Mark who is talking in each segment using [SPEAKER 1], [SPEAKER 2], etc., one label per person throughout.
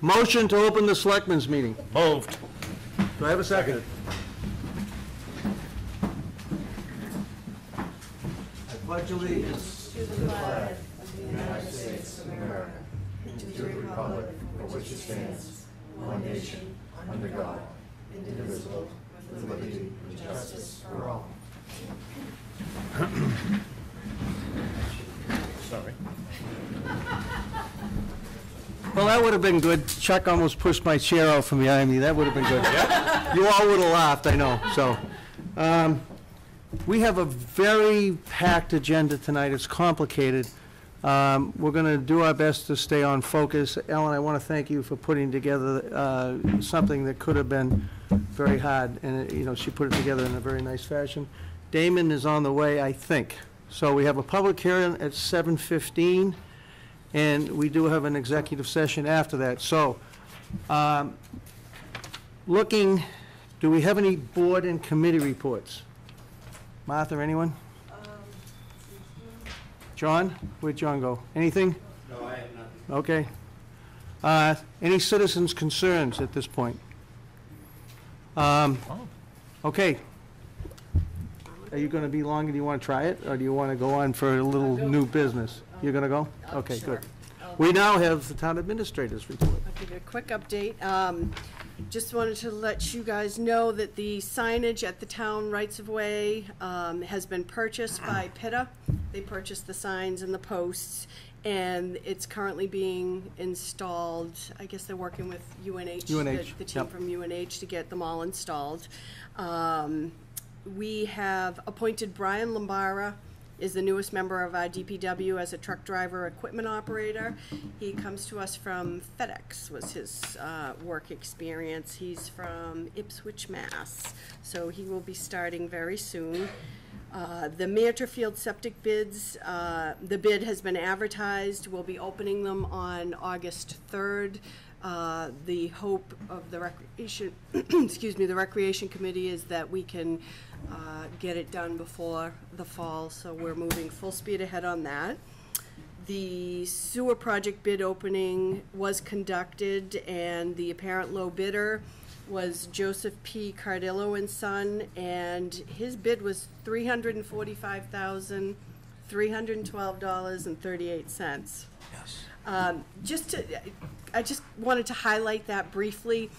[SPEAKER 1] Motion to open the Selectmen's meeting.
[SPEAKER 2] Moved.
[SPEAKER 1] Do I have a second? I pledge allegiance
[SPEAKER 3] to the flag of the United States of America, and to the republic for which it stands, one nation, under God, indivisible, with liberty and justice for all.
[SPEAKER 2] Sorry.
[SPEAKER 1] Well, that would have been good. Chuck almost pushed my chair out from behind me. That would have been good. You all would have laughed, I know. So, we have a very packed agenda tonight. It's complicated. We're going to do our best to stay on focus. Ellen, I want to thank you for putting together something that could have been very hard, and you know, she put it together in a very nice fashion. Damon is on the way, I think. So we have a public hearing at 7:15. And we do have an executive session after that. So, do we have any board and committee reports? Martha, anyone? John? Where'd John go? Anything?
[SPEAKER 4] No, I have nothing.
[SPEAKER 1] Okay. Any citizens' concerns at this point? Okay. Are you going to be long? Do you want to try it? Or do you want to go on for a little new business? You're going to go? Okay,
[SPEAKER 5] sure.
[SPEAKER 1] Good. We now have the town administrator's report.
[SPEAKER 5] I'll give you a quick update. Just wanted to let you guys know that the signage at the town rights-of-way has been purchased by PITA. They purchased the signs and the posts, and it's currently being installed. I guess they're working with UNH, the team from UNH, to get them all installed. We have appointed Brian Lombara is the newest member of our DPW as a truck driver equipment operator. He comes to us from FedEx, was his work experience. He's from Ipswich, Mass. So he will be starting very soon. The Materfield septic bids, the bid has been advertised. We'll be opening them on August 3rd. The hope of the recreation, excuse me, the recreation committee is that we can get it done before the fall, so we're moving full speed ahead on that. The sewer project bid opening was conducted, and the apparent low bidder was Joseph P. Cardillo and Son, and his bid was $345,312.38. Yes. I just wanted to highlight that briefly.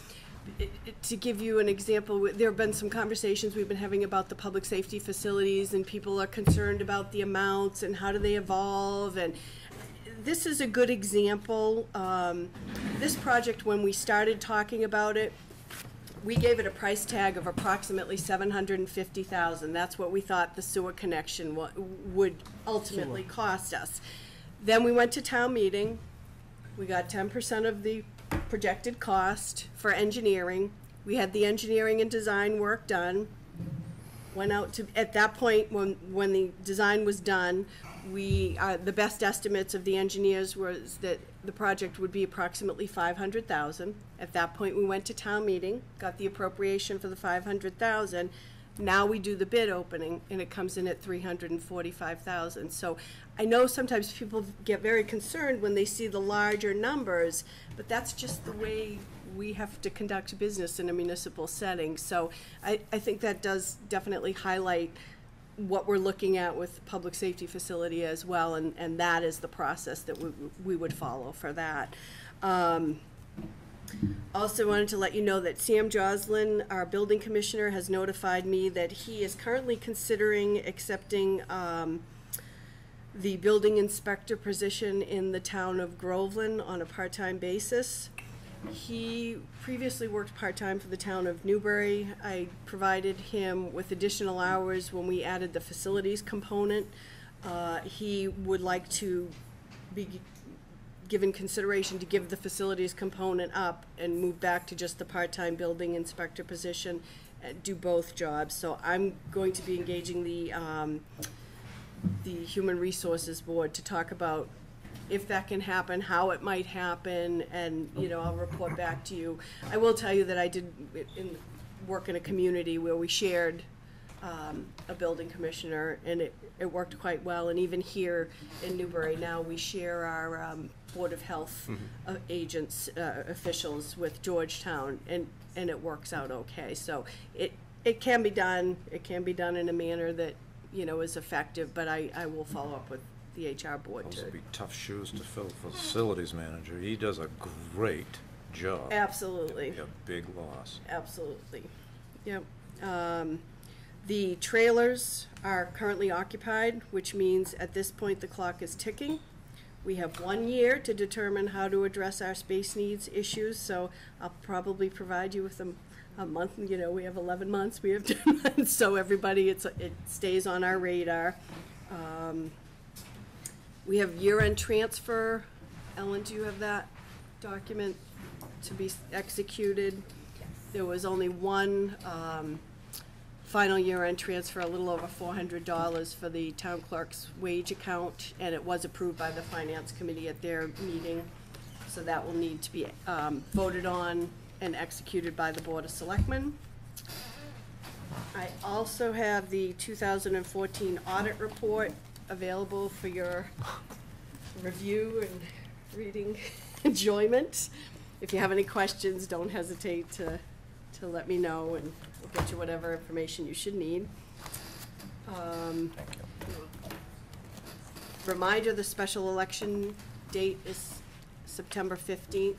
[SPEAKER 5] To give you an example, there have been some conversations we've been having about the public safety facilities, and people are concerned about the amounts and how do they evolve, and this is a good example. This project, when we started talking about it, we gave it a price tag of approximately $750,000. That's what we thought the sewer connection would ultimately cost us. Then we went to town meeting. We got 10% of the projected cost for engineering. We had the engineering and design work done. Went out to, at that point, when the design was done, the best estimates of the engineers was that the project would be approximately $500,000. At that point, we went to town meeting, got the appropriation for the $500,000. Now we do the bid opening, and it comes in at $345,000. So I know sometimes people get very concerned when they see the larger numbers, but that's just the way we have to conduct business in a municipal setting. So I think that does definitely highlight what we're looking at with public safety facility as well, and that is the process that we would follow for that. Also wanted to let you know that Sam Joslin, our building commissioner, has notified me that he is currently considering accepting the building inspector position in the town of Groveland on a part-time basis. He previously worked part-time for the town of Newbury. I provided him with additional hours when we added the facilities component. He would like to be given consideration to give the facilities component up and move back to just the part-time building inspector position and do both jobs. So I'm going to be engaging the Human Resources Board to talk about if that can happen, how it might happen, and I'll report back to you. I will tell you that I did work in a community where we shared a building commissioner, and it worked quite well. And even here in Newbury now, we share our Board of Health agents, officials with Georgetown, and it works out okay. So it can be done. It can be done in a manner that, you know, is effective, but I will follow up with the HR board
[SPEAKER 2] Those
[SPEAKER 5] to.
[SPEAKER 2] would be tough shoes to fill for facilities manager. He does a great job.
[SPEAKER 5] Absolutely.
[SPEAKER 2] It'd be a big loss.
[SPEAKER 5] Absolutely. Yep. The trailers are currently occupied, which means at this point the clock is ticking. We have 1 year to determine how to address our space needs issues, so I'll probably provide you with a month. You know, we have 11 months, we have 10 months, so everybody, it stays on our radar. We have year-end transfer. Ellen, do you have that document to be executed? There was only one final year-end transfer, a little over $400 for the town clerk's wage account, and it was approved by the finance committee at their meeting. So that will need to be voted on and executed by the Board of Selectmen. I also have the 2014 audit report available for your review and reading enjoyment. If you have any questions, don't hesitate to let me know, and we'll get you whatever information you should need. Reminder, the special election date is September 15th.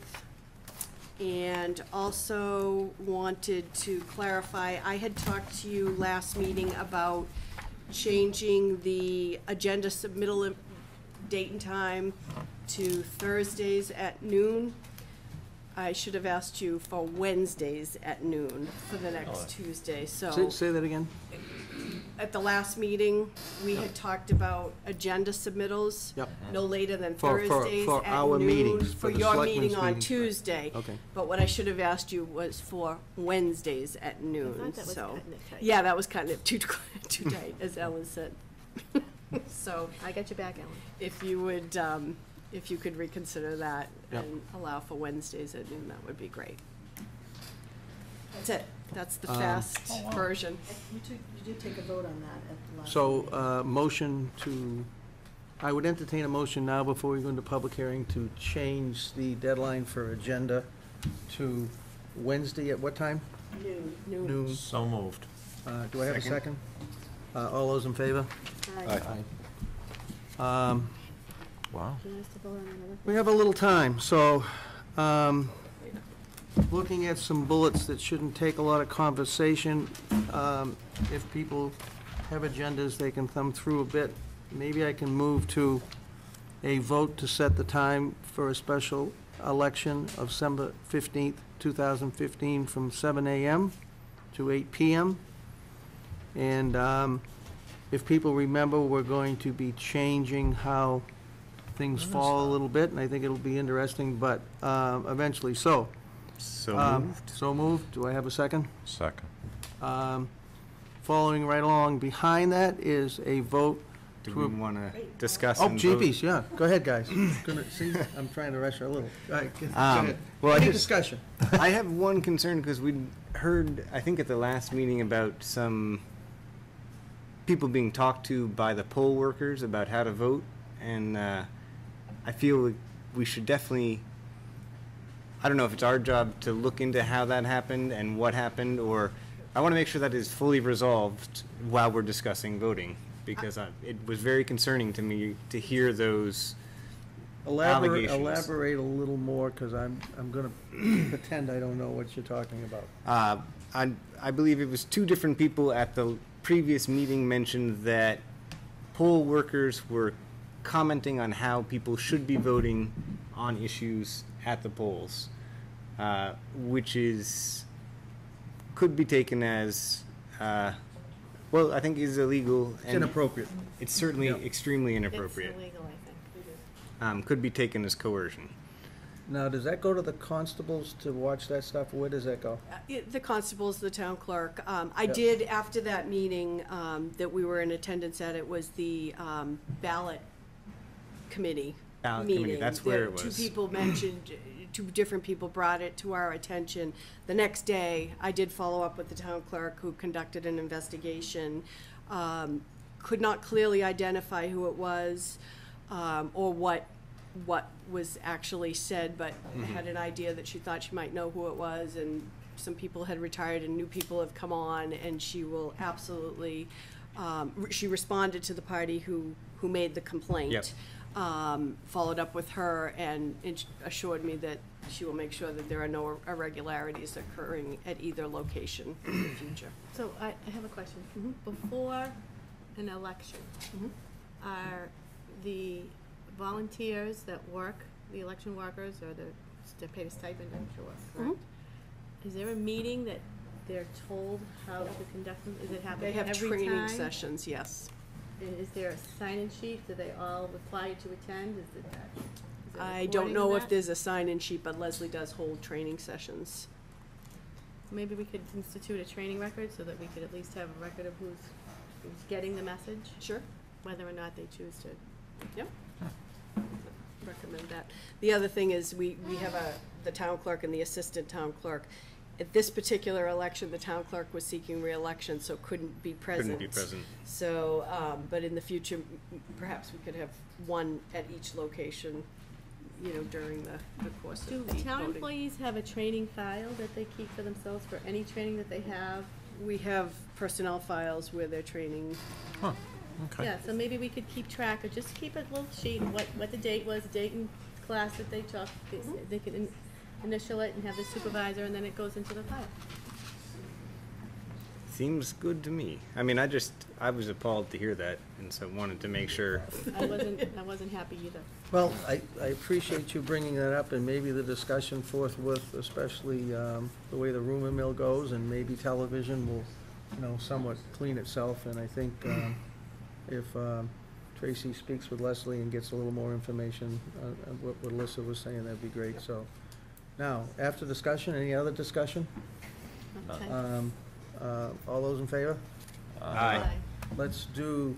[SPEAKER 5] And also wanted to clarify, I had talked to you last meeting about changing the agenda submittal date and time to Thursdays at noon. I should have asked you for Wednesdays at noon for the next Tuesday, so.
[SPEAKER 1] Say that again?
[SPEAKER 5] At the last meeting, we had talked about agenda submittals.
[SPEAKER 1] Yep.
[SPEAKER 5] No later than
[SPEAKER 1] For
[SPEAKER 5] Thursdays at
[SPEAKER 1] our
[SPEAKER 5] noon.
[SPEAKER 1] meetings,
[SPEAKER 5] For
[SPEAKER 1] for the
[SPEAKER 5] your
[SPEAKER 1] selectmen's
[SPEAKER 5] meeting on
[SPEAKER 1] meetings.
[SPEAKER 5] Tuesday.
[SPEAKER 1] Okay.
[SPEAKER 5] But what I should have asked you was for Wednesdays at noon,
[SPEAKER 6] thought that was
[SPEAKER 5] so.
[SPEAKER 6] cutting it tight.
[SPEAKER 5] Yeah, that was cutting it too tight, as Ellen said. So,
[SPEAKER 6] I got your back, Ellen.
[SPEAKER 5] if you would, if you could reconsider that
[SPEAKER 1] Yep.
[SPEAKER 5] and allow for Wednesdays at noon, that would be great. That's it. That's the
[SPEAKER 1] Um,
[SPEAKER 5] fast version.
[SPEAKER 6] You did take a vote on that at the last.
[SPEAKER 1] So, motion to, I would entertain a motion now before we go into public hearing to change the deadline for agenda to Wednesday at what time?
[SPEAKER 5] Noon.
[SPEAKER 1] Noon.
[SPEAKER 2] So moved.
[SPEAKER 1] Do I have a second? All those in favor?
[SPEAKER 6] Aye.
[SPEAKER 1] Aye.
[SPEAKER 2] Wow.
[SPEAKER 6] Do you want us to vote on another?
[SPEAKER 1] We have a little time, so, looking at some bullets that shouldn't take a lot of conversation, if people have agendas, they can thumb through a bit. Maybe I can move to a vote to set the time for a special election of December 15th, 2015, from 7 a.m. to 8 p.m. And if people remember, we're going to be changing how things fall a little bit, and I think it'll be interesting, but eventually. So moved. So moved. Do I have a second?
[SPEAKER 2] Second.
[SPEAKER 1] Following right along behind that is a vote
[SPEAKER 7] Do
[SPEAKER 1] to.
[SPEAKER 7] we want to discuss
[SPEAKER 1] Oh,
[SPEAKER 7] and vote?
[SPEAKER 1] jeepies, yeah. Go ahead, guys. See, I'm trying to rush her a little. All right, go ahead.
[SPEAKER 7] well, I
[SPEAKER 1] Any
[SPEAKER 7] just-
[SPEAKER 1] discussion?
[SPEAKER 7] I have one concern because we heard, I think at the last meeting, about some people being talked to by the poll workers about how to vote, and I feel like we should definitely, I don't know if it's our job to look into how that happened and what happened, or I want to make sure that is fully resolved while we're discussing voting, because it was very concerning to me to hear those allegations.
[SPEAKER 1] Elaborate a little more, because I'm gonna pretend I don't know what you're talking about.
[SPEAKER 7] I believe it was two different people at the previous meeting mentioned that poll workers were commenting on how people should be voting on issues at the polls, which could be taken as, well, I think is illegal.
[SPEAKER 1] It's
[SPEAKER 7] and
[SPEAKER 1] inappropriate.
[SPEAKER 7] It's certainly
[SPEAKER 1] Yeah.
[SPEAKER 7] extremely inappropriate.
[SPEAKER 6] It's illegal, I think.
[SPEAKER 7] Could be taken as coercion.
[SPEAKER 1] Now, does that go to the constables to watch that stuff, or where does that go?
[SPEAKER 5] The constables, the town clerk. I
[SPEAKER 1] Yep.
[SPEAKER 5] did, after that meeting that we were in attendance at, it was the ballot committee
[SPEAKER 7] Ballot
[SPEAKER 5] meeting.
[SPEAKER 7] committee, that's where
[SPEAKER 5] There-
[SPEAKER 7] it was.
[SPEAKER 5] Two people mentioned, two different people brought it to our attention. The next day, I did follow up with the town clerk, who conducted an investigation. Could not clearly identify who it was, or what was actually said, but had an idea that she thought she might know who it was, and some people had retired and new people have come on, and she will absolutely, she responded to the party who made the complaint.
[SPEAKER 7] Yep.
[SPEAKER 5] Followed up with her and assured me that she will make sure that there are no irregularities occurring at either location in the future.
[SPEAKER 6] So I have a question. Before an election, are the volunteers that work, the election workers, or they're paid a stipend, I'm sure, correct? Is there a meeting that they're told how to conduct them? Is it happening
[SPEAKER 5] They have
[SPEAKER 6] every
[SPEAKER 5] training
[SPEAKER 6] time?
[SPEAKER 5] sessions, yes.
[SPEAKER 6] And is there a sign-in sheet? Do they all reply to attend? Is it that? Is there
[SPEAKER 5] I
[SPEAKER 6] recording
[SPEAKER 5] don't
[SPEAKER 6] of
[SPEAKER 5] know if
[SPEAKER 6] that?
[SPEAKER 5] there's a sign-in sheet, but Leslie does hold training sessions.
[SPEAKER 6] Maybe we could institute a training record so that we could at least have a record of who's getting the message,
[SPEAKER 5] Sure.
[SPEAKER 6] whether or not they choose to.
[SPEAKER 5] Yep. Recommend that. The other thing is, we have the town clerk and the assistant town clerk. At this particular election, the town clerk was seeking re-election, so couldn't be present.
[SPEAKER 7] Couldn't be present.
[SPEAKER 5] So, but in the future, perhaps we could have one at each location, you know, during the course
[SPEAKER 6] Do
[SPEAKER 5] of the
[SPEAKER 6] town
[SPEAKER 5] voting.
[SPEAKER 6] employees have a training file that they keep for themselves for any training that they have?
[SPEAKER 5] We have personnel files where they're training.
[SPEAKER 2] Okay.
[SPEAKER 6] Yeah, so maybe we could keep track, or just keep a little sheet of what the date was, the date and class that they took. They could initial it and have the supervisor, and then it goes into the file.
[SPEAKER 7] Seems good to me. I mean, I was appalled to hear that, and so wanted to make sure.
[SPEAKER 6] I wasn't happy either.
[SPEAKER 1] Well, I appreciate you bringing that up, and maybe the discussion forthwith, especially the way the rumor mill goes, and maybe television will, you know, somewhat clean itself. And I think if Tracy speaks with Leslie and gets a little more information on what Alyssa was saying, that'd be great. So now, after discussion, any other discussion?
[SPEAKER 6] Okay.
[SPEAKER 1] All those in favor?
[SPEAKER 7] Aye.
[SPEAKER 1] Let's do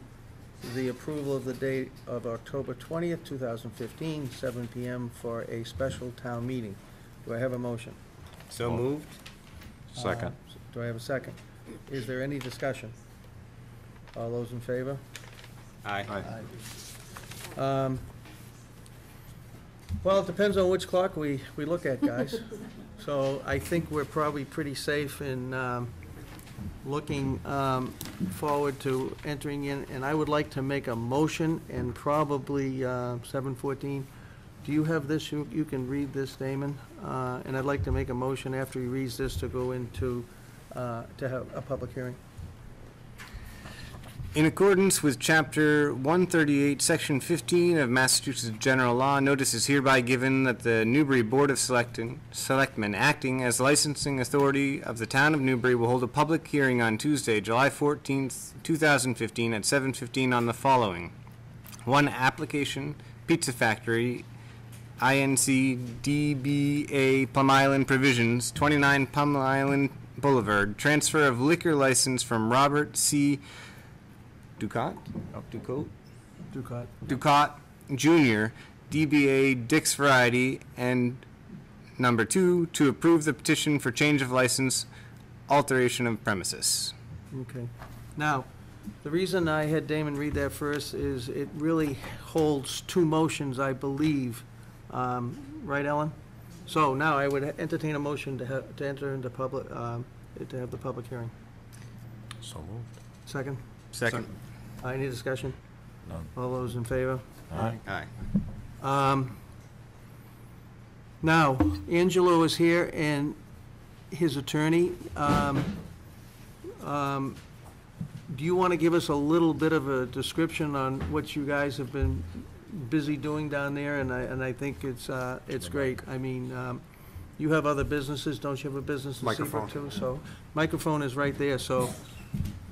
[SPEAKER 1] the approval of the date of October 20th, 2015, 7 PM for a special town meeting. Do I have a motion?
[SPEAKER 7] So moved.
[SPEAKER 2] Second.
[SPEAKER 1] Do I have a second? Is there any discussion? All those in favor?
[SPEAKER 7] Aye.
[SPEAKER 1] Well, it depends on which clock we look at, guys. So I think we're probably pretty safe in looking forward to entering in, and I would like to make a motion, and probably 7:14. Do you have this? You can read this, Damon. And I'd like to make a motion after he reads this to go into, to have a public hearing.
[SPEAKER 7] In accordance with Chapter 138, Section 15 of Massachusetts General Law, notice is hereby given that the Newbury Board of Selectmen, acting as licensing authority of the town of Newbury, will hold a public hearing on Tuesday, July 14th, 2015, at 7:15 on the following. 1. Application, Pizza Factory, INC DBA Plum Island Provisions, 29 Plum Island Boulevard, transfer of liquor license from Robert C. Ducat Jr., DBA Dick's Variety, and number 2, to approve the petition for change of license, alteration of premises.
[SPEAKER 1] Okay. Now, the reason I had Damon read that first is it really holds two motions, I believe. Right, Ellen? So now I would entertain a motion to enter into public, to have the public hearing.
[SPEAKER 2] So moved.
[SPEAKER 1] Second?
[SPEAKER 7] Second.
[SPEAKER 1] Any discussion?
[SPEAKER 2] None.
[SPEAKER 1] All those in favor?
[SPEAKER 2] Aye.
[SPEAKER 7] Aye.
[SPEAKER 1] Now, Angelo is here and his attorney. Do you want to give us a little bit of a description on what you guys have been busy doing down there? And I think it's great. I mean, you have other businesses, don't you have a business in Seabrook too? So, microphone is right there, so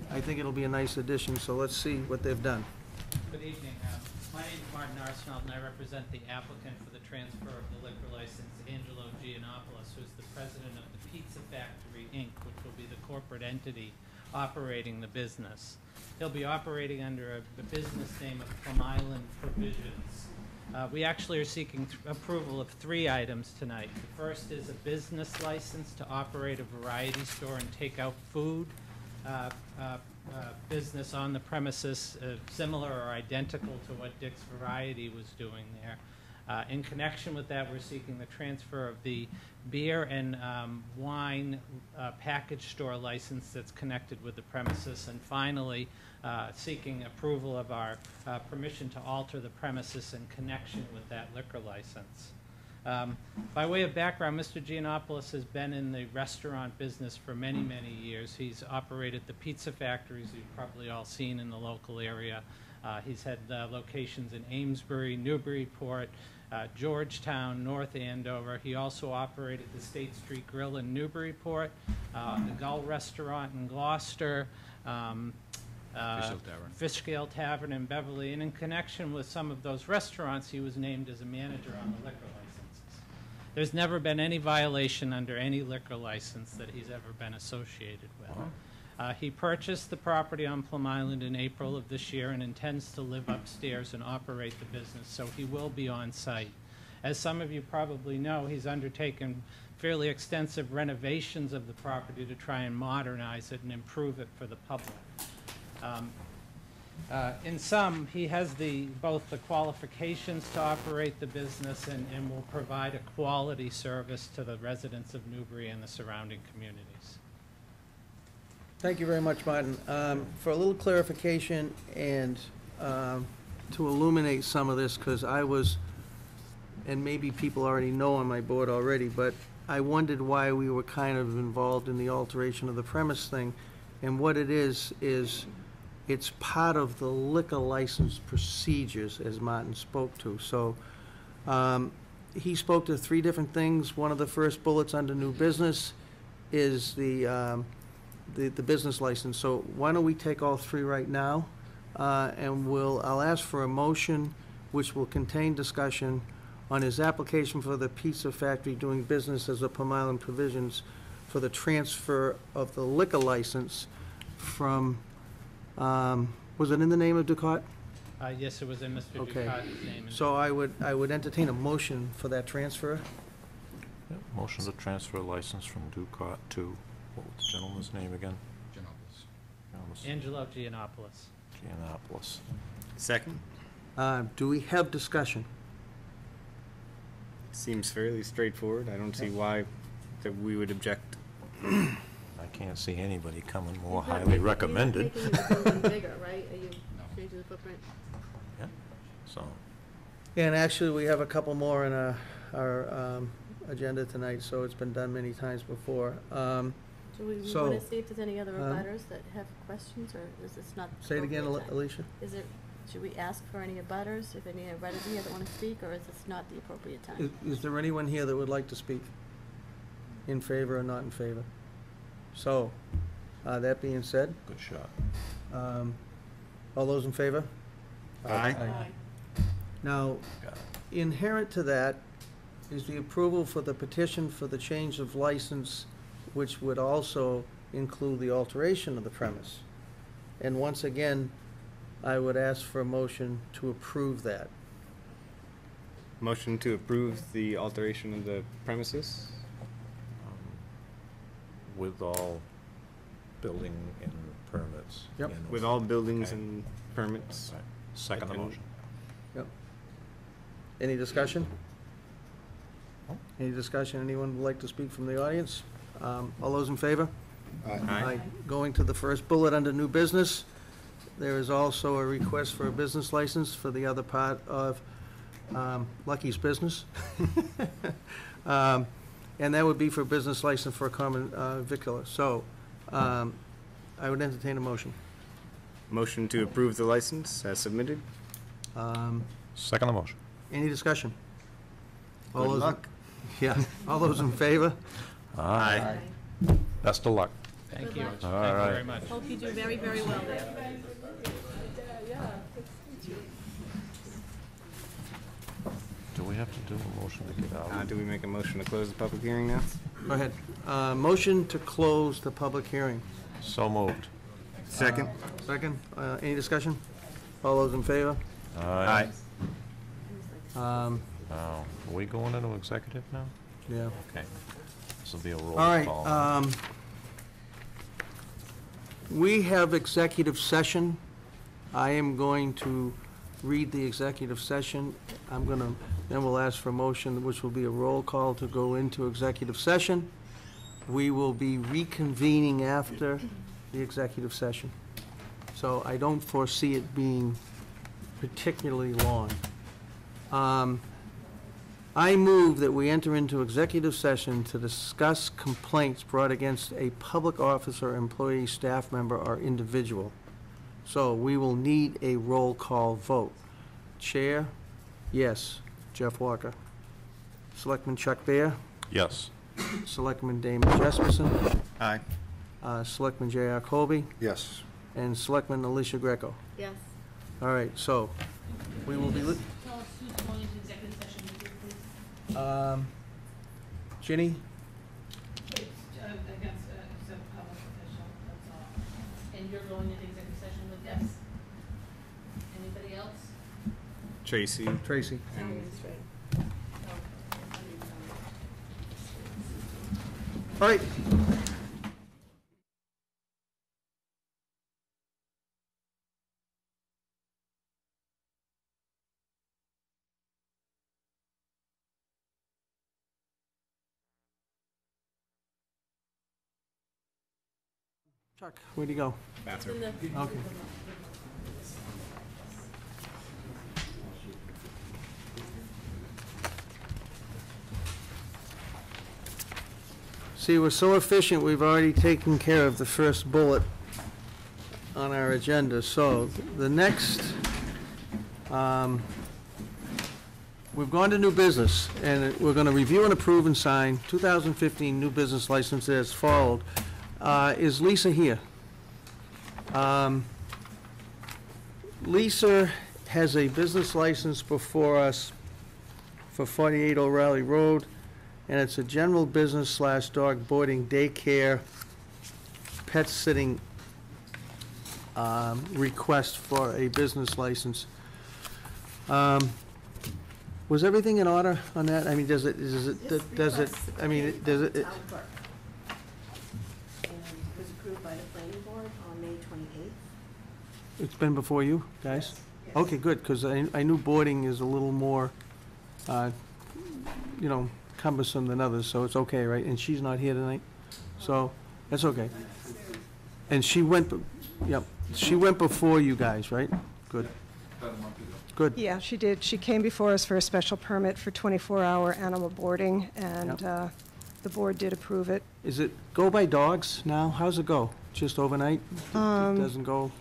[SPEAKER 1] I think it'll be a nice addition, so let's see what they've done.
[SPEAKER 4] Good evening. My name is Martin Arsenault, and I represent the applicant for the transfer of the liquor license, Angelo Giannopoulos, who's the president of the Pizza Factory, Inc., which will be the corporate entity operating the business. He'll be operating under the business name of Plum Island Provisions. We actually are seeking approval of 3 items tonight. The first is a business license to operate a variety store and take out food. Business on the premises similar or identical to what Dick's Variety was doing there. In connection with that, we're seeking the transfer of the beer and wine package store license that's connected with the premises. And finally, seeking approval of our permission to alter the premises in connection with that liquor license. By way of background, Mr. Giannopoulos has been in the restaurant business for many, many years. He's operated the pizza factories you've probably all seen in the local area. He's had locations in Amesbury, Newburyport, Georgetown, North Andover. He also operated the State Street Grill in Newburyport, the Gull Restaurant in Gloucester, Fishkill Tavern in Beverly. And in connection with some of those restaurants, he was named as a manager on the liquor licenses. There's never been any violation under any liquor license that he's ever been associated with. He purchased the property on Plum Island in April of this year and intends to live upstairs and operate the business, so he will be on site. As some of you probably know, he's undertaken fairly extensive renovations of the property to try and modernize it and improve it for the public. In sum, he has both the qualifications to operate the business and will provide a quality service to the residents of Newbury and the surrounding communities.
[SPEAKER 1] Thank you very much, Martin. For a little clarification and to illuminate some of this, because I was, and maybe people already know on my board already, but I wondered why we were kind of involved in the alteration of the premise thing. And what it is it's part of the liquor license procedures, as Martin spoke to. So he spoke to 3 different things. One of the first bullets under new business is the business license. So why don't we take all 3 right now, and I'll ask for a motion which will contain discussion on his application for the pizza factory doing business as a Plum Island Provisions for the transfer of the liquor license from, was it in the name of Ducat?
[SPEAKER 4] Yes, it was in Mr.
[SPEAKER 1] Okay.
[SPEAKER 4] Ducat's name.
[SPEAKER 1] So I would entertain a motion for that transfer.
[SPEAKER 2] Yep, motion to transfer license from Ducat to, what was the gentleman's name again?
[SPEAKER 4] Angelo Giannopoulos.
[SPEAKER 2] Giannopoulos.
[SPEAKER 7] Second?
[SPEAKER 1] Do we have discussion?
[SPEAKER 7] Seems fairly straightforward. I don't see why that we would object.
[SPEAKER 2] I can't see anybody coming more
[SPEAKER 6] You're not
[SPEAKER 2] highly
[SPEAKER 6] making-
[SPEAKER 2] recommended.
[SPEAKER 6] You're not making the building bigger, right? Are you changing the footprint?
[SPEAKER 2] Yeah, so,
[SPEAKER 1] And actually, we have a couple more in our agenda tonight, so it's been done many times before.
[SPEAKER 6] Do we
[SPEAKER 1] So,
[SPEAKER 6] want to see if there's any other abutters that have questions, or is this not? the
[SPEAKER 1] Say it again,
[SPEAKER 6] appropriate time?
[SPEAKER 1] Alicia?
[SPEAKER 6] Should we ask for any abutters, if any abutters here that want to speak, or is this not the appropriate time?
[SPEAKER 1] Is there anyone here that would like to speak in favor or not in favor? So, that being said,
[SPEAKER 2] good shot.
[SPEAKER 1] all those in favor?
[SPEAKER 7] Aye.
[SPEAKER 1] Now,
[SPEAKER 2] Got it.
[SPEAKER 1] inherent to that is the approval for the petition for the change of license, which would also include the alteration of the premise. And once again, I would ask for a motion to approve that.
[SPEAKER 7] Motion to approve the alteration of the premises?
[SPEAKER 2] With all building and permits.
[SPEAKER 1] Yep.
[SPEAKER 2] in
[SPEAKER 7] With all buildings
[SPEAKER 2] Okay.
[SPEAKER 7] and permits?
[SPEAKER 2] Right. Second the
[SPEAKER 7] And-
[SPEAKER 2] motion.
[SPEAKER 1] Yep. Any discussion?
[SPEAKER 2] No.
[SPEAKER 1] Any discussion? Anyone would like to speak from the audience? All those in favor?
[SPEAKER 7] Aye.
[SPEAKER 1] Going to the first bullet under new business, there is also a request for a business license for the other part of Lucky's business. And that would be for a business license for a common vicular. So I would entertain a motion.
[SPEAKER 7] Motion to approve the license as submitted?
[SPEAKER 2] Second the motion.
[SPEAKER 1] Any discussion? All
[SPEAKER 7] Good
[SPEAKER 1] those in-
[SPEAKER 7] luck.
[SPEAKER 1] Yeah, all those in favor?
[SPEAKER 7] Aye.
[SPEAKER 2] Best of luck.
[SPEAKER 4] Thank
[SPEAKER 6] Good
[SPEAKER 4] you.
[SPEAKER 6] luck.
[SPEAKER 4] Thank
[SPEAKER 2] All
[SPEAKER 4] you
[SPEAKER 2] right.
[SPEAKER 4] very much.
[SPEAKER 6] Hope you do very, very well there.
[SPEAKER 2] Do we have to do a motion to get out?
[SPEAKER 7] Do we make a motion to close the public hearing now?
[SPEAKER 1] Go ahead. Motion to close the public hearing.
[SPEAKER 2] So moved.
[SPEAKER 7] Second?
[SPEAKER 1] Second, any discussion? All those in favor?
[SPEAKER 2] Aye.
[SPEAKER 1] Um,
[SPEAKER 2] Now, are we going into executive now?
[SPEAKER 1] Yeah.
[SPEAKER 2] Okay. This will be a roll
[SPEAKER 1] All right,
[SPEAKER 2] call.
[SPEAKER 1] we have executive session. I am going to read the executive session. I'm going to Then we'll ask for a motion, which will be a roll call to go into executive session. We will be reconvening after the executive session. So I don't foresee it being particularly long. I move that we enter into executive session to discuss complaints brought against a public officer, employee, staff member, or individual. So we will need a roll call vote. Chair, yes, Jeff Walker. Selectman Chuck Bear,
[SPEAKER 2] Yes.
[SPEAKER 1] Selectman Damon Jesperson,
[SPEAKER 7] Aye.
[SPEAKER 1] Selectman J.R. Colby,
[SPEAKER 3] Yes.
[SPEAKER 1] and Selectman Alicia Greco.
[SPEAKER 6] Yes.
[SPEAKER 1] All right, so we will be,
[SPEAKER 8] Tell us who's going into executive session with you, please.
[SPEAKER 1] Ginny?
[SPEAKER 8] It's against a public official, that's all. And you're going into executive session with this? Anybody else?
[SPEAKER 7] Tracy.
[SPEAKER 1] Tracy. All right. Chuck, where'd he go?
[SPEAKER 7] Bathroom.
[SPEAKER 1] Okay. See, we're so efficient, we've already taken care of the first bullet on our agenda. So the next, we've gone to new business, and we're going to review and approve and sign 2015 new business license as followed. Is Lisa here? Lisa has a business license before us for 48 O'Reilly Road, and it's a general business / dog boarding, daycare, pet sitting request for a business license. Was everything in order on that? I mean, does it, I mean, does it?
[SPEAKER 9] And was approved by the planning board on May 28th.
[SPEAKER 1] It's been before you, guys?
[SPEAKER 9] Yes.
[SPEAKER 1] Okay, good, because I knew boarding is a little more, you know, cumbersome than others, so it's okay, right? And she's not here tonight, so that's okay. And she went, yep, she went before you guys, right? Good. Good.
[SPEAKER 10] Yeah, she did. She came before us for a special permit for 24-hour animal boarding, and the board did approve it.
[SPEAKER 1] Is it go by dogs now? How's it go? Just overnight? It doesn't go,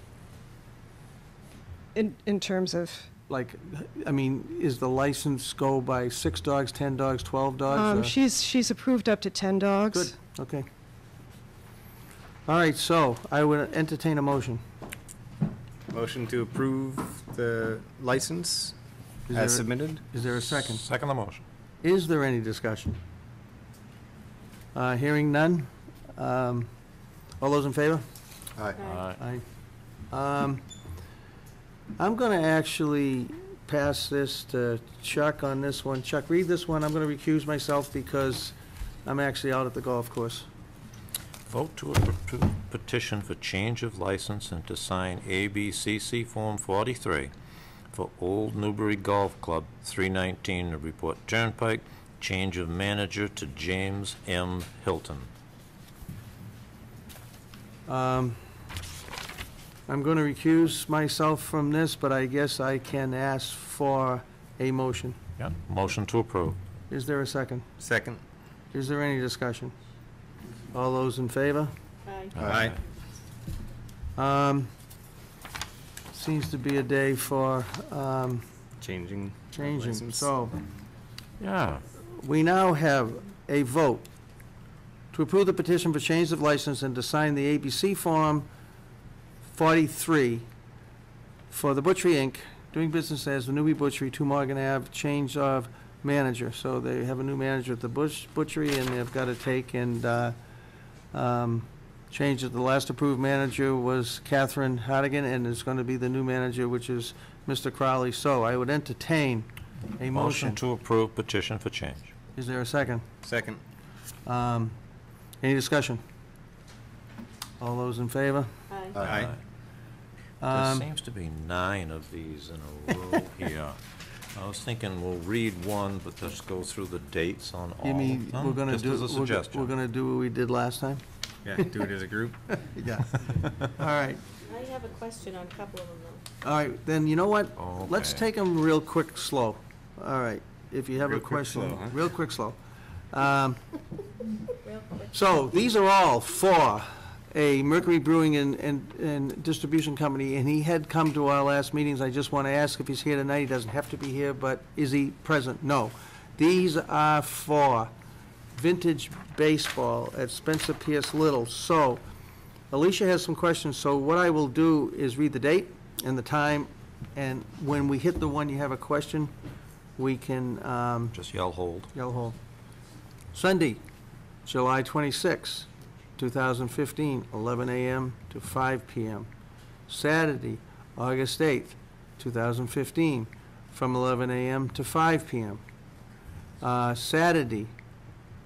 [SPEAKER 10] In terms of,
[SPEAKER 1] like, I mean, is the license go by 6 dogs, 10 dogs, 12 dogs? or-
[SPEAKER 10] she's approved up to 10 dogs.
[SPEAKER 1] Good, okay. All right, so I would entertain a motion.
[SPEAKER 7] Motion to approve the license
[SPEAKER 1] Is
[SPEAKER 7] as
[SPEAKER 1] there-
[SPEAKER 7] submitted?
[SPEAKER 1] Is there a second?
[SPEAKER 2] Second the motion.
[SPEAKER 1] Is there any discussion? Hearing none. All those in favor?
[SPEAKER 3] Aye.
[SPEAKER 2] Aye.
[SPEAKER 1] Aye. I'm going to actually pass this to Chuck on this one. Chuck, read this one. I'm going to recuse myself because I'm actually out at the golf course.
[SPEAKER 2] Vote to approve petition for change of license and to sign ABCC Form 43 for Old Newbury Golf Club, 319 Newburyport Turnpike, change of manager to James M. Hilton.
[SPEAKER 1] I'm going to recuse myself from this, but I guess I can ask for a motion.
[SPEAKER 2] Yeah, motion to approve.
[SPEAKER 1] Is there a second?
[SPEAKER 7] Second.
[SPEAKER 1] Is there any discussion? All those in favor?
[SPEAKER 6] Aye.
[SPEAKER 7] Aye.
[SPEAKER 1] Seems to be a day for
[SPEAKER 7] Changing.
[SPEAKER 1] changing.
[SPEAKER 7] license.
[SPEAKER 1] So
[SPEAKER 2] Yeah.
[SPEAKER 1] we now have a vote to approve the petition for change of license and to sign the ABC Form 43 for the Butchery, Inc., doing business as the Newby Butchery, 2 Morgan Ave, change of manager. So they have a new manager at the Butchery, and they've got to take and change it. The last approved manager was Catherine Hardigan, and it's going to be the new manager, which is Mr. Crowley. So I would entertain a motion.
[SPEAKER 2] To approve petition for change.
[SPEAKER 1] Is there a second?
[SPEAKER 7] Second.
[SPEAKER 1] Any discussion? All those in favor?
[SPEAKER 7] Aye.
[SPEAKER 2] There seems to be 9 of these in a row here. I was thinking we'll read one, but just go through the dates on all
[SPEAKER 1] You
[SPEAKER 2] of
[SPEAKER 1] mean,
[SPEAKER 2] them,
[SPEAKER 1] we're gonna
[SPEAKER 2] just
[SPEAKER 1] do,
[SPEAKER 2] as a suggestion.
[SPEAKER 1] we're gonna do what we did last time?
[SPEAKER 7] Yeah, do it as a group.
[SPEAKER 1] Yeah. All right,
[SPEAKER 6] I have a question on a couple of them, though.
[SPEAKER 1] all right, then, you know what? Let's
[SPEAKER 2] Okay.
[SPEAKER 1] take them real quick, slow. All right, if you have a
[SPEAKER 7] Real quick,
[SPEAKER 1] question.
[SPEAKER 7] slow, huh?
[SPEAKER 1] Real quick, slow.
[SPEAKER 6] Real quick.
[SPEAKER 1] So, these are all for a Mercury Brewing and Distribution Company, and he had come to our last meetings. I just want to ask if he's here tonight. He doesn't have to be here, but is he present? No. These are for vintage baseball at Spencer Pierce Little. So, Alicia has some questions, so what I will do is read the date and the time, and when we hit the one you have a question, we can,
[SPEAKER 2] Just yell hold.
[SPEAKER 1] yell hold. Sunday, July 26, 2015, 11 a.m. to 5 p.m. Saturday, August 8th, 2015, from 11 a.m. to 5 p.m. Saturday,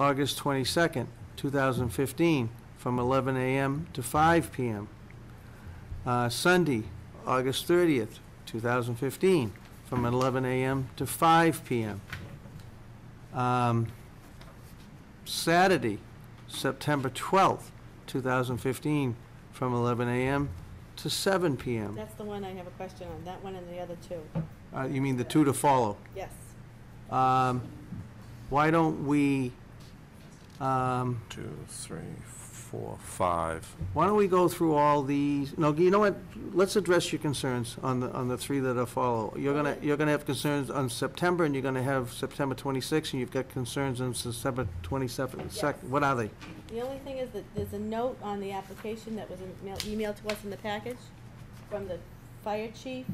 [SPEAKER 1] August 22nd, 2015, from 11 a.m. to 5 p.m. Sunday, August 30th, 2015, from 11 a.m. to 5 p.m. Saturday, September 12th, 2015, from 11 a.m. to 7 p.m.
[SPEAKER 6] That's the one I have a question on, that one and the other two.
[SPEAKER 1] You mean the two to follow?
[SPEAKER 6] Yes.
[SPEAKER 1] Why don't we,
[SPEAKER 2] 2, 3, 4, 5.
[SPEAKER 1] why don't we go through all these? No, you know what? Let's address your concerns on the three that are follow. You're gonna have concerns on September, and you're gonna have September 26th, and you've got concerns on September 27th.
[SPEAKER 6] Yes.
[SPEAKER 1] What are they?
[SPEAKER 6] The only thing is that there's a note on the application that was emailed to us in the package from the fire chief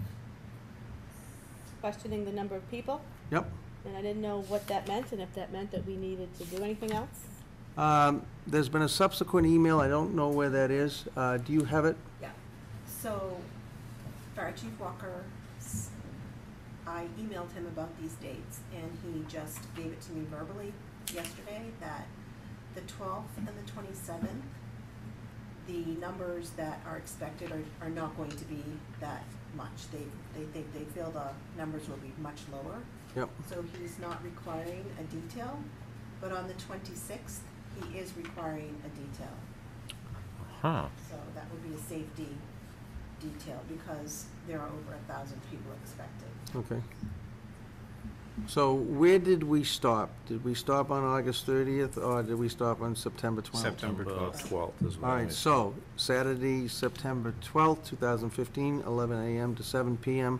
[SPEAKER 6] questioning the number of people,
[SPEAKER 1] Yep.
[SPEAKER 6] and I didn't know what that meant, and if that meant that we needed to do anything else.
[SPEAKER 1] There's been a subsequent email. I don't know where that is. Do you have it?
[SPEAKER 9] Yeah. So, Fire Chief Walker, I emailed him about these dates, and he just gave it to me verbally yesterday that the 12th and the 27th, the numbers that are expected are not going to be that much. They feel the numbers will be much lower.
[SPEAKER 1] Yep.
[SPEAKER 9] So he's not requiring a detail, but on the 26th, he is requiring a detail.
[SPEAKER 2] Huh.
[SPEAKER 9] So that would be a safety detail because there are over 1,000 people expected.
[SPEAKER 1] Okay. So where did we stop? Did we stop on August 30th, or did we stop on September 12th?
[SPEAKER 7] September 12th.
[SPEAKER 2] 12th is what
[SPEAKER 1] All
[SPEAKER 2] I
[SPEAKER 1] right, so Saturday, September 12th, 2015, 11 a.m. to 7 p.m.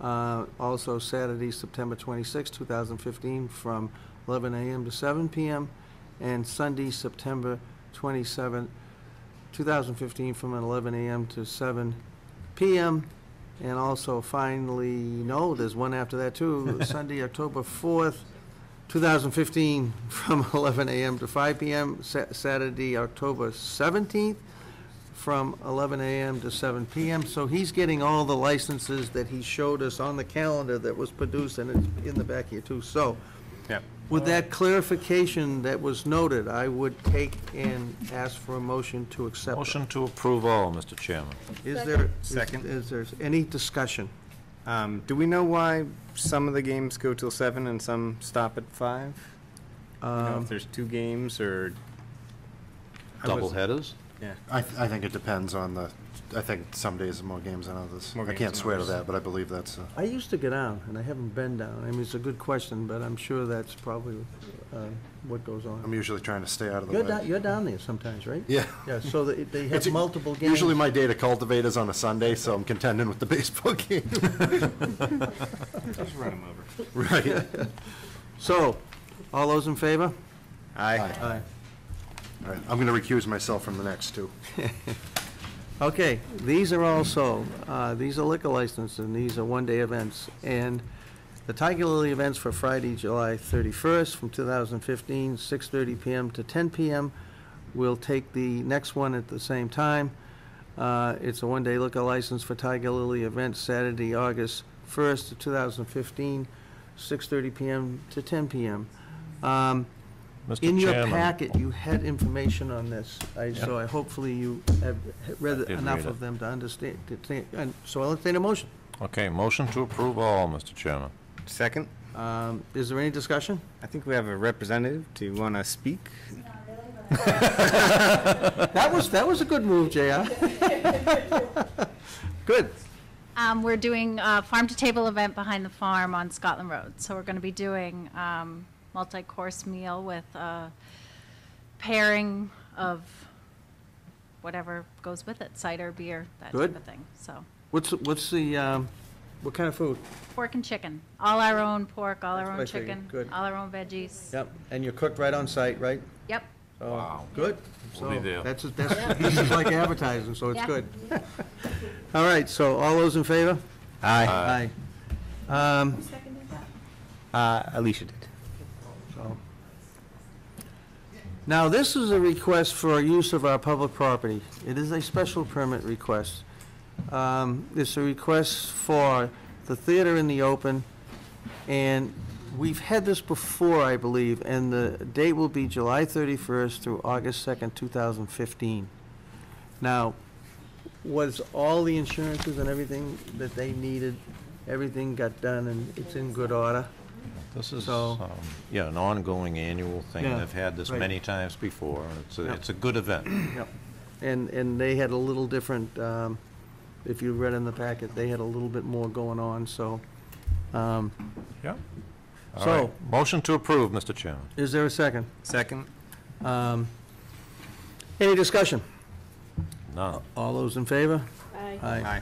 [SPEAKER 1] Also Saturday, September 26th, 2015, from 11 a.m. to 7 p.m. And Sunday, September 27th, 2015, from 11 a.m. to 7 p.m. And also finally, no, there's one after that too, Sunday, October 4th, 2015, from 11 a.m. to 5 p.m. Saturday, October 17th, from 11 a.m. to 7 p.m. So he's getting all the licenses that he showed us on the calendar that was produced, and it's in the back here too. So
[SPEAKER 7] Yeah.
[SPEAKER 1] with that clarification that was noted, I would take and ask for a motion to accept.
[SPEAKER 2] Motion to approve all, Mr. Chairman.
[SPEAKER 1] Is there?
[SPEAKER 7] Second.
[SPEAKER 1] Is there any discussion?
[SPEAKER 7] Do we know why some of the games go till 7 and some stop at 5? You know, if there's 2 games or...
[SPEAKER 2] Double headers?
[SPEAKER 7] Yeah.
[SPEAKER 3] I think it depends on I think some days are more games than others.
[SPEAKER 7] More
[SPEAKER 3] I
[SPEAKER 7] games
[SPEAKER 3] can't
[SPEAKER 7] than
[SPEAKER 3] swear to
[SPEAKER 7] others.
[SPEAKER 3] that, but I believe that's,
[SPEAKER 1] I used to go down, and I haven't been down. I mean, it's a good question, but I'm sure that's probably what goes on.
[SPEAKER 3] I'm usually trying to stay out of the way.
[SPEAKER 1] You're down there sometimes, right?
[SPEAKER 3] Yeah.
[SPEAKER 1] Yeah, so they have
[SPEAKER 3] It's
[SPEAKER 1] multiple games.
[SPEAKER 3] Usually my day to cultivate is on a Sunday, so I'm contending with the baseball game.
[SPEAKER 7] Just run them over.
[SPEAKER 3] Right.
[SPEAKER 1] So, all those in favor?
[SPEAKER 7] Aye.
[SPEAKER 1] Aye.
[SPEAKER 3] All right, I'm going to recuse myself from the next two.
[SPEAKER 1] Okay, these are also, these are liquor licenses, and these are one-day events. And the Tiger Lily events for Friday, July 31st, from 2015, 6:30 p.m. to 10 p.m. We'll take the next one at the same time. It's a one-day liquor license for Tiger Lily event, Saturday, August 1st, 2015, 6:30 p.m. to 10 p.m.
[SPEAKER 2] Mr.
[SPEAKER 1] In your
[SPEAKER 2] Chairman.
[SPEAKER 1] packet, you had information on this, so I hopefully you have read
[SPEAKER 2] I did
[SPEAKER 1] enough
[SPEAKER 2] read
[SPEAKER 1] of
[SPEAKER 2] it.
[SPEAKER 1] them to understand, and so I'll entertain a motion.
[SPEAKER 2] Okay, motion to approve all, Mr. Chairman.
[SPEAKER 7] Second.
[SPEAKER 1] Is there any discussion?
[SPEAKER 7] I think we have a representative. Do you want to speak?
[SPEAKER 1] That was a good move, JR. Good.
[SPEAKER 11] We're doing a farm-to-table event behind the farm on Scotland Road. So we're going to be doing multi-course meal with pairing of whatever goes with it, cider, beer, that
[SPEAKER 1] Good.
[SPEAKER 11] type of thing. So
[SPEAKER 1] What's the, what kind of food?
[SPEAKER 11] pork and chicken, all our own pork, all
[SPEAKER 1] That's
[SPEAKER 11] our
[SPEAKER 1] what
[SPEAKER 11] own
[SPEAKER 1] I figured.
[SPEAKER 11] chicken,
[SPEAKER 1] Good.
[SPEAKER 11] all our own veggies.
[SPEAKER 1] Yep, and you're cooked right on site, right?
[SPEAKER 11] Yep.
[SPEAKER 1] So,
[SPEAKER 2] Wow.
[SPEAKER 1] Good.
[SPEAKER 2] We'll be
[SPEAKER 1] So
[SPEAKER 2] there.
[SPEAKER 1] That's this is like advertising, so it's
[SPEAKER 11] Yeah.
[SPEAKER 1] good. All right, so all those in favor?
[SPEAKER 7] Aye.
[SPEAKER 1] Aye.
[SPEAKER 9] Who seconded that?
[SPEAKER 7] Alicia did.
[SPEAKER 1] So. Now, this is a request for use of our public property. It is a special permit request. It's a request for the theater in the open, and we've had this before, I believe, and the date will be July 31st through August 2nd, 2015. Now, was all the insurances and everything that they needed, everything got done and it's in good order?
[SPEAKER 2] This is,
[SPEAKER 1] So-
[SPEAKER 2] yeah, an ongoing annual thing.
[SPEAKER 1] Yeah,
[SPEAKER 2] They've had this
[SPEAKER 1] right.
[SPEAKER 2] many times before.
[SPEAKER 1] Yeah.
[SPEAKER 2] It's a good event.
[SPEAKER 1] Yep. And they had a little different, if you read in the packet, they had a little bit more going on, so.
[SPEAKER 2] Yep. All
[SPEAKER 1] So-
[SPEAKER 2] right. Motion to approve, Mr. Chairman.
[SPEAKER 1] Is there a second?
[SPEAKER 7] Second.
[SPEAKER 1] Any discussion?
[SPEAKER 2] None.
[SPEAKER 1] All those in favor?
[SPEAKER 6] Aye.
[SPEAKER 1] Aye.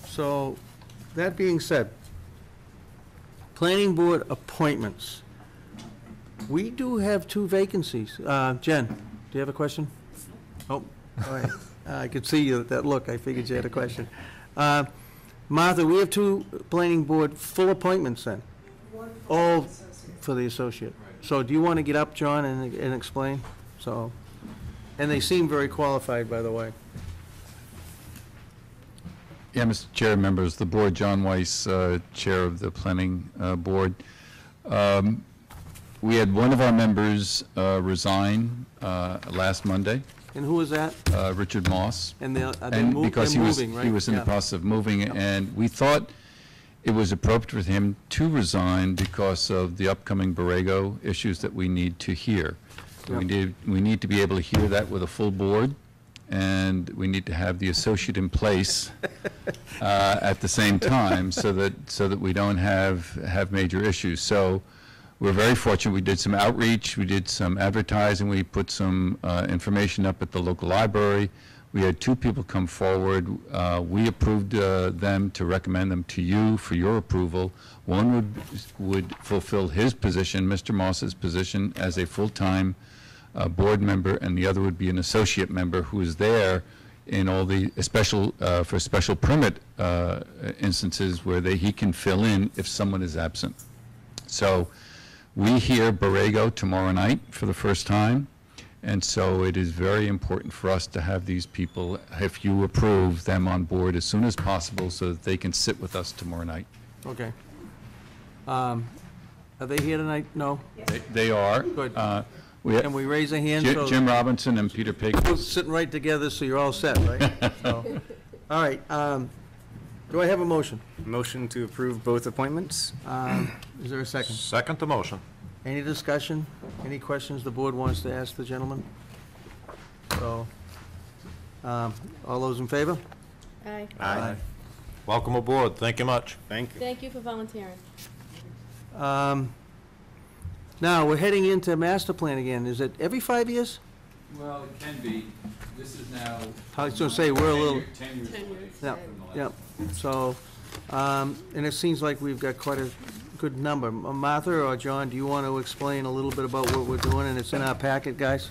[SPEAKER 1] So, that being said, planning board appointments. We do have 2 vacancies. Jen, do you have a question? Oh, all right. I could see you, that look, I figured you had a question. Martha, we have 2 planning board full appointments then? All for the associate. So do you want to get up, John, and explain? So, and they seem very qualified, by the way.
[SPEAKER 12] Yeah, Mr. Chair, members of the board, John Weiss, Chair of the Planning Board. We had one of our members resign last Monday,
[SPEAKER 1] And who is that?
[SPEAKER 12] Richard Moss.
[SPEAKER 1] And they're
[SPEAKER 12] And because
[SPEAKER 1] they're
[SPEAKER 12] he was,
[SPEAKER 1] moving, right?
[SPEAKER 12] he was in the
[SPEAKER 1] Yeah.
[SPEAKER 12] process of moving, and we thought it was appropriate for him to resign because of the upcoming Borrego issues that we need to hear.
[SPEAKER 1] Yeah.
[SPEAKER 12] We need to be able to hear that with a full board, and we need to have the associate in place at the same time so that we don't have major issues. So we're very fortunate. We did some outreach, we did some advertising, we put some information up at the local library. We had 2 people come forward. We approved them to recommend them to you for your approval. One would fulfill his position, Mr. Moss's position, as a full-time board member, and the other would be an associate member who is there in all the for special permit instances where he can fill in if someone is absent. So we hear Borrego tomorrow night for the first time. And so it is very important for us to have these people, if you approve, them on board as soon as possible so that they can sit with us tomorrow night.
[SPEAKER 1] Okay. Are they here tonight? No?
[SPEAKER 12] They are.
[SPEAKER 1] Good.
[SPEAKER 12] We
[SPEAKER 1] Can we raise a hand? so-
[SPEAKER 12] Jim Robinson and Peter Pig.
[SPEAKER 1] We're sitting right together, so you're all set, right? So, all right, do I have a motion?
[SPEAKER 7] Motion to approve both appointments?
[SPEAKER 1] Is there a second?
[SPEAKER 2] Second the motion.
[SPEAKER 1] Any discussion? Any questions the board wants to ask the gentleman? So, all those in favor?
[SPEAKER 6] Aye.
[SPEAKER 7] Aye.
[SPEAKER 2] Welcome aboard. Thank you much.
[SPEAKER 7] Thank you.
[SPEAKER 6] Thank you for volunteering.
[SPEAKER 1] Now, we're heading into master plan again. Is it every 5 years?
[SPEAKER 13] Well, it can be. This is now.
[SPEAKER 1] I was gonna say, we're a little,
[SPEAKER 13] 10 years away.
[SPEAKER 1] yeah,
[SPEAKER 13] from the last.
[SPEAKER 1] yeah. So, and it seems like we've got quite a good number. Martha or John, do you want to explain a little bit about what we're doing? And it's in our packet, guys?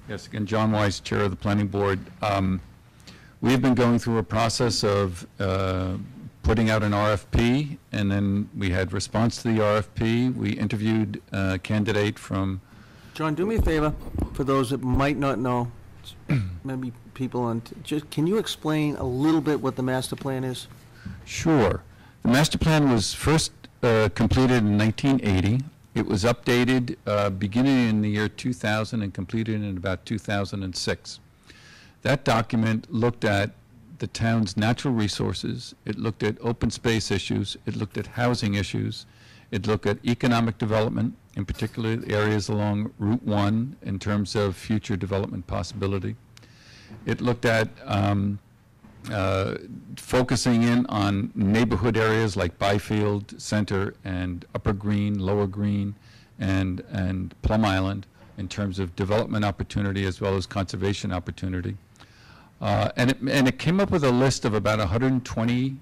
[SPEAKER 12] Yes, again, John Weiss, Chair of the Planning Board. We have been going through a process of putting out an RFP, and then we had response to the RFP. We interviewed a candidate from,
[SPEAKER 1] John, do me a favor, for those that might not know, maybe people on, just, can you explain a little bit what the master plan is?
[SPEAKER 12] Sure. The master plan was first completed in 1980. It was updated beginning in the year 2000 and completed in about 2006. That document looked at the town's natural resources, it looked at open space issues, it looked at housing issues, it looked at economic development, in particular areas along Route 1 in terms of future development possibility. It looked at focusing in on neighborhood areas like Byfield Center and Upper Green, Lower Green, and Plum Island in terms of development opportunity as well as conservation opportunity. And it came up with a list of about 120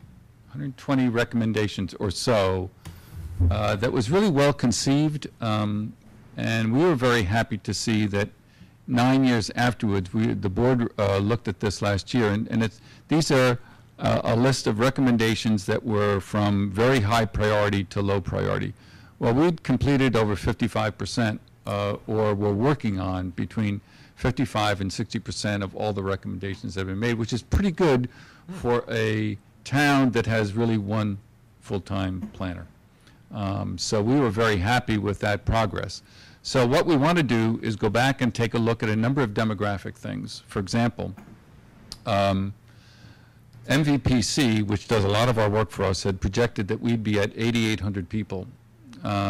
[SPEAKER 12] recommendations or so that was really well conceived, and we were very happy to see that 9 years afterwards, the board looked at this last year, and these are a list of recommendations that were from very high priority to low priority. Well, we'd completed over 55%, or were working on between 55 and 60% of all the recommendations that have been made, which is pretty good for a town that has really one full-time planner. So we were very happy with that progress. So what we want to do is go back and take a look at a number of demographic things. For example, MVPC, which does a lot of our work for us, had projected that we'd be at 8,800 people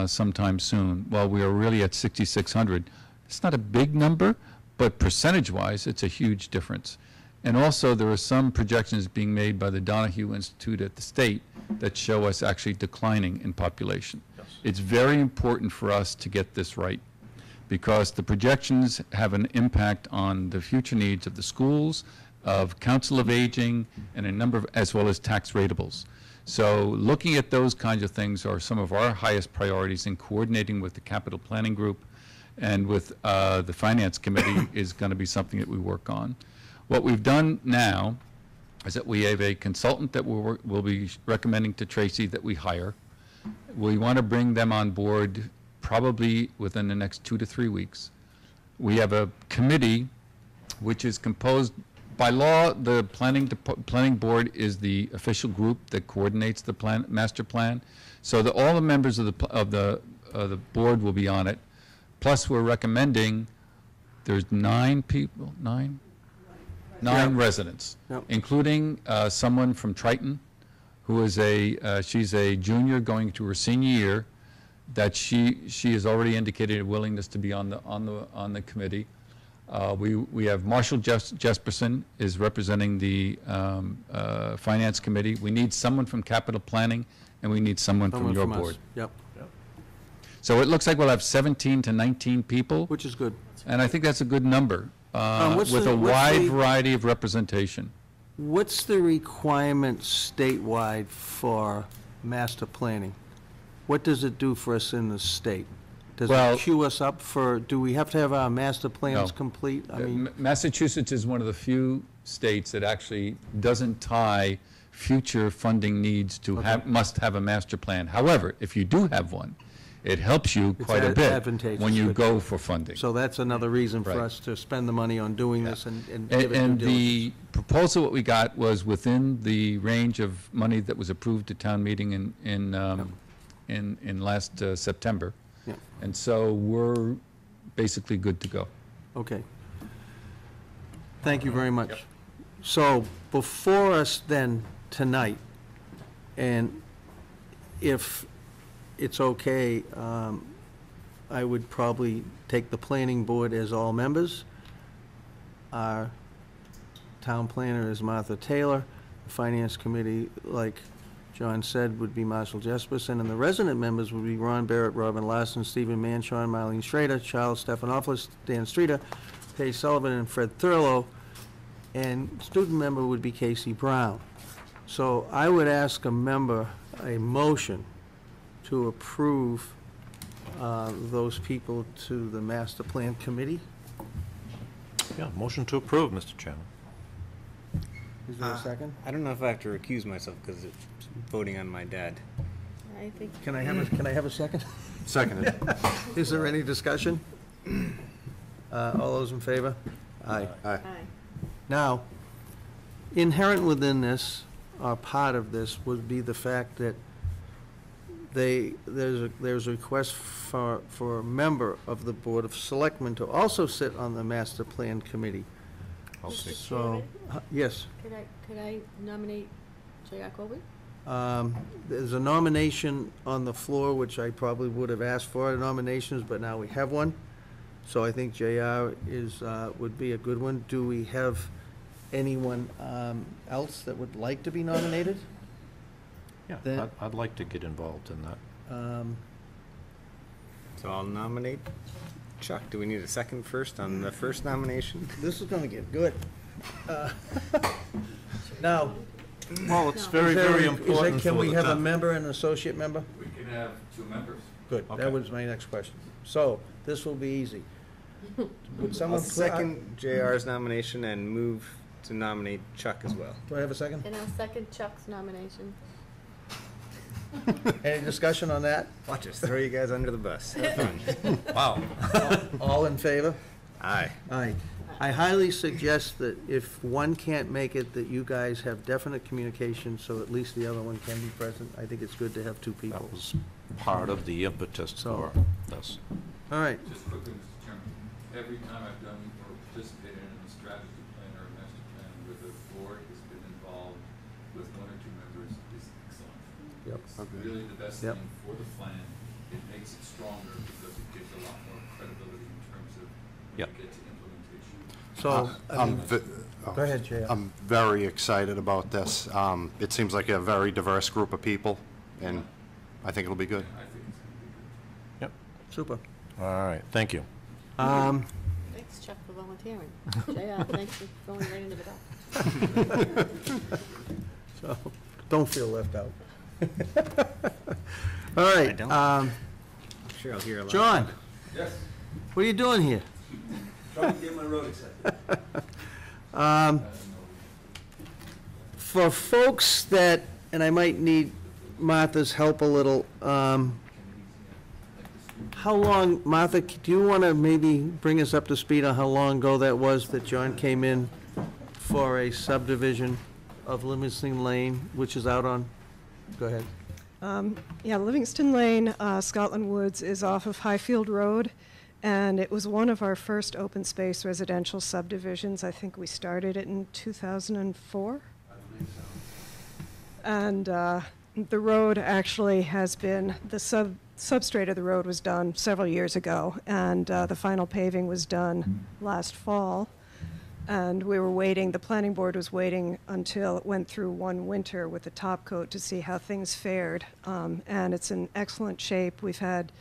[SPEAKER 12] sometime soon. Well, we are really at 6,600. It's not a big number, but percentage-wise, it's a huge difference. And also, there are some projections being made by the Donahue Institute at the state that show us actually declining in population. Yes. It's very important for us to get this right, because the projections have an impact on the future needs of the schools, of Council of Aging, and a number of, as well as tax ratables. So looking at those kinds of things are some of our highest priorities, in coordinating with the Capital Planning Group and with the Finance Committee is going to be something that we work on. What we've done now is that we have a consultant that we'll be recommending to Tracy that we hire. We want to bring them on board probably within the next 2 to 3 weeks. We have a committee which is composed, by law, the planning board is the official group that coordinates the master plan. So all the members of the board will be on it. Plus, we're recommending, there's 9 people, 9 residents,
[SPEAKER 1] Yep.
[SPEAKER 12] including someone from Triton, who is she's a junior going to her senior year, that she has already indicated a willingness to be on the committee. We have Marshall Jesperson is representing the Finance Committee. We need someone from Capital Planning, and we need someone from your
[SPEAKER 1] us.
[SPEAKER 12] board.
[SPEAKER 1] Yep,
[SPEAKER 12] So it looks like we'll have 17 to 19 people,
[SPEAKER 1] which is good.
[SPEAKER 12] and I think that's a good number, with a wide variety of representation.
[SPEAKER 1] What's the requirement statewide for master planning? What does it do for us in the state? Does it queue us up for, do we have to have our master plans complete? I mean,
[SPEAKER 12] Massachusetts is one of the few states that actually doesn't tie future funding needs to must have a master plan. However, if you do have one, it helps you quite a bit when you go for funding.
[SPEAKER 1] So that's another reason for us to spend the money on doing this and give it
[SPEAKER 12] And
[SPEAKER 1] due
[SPEAKER 12] the proposal that we got was within the range of money that was approved at town meeting in last September.
[SPEAKER 1] Yeah.
[SPEAKER 12] And so we're basically good to go.
[SPEAKER 1] Okay. Thank you very much. Yep. So before us then tonight, and if it's okay, I would probably take the planning board as all members. Our town planner is Martha Taylor. The finance committee, like John said, would be Marshall Jesperson, and the resident members would be Ron Barrett, Robin Larson, Stephen Manchon, Marlene Schrader, Charles Stephanopoulos, Dan Streeter, Paige Sullivan, and Fred Thurlow, and student member would be Casey Brown. So I would ask a motion to approve those people to the master plan committee.
[SPEAKER 2] Yeah, motion to approve, Mr. Chairman.
[SPEAKER 1] Is there a second?
[SPEAKER 7] I don't know if I have to recuse myself because it's voting on my dad.
[SPEAKER 6] I think.
[SPEAKER 1] Can I have a second?
[SPEAKER 2] Seconded.
[SPEAKER 1] Is there any discussion? All those in favor? Aye.
[SPEAKER 6] Aye.
[SPEAKER 1] Now, inherent within this, or part of this, would be the fact that there's a request for a member of the Board of Selectmen to also sit on the master plan committee.
[SPEAKER 2] I'll take.
[SPEAKER 1] So, yes.
[SPEAKER 6] Could I nominate J.R. Colby?
[SPEAKER 1] There's a nomination on the floor, which I probably would have asked for nominations, but now we have one. So I think JR would be a good one. Do we have anyone else that would like to be nominated?
[SPEAKER 2] Yeah,
[SPEAKER 1] Then-
[SPEAKER 2] I'd like to get involved in that.
[SPEAKER 7] So I'll nominate Chuck. Do we need a second first on the first nomination?
[SPEAKER 1] This is gonna get good. Now,
[SPEAKER 2] Well, it's
[SPEAKER 1] is
[SPEAKER 2] very,
[SPEAKER 1] there-
[SPEAKER 2] very
[SPEAKER 1] is there-
[SPEAKER 2] important
[SPEAKER 1] can
[SPEAKER 2] for
[SPEAKER 1] we
[SPEAKER 2] the
[SPEAKER 1] have a
[SPEAKER 2] town.
[SPEAKER 1] member and an associate member?
[SPEAKER 13] We can have 2 members.
[SPEAKER 1] Good,
[SPEAKER 2] Okay.
[SPEAKER 1] that was my next question. So, this will be easy. Would
[SPEAKER 7] I'll
[SPEAKER 1] someone,
[SPEAKER 7] second JR's nomination and move to nominate Chuck as well.
[SPEAKER 1] do I have a second?
[SPEAKER 6] And I'll second Chuck's nomination.
[SPEAKER 1] Any discussion on that?
[SPEAKER 7] Watch us throw you guys under the bus. Have fun.
[SPEAKER 2] Wow.
[SPEAKER 1] All in favor?
[SPEAKER 7] Aye.
[SPEAKER 1] Aye. I highly suggest that if one can't make it, that you guys have definite communication, so at least the other one can be present. I think it's good to have two people.
[SPEAKER 2] That was part of the impetus
[SPEAKER 1] So-
[SPEAKER 2] for this.
[SPEAKER 1] All right,
[SPEAKER 13] Just quickly, Mr. Chairman, every time I've done or participated in a strategy plan or a master plan where the board has been involved with 1 or 2 members is excellent.
[SPEAKER 1] Yep.
[SPEAKER 13] It's really the best
[SPEAKER 1] Yep.
[SPEAKER 13] thing for the plan. It makes it stronger because it gives a lot more credibility in terms of when
[SPEAKER 2] Yep.
[SPEAKER 13] you get to implementation.
[SPEAKER 1] so, I
[SPEAKER 3] I'm
[SPEAKER 1] mean,
[SPEAKER 3] ve-
[SPEAKER 1] go ahead, JR.
[SPEAKER 3] I'm very excited about this. It seems like a very diverse group of people, and I think it'll be good.
[SPEAKER 13] I think it's going to be good.
[SPEAKER 2] Yep.
[SPEAKER 1] Super.
[SPEAKER 2] All right, thank you.
[SPEAKER 6] Thanks, Chuck, for volunteering. J.R., thanks for going right into the dock.
[SPEAKER 1] So, don't feel left out. All right,
[SPEAKER 7] I don't. I'm sure I'll hear a lot.
[SPEAKER 1] John,
[SPEAKER 13] Yes.
[SPEAKER 1] what are you doing here?
[SPEAKER 14] Trying to get my road accepted.
[SPEAKER 1] For folks that, and I might need Martha's help a little, how long, Martha, do you want to maybe bring us up to speed on how long ago that was that John came in for a subdivision of Livingston Lane, which is out on, go ahead.
[SPEAKER 10] Yeah, Livingston Lane, Scotland Woods is off of Highfield Road, and it was one of our first open space residential subdivisions. I think we started it in 2004. And the road actually has been, the substrate of the road was done several years ago, and the final paving was done last fall. And we were waiting, the planning board was waiting until it went through one winter with the top coat to see how things fared. And it's in excellent shape. We've had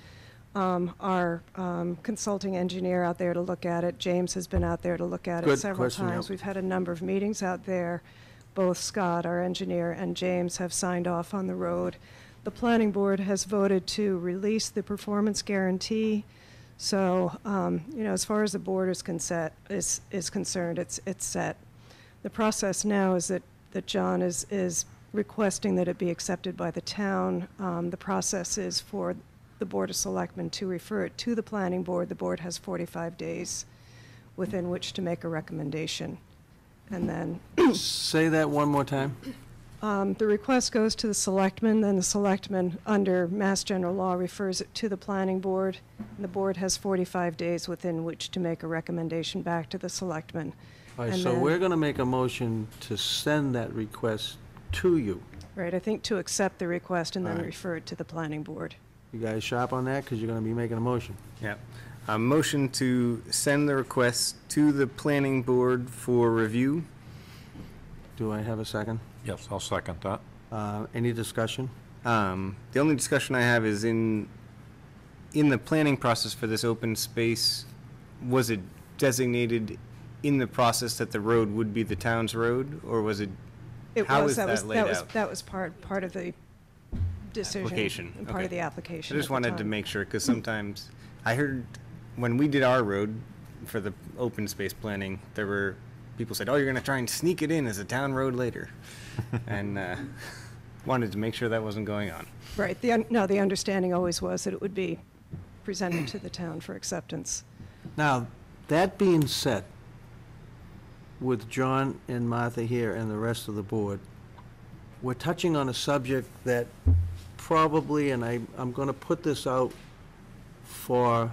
[SPEAKER 10] our consulting engineer out there to look at it. James has been out there to look at it
[SPEAKER 1] Good
[SPEAKER 10] several
[SPEAKER 1] question,
[SPEAKER 10] times.
[SPEAKER 1] yep.
[SPEAKER 10] We've had a number of meetings out there. Both Scott, our engineer, and James have signed off on the road. The planning board has voted to release the performance guarantee. So, as far as the board is concerned, it's set. The process now is that John is requesting that it be accepted by the town. The process is for the Board of Selectmen to refer it to the planning board. The board has 45 days within which to make a recommendation. And then
[SPEAKER 1] Say that one more time.
[SPEAKER 10] the request goes to the selectmen, then the selectmen, under Mass General Law, refers it to the planning board. And the board has 45 days within which to make a recommendation back to the selectmen.
[SPEAKER 1] All right,
[SPEAKER 10] And
[SPEAKER 1] so
[SPEAKER 10] then-
[SPEAKER 1] we're going to make a motion to send that request to you.
[SPEAKER 10] Right, I think to accept the request and then
[SPEAKER 1] All right.
[SPEAKER 10] refer it to the planning board.
[SPEAKER 1] You guys sharp on that, because you're going to be making a motion.
[SPEAKER 7] Yeah. A motion to send the request to the planning board for review.
[SPEAKER 1] Do I have a second?
[SPEAKER 2] Yes, I'll second that.
[SPEAKER 1] Any discussion?
[SPEAKER 7] The only discussion I have is in the planning process for this open space, was it designated in the process that the road would be the town's road, or was it,
[SPEAKER 10] It
[SPEAKER 7] how
[SPEAKER 10] was,
[SPEAKER 7] is
[SPEAKER 10] that was,
[SPEAKER 7] that laid
[SPEAKER 10] that was,
[SPEAKER 7] out?
[SPEAKER 10] that was part of the decision.
[SPEAKER 7] Application,
[SPEAKER 10] And part
[SPEAKER 7] okay.
[SPEAKER 10] of the
[SPEAKER 7] I
[SPEAKER 10] application
[SPEAKER 7] just
[SPEAKER 10] at the
[SPEAKER 7] wanted to
[SPEAKER 10] time.
[SPEAKER 7] make sure, because sometimes, I heard, when we did our road for the open space planning, there were, people said, oh, you're gonna try and sneak it in as a town road later. And, wanted to make sure that wasn't going on.
[SPEAKER 10] Right, the understanding always was that it would be presented to the town for acceptance.
[SPEAKER 1] Now, that being said, with John and Martha here and the rest of the board, we're touching on a subject that probably, and I'm going to put this out for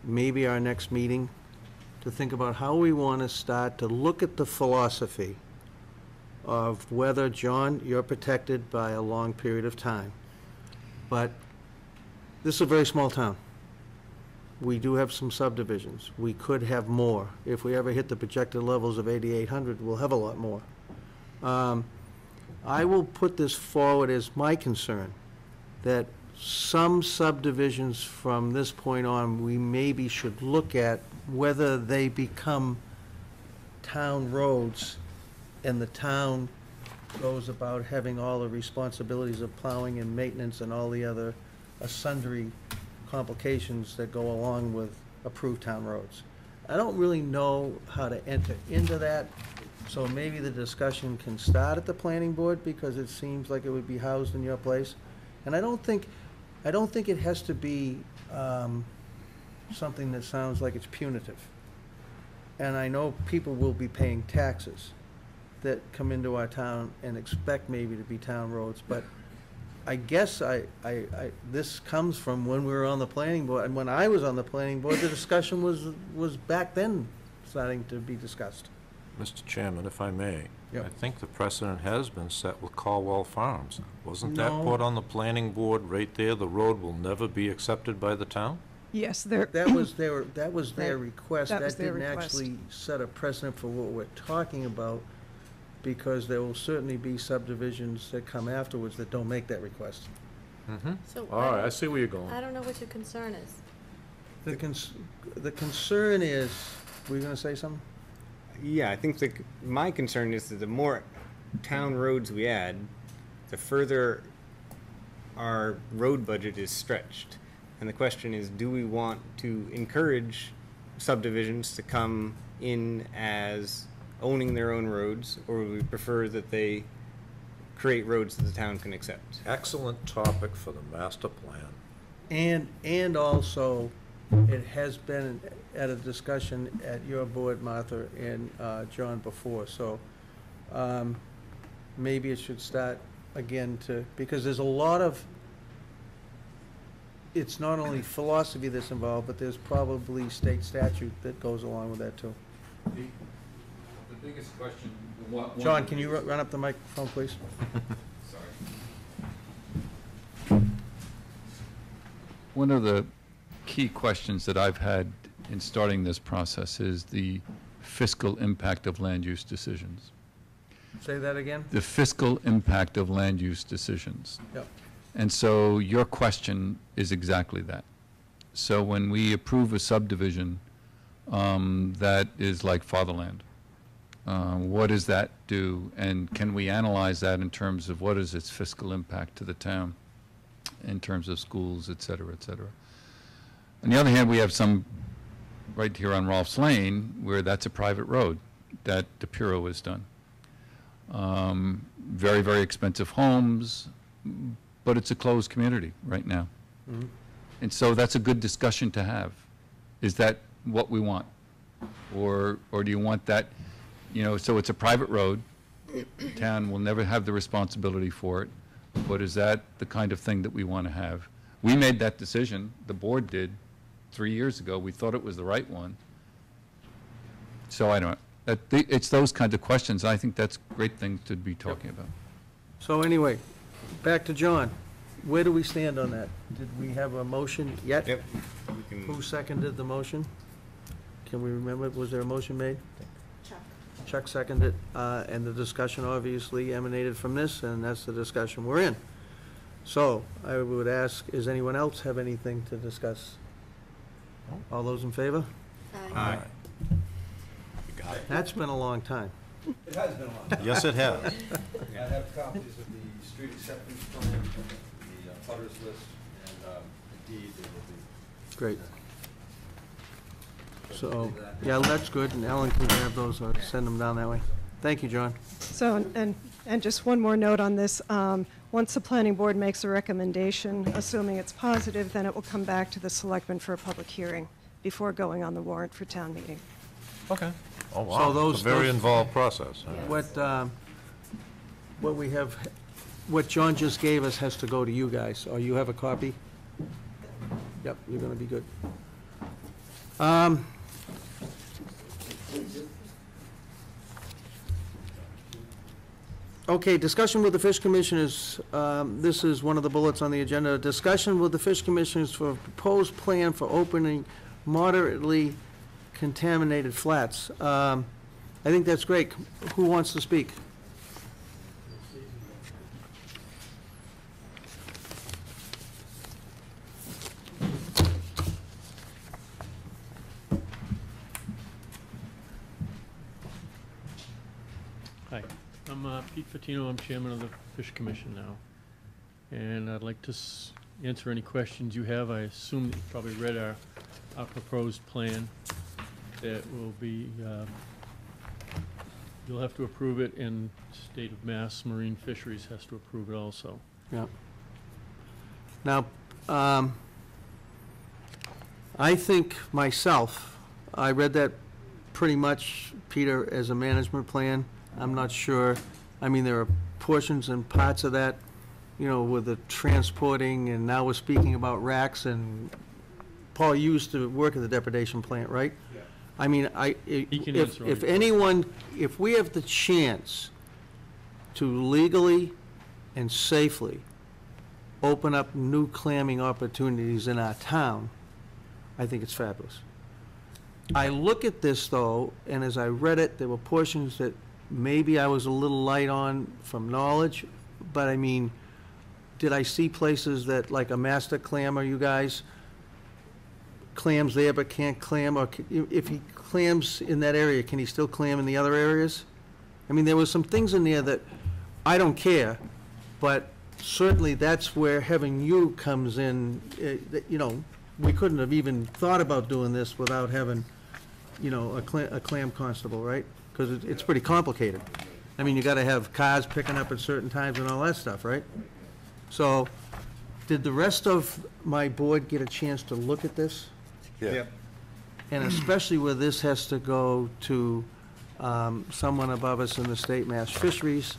[SPEAKER 1] maybe our next meeting, to think about how we want to start to look at the philosophy of whether, John, you're protected by a long period of time. But this is a very small town. We do have some subdivisions. We could have more. If we ever hit the projected levels of 8,800, we'll have a lot more. I will put this forward as my concern, that some subdivisions from this point on, we maybe should look at whether they become town roads and the town goes about having all the responsibilities of plowing and maintenance and all the other sundry complications that go along with approved town roads. I don't really know how to enter into that, so maybe the discussion can start at the planning board, because it seems like it would be housed in your place. And I don't think it has to be something that sounds like it's punitive. And I know people will be paying taxes that come into our town and expect maybe to be town roads, but I guess this comes from when we were on the planning board, and when I was on the planning board, the discussion was back then starting to be discussed.
[SPEAKER 2] Mr. Chairman, if I may,
[SPEAKER 1] Yep.
[SPEAKER 2] I think the precedent has been set with Caldwell Farms. Wasn't that
[SPEAKER 1] No.
[SPEAKER 2] put on the planning board right there? The road will never be accepted by the town?
[SPEAKER 10] Yes, there.
[SPEAKER 1] That was their
[SPEAKER 10] Right.
[SPEAKER 1] request.
[SPEAKER 10] That was their
[SPEAKER 1] didn't
[SPEAKER 10] request.
[SPEAKER 1] actually set a precedent for what we're talking about, because there will certainly be subdivisions that come afterwards that don't make that request.
[SPEAKER 2] Mm-hmm.
[SPEAKER 6] So
[SPEAKER 2] All right, I see where you're going.
[SPEAKER 6] I don't know what your concern is.
[SPEAKER 1] The concern is, were you gonna say something?
[SPEAKER 7] Yeah, I think my concern is that the more town roads we add, the further our road budget is stretched. And the question is, do we want to encourage subdivisions to come in as owning their own roads, or would we prefer that they create roads that the town can accept?
[SPEAKER 2] Excellent topic for the master plan.
[SPEAKER 1] And also, it has been at a discussion at your board, Martha, and John before, so maybe it should start again because there's a lot of, it's not only philosophy that's involved, but there's probably state statute that goes along with that too.
[SPEAKER 13] The biggest question,
[SPEAKER 1] John, can you run up the microphone, please?
[SPEAKER 13] Sorry.
[SPEAKER 12] One of the key questions that I've had in starting this process is the fiscal impact of land use decisions.
[SPEAKER 1] Say that again?
[SPEAKER 12] The fiscal impact of land use decisions.
[SPEAKER 1] Yep.
[SPEAKER 12] And so your question is exactly that. So when we approve a subdivision that is like fatherland, what does that do? And can we analyze that in terms of what is its fiscal impact to the town in terms of schools, et cetera, et cetera? On the other hand, we have some right here on Rolfs Lane where that's a private road that DePiro has done. Very, very expensive homes, but it's a closed community right now.
[SPEAKER 1] Mhm.
[SPEAKER 12] And so that's a good discussion to have. Is that what we want? Or do you want that, so it's a private road, town will never have the responsibility for it, but is that the kind of thing that we want to have? We made that decision, the board did, 3 years ago. We thought it was the right one. So I don't, it's those kinds of questions. I think that's a great thing to be talking about.
[SPEAKER 1] So anyway, back to John. Where do we stand on that? Did we have a motion yet?
[SPEAKER 7] Yep. We can-
[SPEAKER 1] Who seconded the motion? Can we remember, was there a motion made?
[SPEAKER 9] Chuck.
[SPEAKER 1] Chuck seconded, and the discussion obviously emanated from this, and that's the discussion we're in. So, I would ask, does anyone else have anything to discuss? All those in favor?
[SPEAKER 7] Aye.
[SPEAKER 2] You got it.
[SPEAKER 1] That's been a long time.
[SPEAKER 14] It has been a long time.
[SPEAKER 2] Yes, it has.
[SPEAKER 14] I have copies of the street acceptance plan, the butters list, and the deed that will be.
[SPEAKER 1] Great.
[SPEAKER 14] So
[SPEAKER 1] So,
[SPEAKER 14] we'll do that.
[SPEAKER 1] yeah, that's good, and Ellen can grab those or send them down that way. Thank you, John.
[SPEAKER 10] So, and just one more note on this. Once the planning board makes a recommendation, assuming it's positive, then it will come back to the selectmen for a public hearing before going on the warrant for town meeting.
[SPEAKER 2] Okay. Oh,
[SPEAKER 1] So
[SPEAKER 2] wow.
[SPEAKER 1] those-
[SPEAKER 2] It's a very
[SPEAKER 1] those-
[SPEAKER 2] involved process.
[SPEAKER 1] What we have, what John just gave us has to go to you guys, or you have a copy? Yep, you're gonna be good. Okay, discussion with the Fish Commissioners, this is one of the bullets on the agenda. Discussion with the Fish Commissioners for a proposed plan for opening moderately contaminated flats. I think that's great. Who wants to speak?
[SPEAKER 15] Hi, I'm Pete Fatino. I'm chairman of the Fish Commission now. And I'd like to answer any questions you have. I assume that you probably read our proposed plan that will be, you'll have to approve it, and State of Mass Marine Fisheries has to approve it also.
[SPEAKER 1] Yeah. Now, I think myself, I read that pretty much, Peter, as a management plan. I'm not sure. I mean, there are portions and parts of that, you know, with the transporting, and now we're speaking about racks, and Paul, you used to work at the depredation plant, right? Yeah. I mean, if anyone, if we have the chance to legally and safely open up new clamming opportunities in our town, I think it's fabulous. I look at this, though, and as I read it, there were portions that maybe I was a little light on from knowledge, but I mean, did I see places that, like a master clammer, you guys, clams there but can't clam, or if he clams in that area, can he still clam in the other areas? I mean, there was some things in there that I don't care, but certainly that's where having you comes in. You know, we couldn't have even thought about doing this without having, you know, a clam constable, right? Because it's pretty complicated. I mean, you got to have cars picking up at certain times and all that stuff, right? So, did the rest of my board get a chance to look at this?
[SPEAKER 7] Yeah.
[SPEAKER 1] And especially where this has to go to someone above us in the state Mass Fisheries,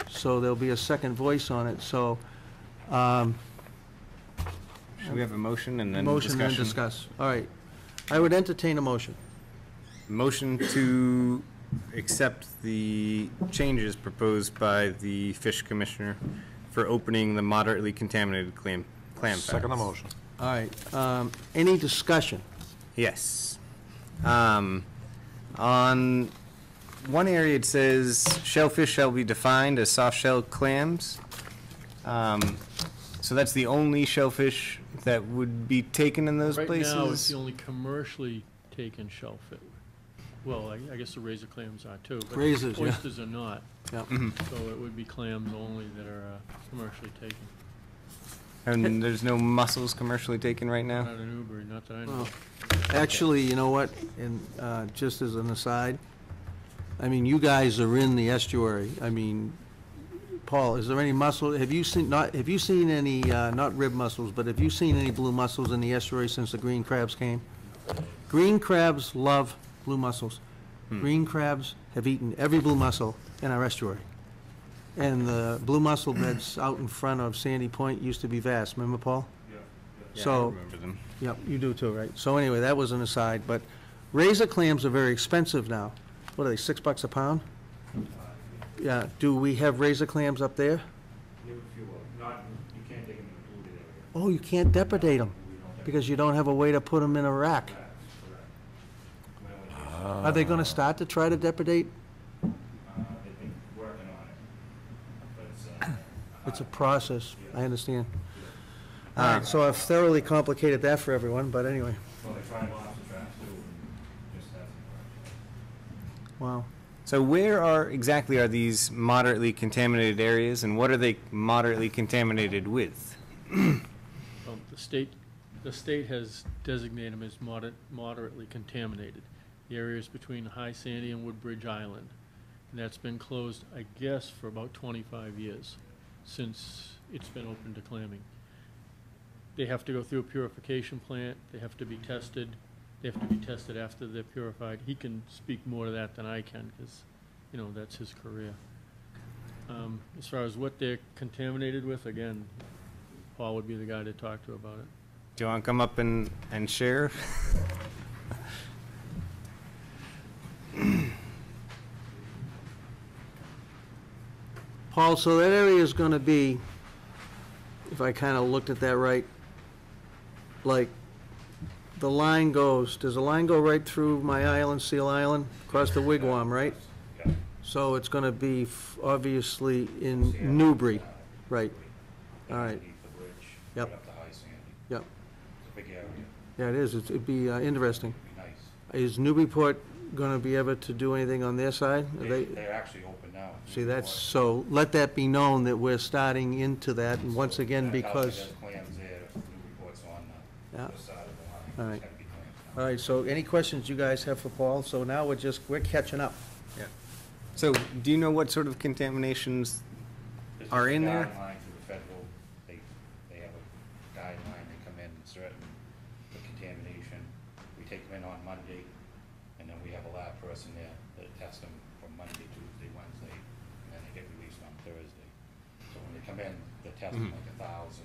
[SPEAKER 1] so there'll be a second voice on it. So,
[SPEAKER 7] Should we have a motion and then
[SPEAKER 1] motion
[SPEAKER 7] discussion?
[SPEAKER 1] and discuss. All right. I would entertain a motion.
[SPEAKER 7] Motion to accept the changes proposed by the Fish Commissioner for opening the moderately contaminated clam flats.
[SPEAKER 2] Second the motion.
[SPEAKER 1] All right. Any discussion?
[SPEAKER 7] Yes. On one area it says shellfish shall be defined as soft-shell clams. So that's the only shellfish that would be taken in those places?
[SPEAKER 15] Right now, it's the only commercially taken shellfish. Well, I guess the razor clams are too, but
[SPEAKER 1] Razors, yeah.
[SPEAKER 15] oysters are not.
[SPEAKER 1] Yeah.
[SPEAKER 15] So it would be clams only that are commercially taken.
[SPEAKER 7] And there's no mussels commercially taken right now?
[SPEAKER 15] Not in Newbury, not that I know.
[SPEAKER 1] Actually, you know what, and just as an aside, I mean, you guys are in the estuary. I mean, Paul, is there any mussel, have you seen any, not rib mussels, but have you seen any blue mussels in the estuary since the green crabs came? Green crabs love blue mussels. Green crabs have eaten every blue mussel in our estuary. And the blue mussel beds out in front of Sandy Point used to be vast, remember, Paul?
[SPEAKER 7] Yeah,
[SPEAKER 1] So,
[SPEAKER 7] I remember them.
[SPEAKER 1] Yep, you do too, right? So anyway, that was an aside, but razor clams are very expensive now. What are they, $6 a pound? Yeah, do we have razor clams up there?
[SPEAKER 16] You can't take them in the polluted area.
[SPEAKER 1] Oh, you can't depredate them, because you don't have a way to put them in a rack. Are they gonna start to try to depredate?
[SPEAKER 16] They've been working on it, but it's
[SPEAKER 1] It's a process, I understand. All right, so I've thoroughly complicated that for everyone, but anyway,
[SPEAKER 16] well, they tried lobster traps too, and just hasn't worked.
[SPEAKER 1] wow.
[SPEAKER 7] So where exactly are these moderately contaminated areas, and what are they moderately contaminated with?
[SPEAKER 15] Well, the state has designated them as moderately contaminated. The areas between High Sandy and Woodbridge Island. And that's been closed, I guess, for about 25 years, since it's been open to clamming. They have to go through a purification plant, they have to be tested, they have to be tested after they're purified. He can speak more to that than I can, because, you know, that's his career. As far as what they're contaminated with, again, Paul would be the guy to talk to about it.
[SPEAKER 7] Do you want to come up and share?
[SPEAKER 1] Paul, so that area is gonna be, if I kinda looked at that right, like, the line goes, does the line go right through my island, Seal Island, across the wigwam, right?
[SPEAKER 16] Yeah.
[SPEAKER 1] So it's gonna be obviously in Newbury, right? All right.
[SPEAKER 16] Underneath the bridge,
[SPEAKER 1] Yep.
[SPEAKER 16] right up to High Sandy.
[SPEAKER 1] Yep.
[SPEAKER 16] It's a big area.
[SPEAKER 1] Yeah, it is. It'd be interesting.
[SPEAKER 16] It'd be nice.
[SPEAKER 1] Is Newburyport gonna be able to do anything on their side? Are
[SPEAKER 16] They're actually open now.
[SPEAKER 1] See, that's, so let that be known that we're starting into that, and once again, because,
[SPEAKER 16] There's plans there, Newburyport's on
[SPEAKER 1] Yeah.
[SPEAKER 16] the side of the
[SPEAKER 1] All
[SPEAKER 16] line.
[SPEAKER 1] right.
[SPEAKER 16] It's gotta be planned.
[SPEAKER 1] all right, so any questions you guys have for Paul? So now we're catching up.
[SPEAKER 7] Yeah. So, do you know what sort of contaminations
[SPEAKER 16] There's
[SPEAKER 7] are
[SPEAKER 16] just a
[SPEAKER 7] in there?
[SPEAKER 16] guideline through the federal, they have a guideline, they come in certain the contamination. We take them in on Monday, and then we have a lab person there that tests them from Monday, Tuesday, Wednesday, and then they get released on Thursday. So when they come in, they test them like 1,000,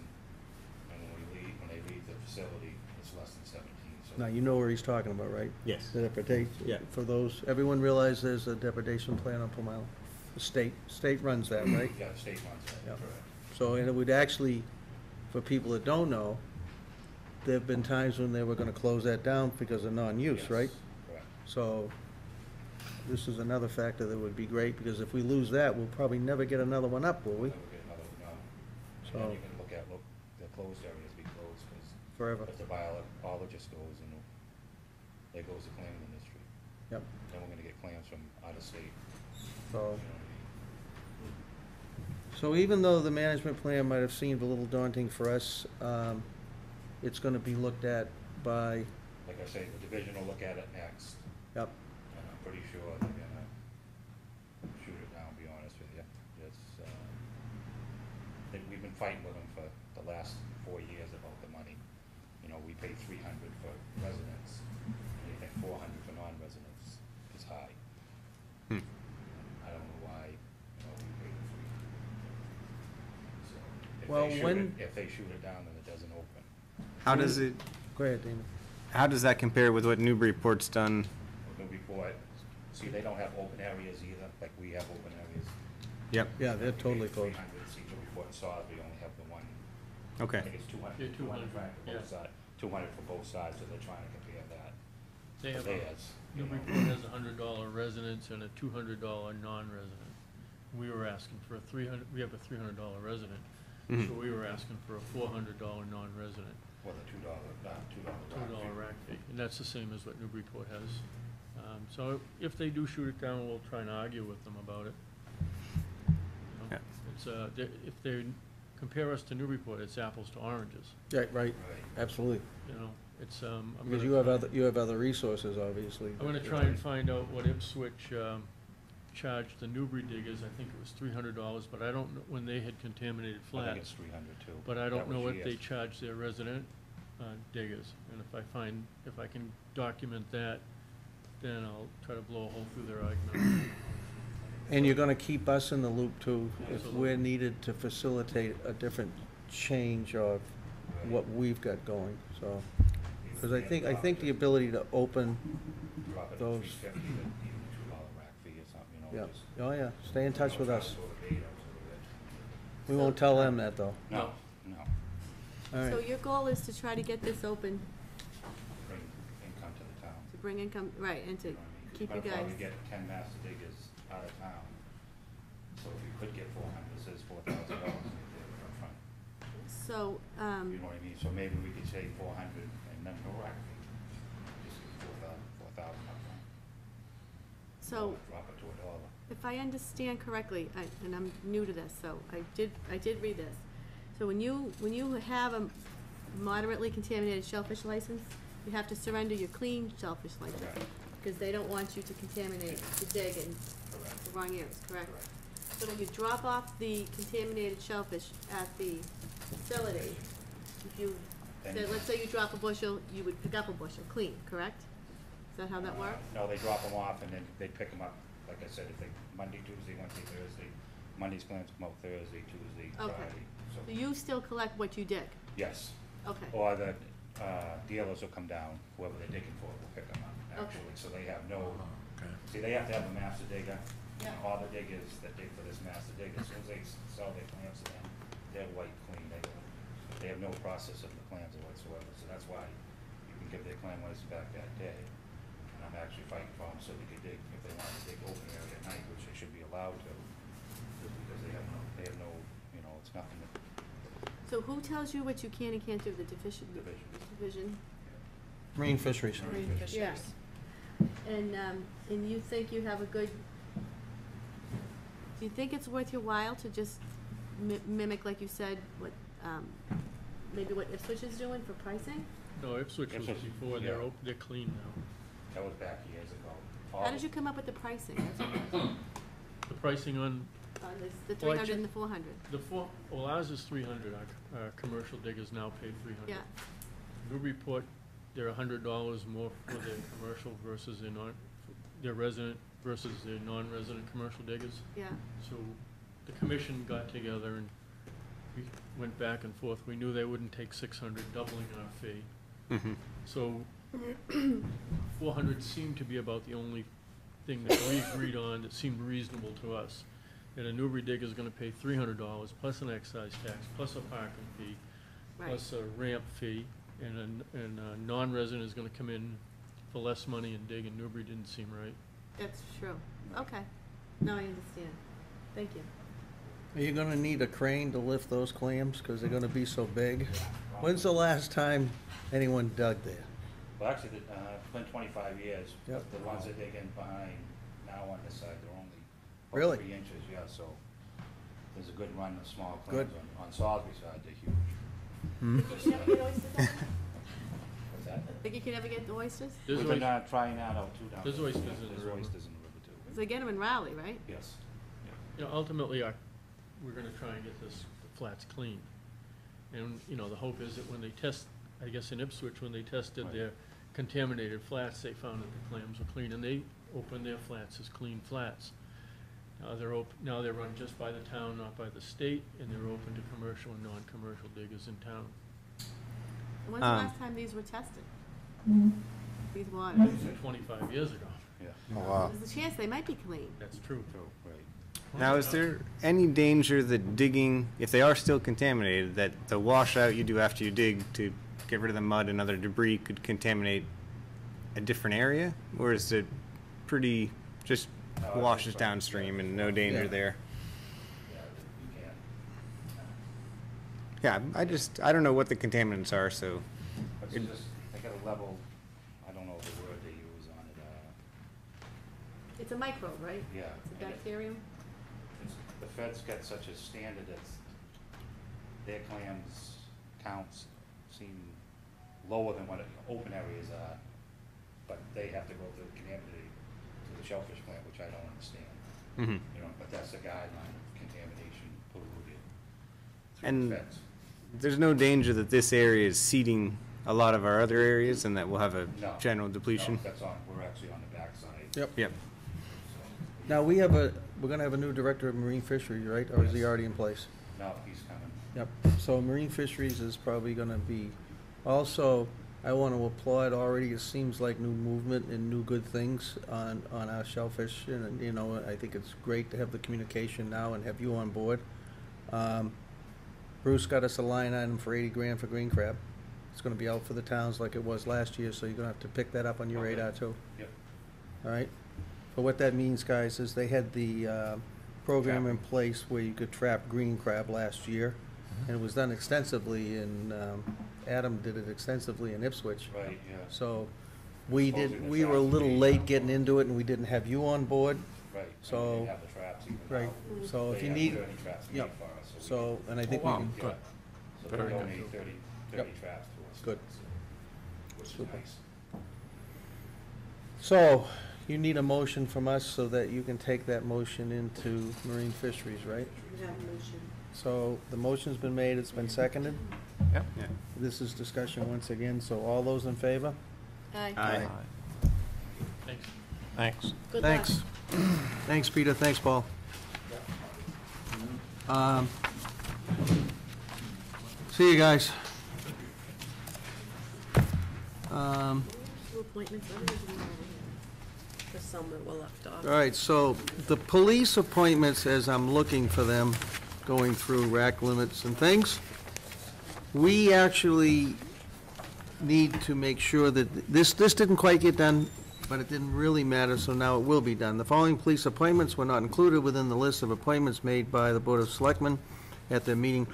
[SPEAKER 16] and when they leave the facility, it's less than 17, so.
[SPEAKER 1] Now, you know where he's talking about, right?
[SPEAKER 7] Yes.
[SPEAKER 1] The depredation.
[SPEAKER 7] Yeah.
[SPEAKER 1] For those, everyone realize there's a depredation plan on Plum Island? The state runs that, right?
[SPEAKER 16] Yeah, the state runs that,
[SPEAKER 1] Yeah.
[SPEAKER 16] correct.
[SPEAKER 1] So, and it would actually, for people that don't know, there've been times when they were gonna close that down because of non-use,
[SPEAKER 16] Yes,
[SPEAKER 1] right?
[SPEAKER 16] correct.
[SPEAKER 1] So, this is another factor that would be great, because if we lose that, we'll probably never get another one up, will we?
[SPEAKER 16] Then we'll get another, no. And
[SPEAKER 1] So-
[SPEAKER 16] then you can look, the closed areas be closed, because
[SPEAKER 1] Forever.
[SPEAKER 16] if the biologist goes, and there goes the clamming industry.
[SPEAKER 1] Yep.
[SPEAKER 16] Then we're gonna get clams from out of state,
[SPEAKER 1] So,
[SPEAKER 16] you know what
[SPEAKER 1] so even though the management plan might have seemed a little daunting for us, it's gonna be looked at by,
[SPEAKER 16] I mean? Like I say, the division will look at it next,
[SPEAKER 1] yep,
[SPEAKER 16] and I'm pretty sure they're gonna shoot it down, to be honest with you. It's, we've been fighting with them for the last 4 years about the money. You know, we pay 300 for residents, and they think 400 for non-residents is high.
[SPEAKER 7] Hmm.
[SPEAKER 16] I don't know why, we pay the 300. So,
[SPEAKER 1] Well,
[SPEAKER 16] if they shoot it down, then it doesn't open.
[SPEAKER 7] How does it,
[SPEAKER 1] go ahead, Dana.
[SPEAKER 7] how does that compare with what Newburyport's done?
[SPEAKER 16] Newburyport, see, they don't have open areas either, like we have open areas.
[SPEAKER 7] Yep.
[SPEAKER 1] Yeah, they're totally closed.
[SPEAKER 16] 300, see, Newburyport and Salisbury only have the one.
[SPEAKER 7] Okay.
[SPEAKER 16] I think it's 200,
[SPEAKER 15] Yeah, 200,
[SPEAKER 16] 200 for
[SPEAKER 15] yeah.
[SPEAKER 16] both sides, 200 for both sides, so they're trying to compare that.
[SPEAKER 15] They have,
[SPEAKER 16] Theirs, you know.
[SPEAKER 15] Newburyport has a $100 residence and a $200 non-resident. We were asking for we have a $300 resident, so we were asking for a $400 non-resident,
[SPEAKER 16] Well, the $2
[SPEAKER 15] $2 rack fee, and that's the same as what Newburyport has. So if they do shoot it down, we'll try and argue with them about it. You know,
[SPEAKER 7] Yeah.
[SPEAKER 15] It's, if they compare us to Newburyport, it's apples to oranges,
[SPEAKER 1] Yeah, right,
[SPEAKER 16] Right.
[SPEAKER 1] absolutely.
[SPEAKER 15] you know, it's, I'm
[SPEAKER 1] Because
[SPEAKER 15] gonna,
[SPEAKER 1] you have other resources, obviously.
[SPEAKER 15] I'm gonna try and find out what Ipswich, charged the Newbury diggers. I think it was $300, but I don't know when they had contaminated
[SPEAKER 16] I think it's
[SPEAKER 15] flats.
[SPEAKER 16] 300 too.
[SPEAKER 15] But I
[SPEAKER 16] That
[SPEAKER 15] don't know
[SPEAKER 16] was
[SPEAKER 15] what they
[SPEAKER 16] years.
[SPEAKER 15] charge their resident, diggers. And if I can document that, then I'll try to blow a hole through their argument.
[SPEAKER 1] And you're gonna keep us in the loop too, if
[SPEAKER 15] Absolutely.
[SPEAKER 1] we're needed to facilitate a different change of what we've got going, so. Because I think the ability to open
[SPEAKER 16] Drop it to
[SPEAKER 1] those,
[SPEAKER 16] 350, even $2 rack fee or something, you know,
[SPEAKER 1] yeah,
[SPEAKER 16] just.
[SPEAKER 1] oh yeah, stay in touch with us.
[SPEAKER 16] Sort of bait us a
[SPEAKER 1] We won't tell them that, though.
[SPEAKER 16] little bit. No.
[SPEAKER 1] All
[SPEAKER 6] So
[SPEAKER 1] right,
[SPEAKER 6] your goal is to try to get this open,
[SPEAKER 16] Bring income to the town.
[SPEAKER 6] to bring income, right, and to
[SPEAKER 16] You know what I mean?
[SPEAKER 6] keep you
[SPEAKER 16] We're gonna
[SPEAKER 6] guys.
[SPEAKER 16] probably get 10 master diggers out of town. So if you could get 400, this is $4,000 up front.
[SPEAKER 6] So,
[SPEAKER 16] You know what I mean? So maybe we could say 400 and then no rack fee. Just give 4,000 up front.
[SPEAKER 6] so
[SPEAKER 16] Drop it to $1.
[SPEAKER 6] if I understand correctly, and I'm new to this, so I did read this. So when you have a moderately contaminated shellfish license, you have to surrender your clean shellfish license,
[SPEAKER 16] Correct.
[SPEAKER 6] because they don't want you to contaminate, to dig in
[SPEAKER 16] Correct.
[SPEAKER 6] the wrong areas, correct?
[SPEAKER 16] Correct.
[SPEAKER 6] So when you drop off the contaminated shellfish at the facility, if you, say, let's say you drop a bushel, you would pick up a bushel, clean, correct? Is that how that works?
[SPEAKER 16] No, they drop them off and then they pick them up, like I said, if they, Monday, Tuesday, Wednesday, Thursday. Monday's plans come out Thursday, Tuesday,
[SPEAKER 6] Okay.
[SPEAKER 16] Friday.
[SPEAKER 6] So
[SPEAKER 16] So,
[SPEAKER 6] you still collect what you dig?
[SPEAKER 16] yes.
[SPEAKER 6] Okay.
[SPEAKER 16] Or the dealers will come down, whoever they're digging for will pick them up, actually. So they have no, see, they have to have a master digger, And all the diggers that dig for this master dig, as soon as they sell their clamps to them, they're white clean. They have no process of the clams whatsoever, so that's why you can give their clam license back that day. And I'm actually fighting for them so they can dig, if they want to dig open area at night, which they should be allowed to, just because they have no, you know, it's nothing that.
[SPEAKER 6] So who tells you what you can and can't do, the division?
[SPEAKER 1] Marine fisheries.
[SPEAKER 6] Marine fisheries. Yeah. And you think you have a good, do you think it's worth your while to just mimic, like you said, what, maybe what Ipswich is doing for pricing?
[SPEAKER 15] No, Ipswich was before, they're clean now.
[SPEAKER 16] That was back years ago.
[SPEAKER 6] How did you come up with the pricing?
[SPEAKER 15] The pricing on,
[SPEAKER 6] the 300 and the 400?
[SPEAKER 15] Well, ours is 300, our commercial diggers now pay 300.
[SPEAKER 6] Yeah.
[SPEAKER 15] Newburyport, they're $100 more for their commercial versus their resident versus their non-resident commercial diggers.
[SPEAKER 6] Yeah.
[SPEAKER 15] So the commission got together and we went back and forth. We knew they wouldn't take 600, doubling our fee.
[SPEAKER 7] Mm-hmm.
[SPEAKER 15] So 400 seemed to be about the only thing that we agreed on that seemed reasonable to us. And a Newbury digger is going to pay $300 plus an excise tax, plus a parking fee, plus a ramp fee, and a non-resident is going to come in for less money and dig, and Newbury didn't seem right.
[SPEAKER 6] That's true. Okay. Now I understand. Thank you.
[SPEAKER 1] Are you gonna need a crane to lift those clams, because they're gonna be so big? When's the last time anyone dug there?
[SPEAKER 16] Well, actually, it's been 25 years.
[SPEAKER 1] Yep.
[SPEAKER 16] The ones that dig in behind now on this side, they're only
[SPEAKER 1] Really?
[SPEAKER 16] 3 inches, yeah, so there's a good run of small
[SPEAKER 1] Good.
[SPEAKER 16] clams on Salisbury side, they're huge.
[SPEAKER 1] Hmm?
[SPEAKER 6] Think you can ever get oysters out?
[SPEAKER 16] What's that?
[SPEAKER 6] Think you can ever get the oysters?
[SPEAKER 15] There's
[SPEAKER 16] We've been trying that out too down
[SPEAKER 15] There's
[SPEAKER 16] there.
[SPEAKER 15] oysters in the
[SPEAKER 16] There's
[SPEAKER 15] river.
[SPEAKER 16] oysters in the river too.
[SPEAKER 6] Because they get them in Raleigh, right?
[SPEAKER 16] Yes.
[SPEAKER 15] You know, ultimately, we're going to try and get this flats clean. And, you know, the hope is that when they test, I guess in Ipswich, when they tested their contaminated flats, they found that the clams were clean, and they opened their flats as clean flats. Now they're run just by the town, not by the state, and they're open to commercial and non-commercial diggers in town.
[SPEAKER 6] When's the last time these were tested? These waters?
[SPEAKER 15] 25 years ago.
[SPEAKER 16] Yeah.
[SPEAKER 7] Oh, wow.
[SPEAKER 6] There's a chance they might be clean.
[SPEAKER 15] That's true.
[SPEAKER 16] Right.
[SPEAKER 7] Now, is there any danger that digging, if they are still contaminated, that the washout you do after you dig to get rid of the mud and other debris could contaminate a different area? Or is it pretty, just washes downstream and no danger there?
[SPEAKER 16] Yeah, you can't.
[SPEAKER 7] Yeah, I don't know what the contaminants are, so.
[SPEAKER 16] But it's just, they got a level, I don't know the word they use on it,
[SPEAKER 6] It's a microbe, right?
[SPEAKER 16] yeah.
[SPEAKER 6] It's a bacterium?
[SPEAKER 16] The feds got such a standard that their clams counts seem lower than what open areas are, but they have to go to contaminated to the shellfish plant, which I don't understand.
[SPEAKER 7] Mhm.
[SPEAKER 16] You know, but that's the guideline of contamination polluted through
[SPEAKER 7] And
[SPEAKER 16] the feds.
[SPEAKER 7] there's no danger that this area is seeding a lot of our other areas and that we'll have a
[SPEAKER 16] No.
[SPEAKER 7] general depletion?
[SPEAKER 16] No, that's on, we're actually on the backside.
[SPEAKER 1] Yep.
[SPEAKER 7] Yep.
[SPEAKER 16] So,
[SPEAKER 1] Now, we're gonna have a new director of marine fisheries, right? Or is he already in place?
[SPEAKER 16] no, he's coming.
[SPEAKER 1] Yep. So marine fisheries is probably gonna be, also, I want to applaud already, it seems like new movement and new good things on our shellfish. And, you know, I think it's great to have the communication now and have you on board. Bruce got us a line item for 80 grand for green crab. It's gonna be out for the towns like it was last year, so you're gonna have to pick that up on your
[SPEAKER 16] Okay.
[SPEAKER 1] radar too.
[SPEAKER 16] Yep.
[SPEAKER 1] All right? But what that means, guys, is they had the program in place where you could trap green crab last year. And it was done extensively in, Adam did it extensively in Ipswich.
[SPEAKER 16] Right, yeah.
[SPEAKER 1] So
[SPEAKER 16] Supposing
[SPEAKER 1] we
[SPEAKER 16] the
[SPEAKER 1] were a
[SPEAKER 16] traps
[SPEAKER 1] little
[SPEAKER 16] be-
[SPEAKER 1] late getting into it and we didn't have you on board.
[SPEAKER 16] Right.
[SPEAKER 1] So-
[SPEAKER 16] And they have the traps even
[SPEAKER 1] Right.
[SPEAKER 16] now.
[SPEAKER 1] So if
[SPEAKER 16] They
[SPEAKER 1] you
[SPEAKER 16] have
[SPEAKER 1] need,
[SPEAKER 16] 30 traps made
[SPEAKER 1] yep.
[SPEAKER 16] for us, we
[SPEAKER 1] So,
[SPEAKER 16] can-
[SPEAKER 1] and I think we can,
[SPEAKER 16] Yeah.
[SPEAKER 15] Good.
[SPEAKER 16] So
[SPEAKER 15] Very
[SPEAKER 16] they
[SPEAKER 15] good.
[SPEAKER 16] donate 30
[SPEAKER 1] Yep.
[SPEAKER 16] traps to us.
[SPEAKER 1] Good.
[SPEAKER 16] Which is
[SPEAKER 1] Super.
[SPEAKER 16] nice.
[SPEAKER 1] so you need a motion from us so that you can take that motion into marine fisheries, right?
[SPEAKER 9] You have a motion.
[SPEAKER 1] So the motion's been made, it's been seconded.
[SPEAKER 7] Yep. Yeah.
[SPEAKER 1] This is discussion once again, so all those in favor?
[SPEAKER 6] Aye.
[SPEAKER 7] Aye.
[SPEAKER 15] Thanks.
[SPEAKER 2] Thanks.
[SPEAKER 6] Good luck.
[SPEAKER 1] Thanks. Thanks, Peter, thanks, Paul. See you guys.
[SPEAKER 6] Two appointments, others are over here.
[SPEAKER 5] for some that were left off.
[SPEAKER 1] All right, so the police appointments, as I'm looking for them, going through rack limits and things, we actually need to make sure that, this didn't quite get done, but it didn't really matter, so now it will be done. The following police appointments were not included within the list of appointments made by the Board of Selectmen at their meeting,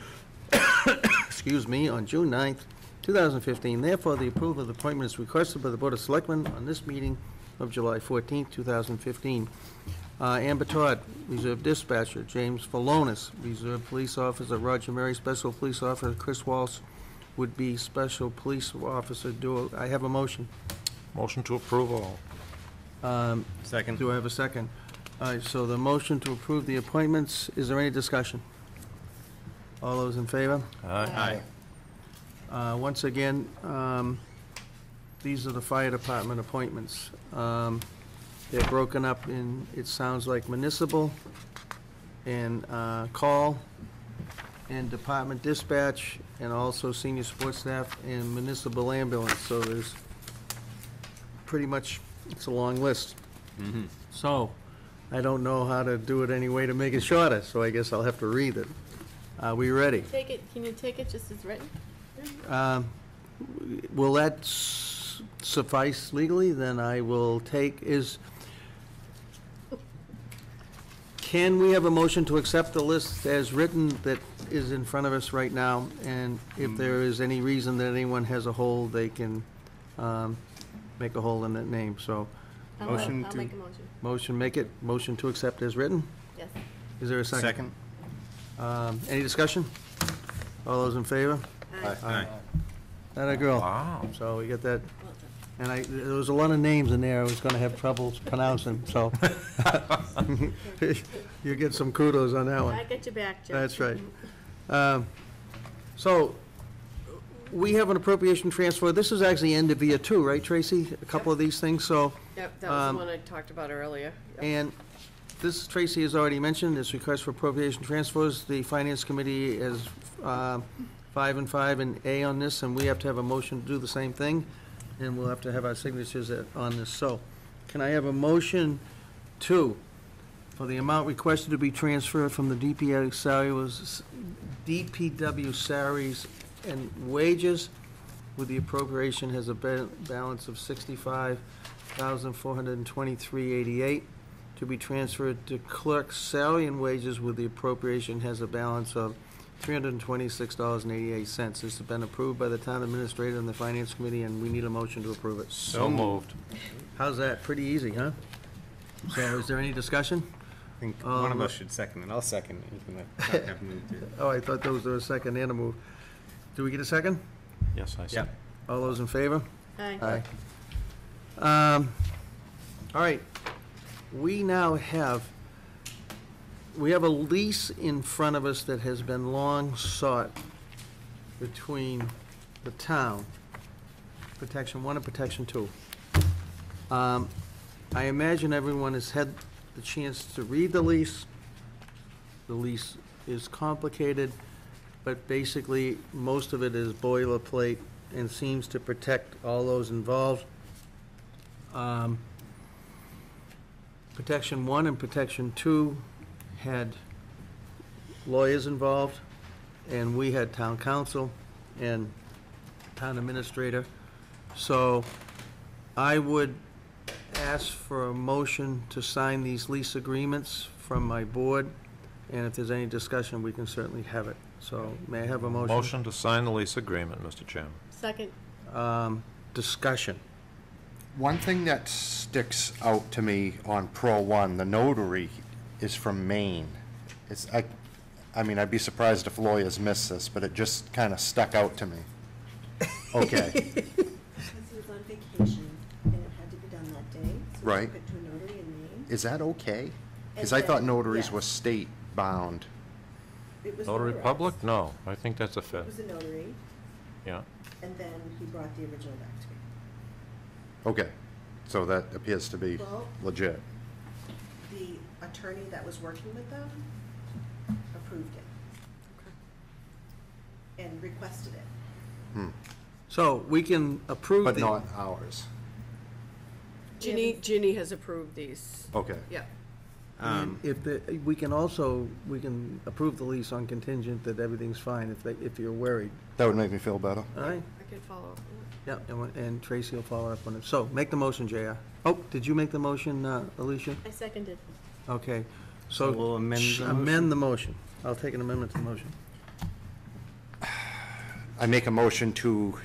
[SPEAKER 1] excuse me, on June 9th, 2015. Therefore, the approval of the appointment is requested by the Board of Selectmen on this meeting of July 14th, 2015. Amber Todd, Reserve Dispatcher. James Falonis, Reserve Police Officer. Roger Murray, Special Police Officer. Chris Walsh would be Special Police Officer. Do I have a motion?
[SPEAKER 2] Motion to approve all.
[SPEAKER 7] Second.
[SPEAKER 1] Do I have a second? All right, so the motion to approve the appointments, is there any discussion? All those in favor?
[SPEAKER 2] Aye.
[SPEAKER 1] Once again, these are the fire department appointments. They're broken up in, it sounds like municipal and call and department dispatch and also senior sports staff and municipal ambulance. So there's pretty much, it's a long list. So I don't know how to do it any way to make it shorter, so I guess I'll have to read it. Are we ready?
[SPEAKER 6] Take it, can you take it just as written?
[SPEAKER 1] Will that suffice legally? Then I will take, can we have a motion to accept the list as written that is in front of us right now? And if there is any reason that anyone has a hold, they can make a hold in that name, so.
[SPEAKER 6] I'll make a motion.
[SPEAKER 1] Motion to accept as written?
[SPEAKER 6] Yes.
[SPEAKER 1] Is there a second? Any discussion? All those in favor?
[SPEAKER 7] Aye.
[SPEAKER 1] That a girl.
[SPEAKER 2] Wow.
[SPEAKER 1] So we get that, and there was a lot of names in there I was gonna have trouble pronouncing, so. You get some kudos on that one.
[SPEAKER 6] I get you back, Joe.
[SPEAKER 1] That's right. So, we have an appropriation transfer. This is actually end of year two, right, Tracy? A couple of these things, so.
[SPEAKER 5] Yep, that was the one I talked about earlier. Yep.
[SPEAKER 1] And this, Tracy has already mentioned, this request for appropriation transfers. The Finance Committee is 5 and 5 and A on this, and we have to have a motion to do the same thing, and we'll have to have our signatures on this. So, can I have a motion for the amount requested to be transferred from the DPW salaries and wages, with the appropriation has a balance of $65,423.88, to be transferred to clerk's salary and wages, with the appropriation has a balance of $326.88. This has been approved by the town administrator and the finance committee, and we need a motion to approve it.
[SPEAKER 2] So moved.
[SPEAKER 1] How's that? Pretty easy, huh? So is there any discussion?
[SPEAKER 7] I think one of us should second it. I'll second it. You can let Chuck have moved it.
[SPEAKER 1] Oh, I thought there was a second and a move. Do we get a second?
[SPEAKER 2] Yes, I see.
[SPEAKER 1] All those in favor?
[SPEAKER 6] Aye.
[SPEAKER 1] All right, we now have a lease in front of us that has been long sought between the town, Protection 1 and Protection 2. I imagine everyone has had the chance to read the lease. The lease is complicated, but basically, most of it is boilerplate and seems to protect all those involved. Protection 1 and Protection 2 had lawyers involved, and we had town council and town administrator. So I would ask for a motion to sign these lease agreements from my board, and if there's any discussion, we can certainly have it. So may I have a motion?
[SPEAKER 2] Motion to sign the lease agreement, Mr. Chairman.
[SPEAKER 6] Second.
[SPEAKER 1] Discussion.
[SPEAKER 3] One thing that sticks out to me on Pro One, the notary is from Maine. I mean, I'd be surprised if lawyers miss this, but it just kind of stuck out to me. Okay.
[SPEAKER 9] Because he was on vacation and it had to be done that day, so we
[SPEAKER 3] Right.
[SPEAKER 9] took it to a notary in Maine.
[SPEAKER 3] Is that okay? Because
[SPEAKER 9] And
[SPEAKER 3] I thought
[SPEAKER 9] then-
[SPEAKER 3] notaries
[SPEAKER 9] yes.
[SPEAKER 3] were state bound.
[SPEAKER 9] It was
[SPEAKER 2] Notary
[SPEAKER 9] notarized.
[SPEAKER 2] public? No, I think that's a
[SPEAKER 9] It
[SPEAKER 2] fit.
[SPEAKER 9] was a notary,
[SPEAKER 2] Yeah.
[SPEAKER 9] and then he brought the original back to me.
[SPEAKER 3] Okay, so that appears to be
[SPEAKER 9] Well-
[SPEAKER 3] legit.
[SPEAKER 9] The attorney that was working with them approved it. And requested it.
[SPEAKER 1] So we can approve
[SPEAKER 3] But
[SPEAKER 1] the.
[SPEAKER 3] not ours.
[SPEAKER 5] Ginny has approved these.
[SPEAKER 3] Okay.
[SPEAKER 5] Yeah.
[SPEAKER 1] And we can approve the lease on contingent that everything's fine if you're worried.
[SPEAKER 3] That would make me feel better.
[SPEAKER 1] All right?
[SPEAKER 6] I could follow up.
[SPEAKER 1] Yeah, and Tracy will follow up on it. So, make the motion, JR. Oh, did you make the motion, Alicia?
[SPEAKER 6] I seconded.
[SPEAKER 1] Okay, so.
[SPEAKER 7] we'll amend the motion?
[SPEAKER 1] Amend the motion. I'll take an amendment to the motion.
[SPEAKER 3] I make a motion to,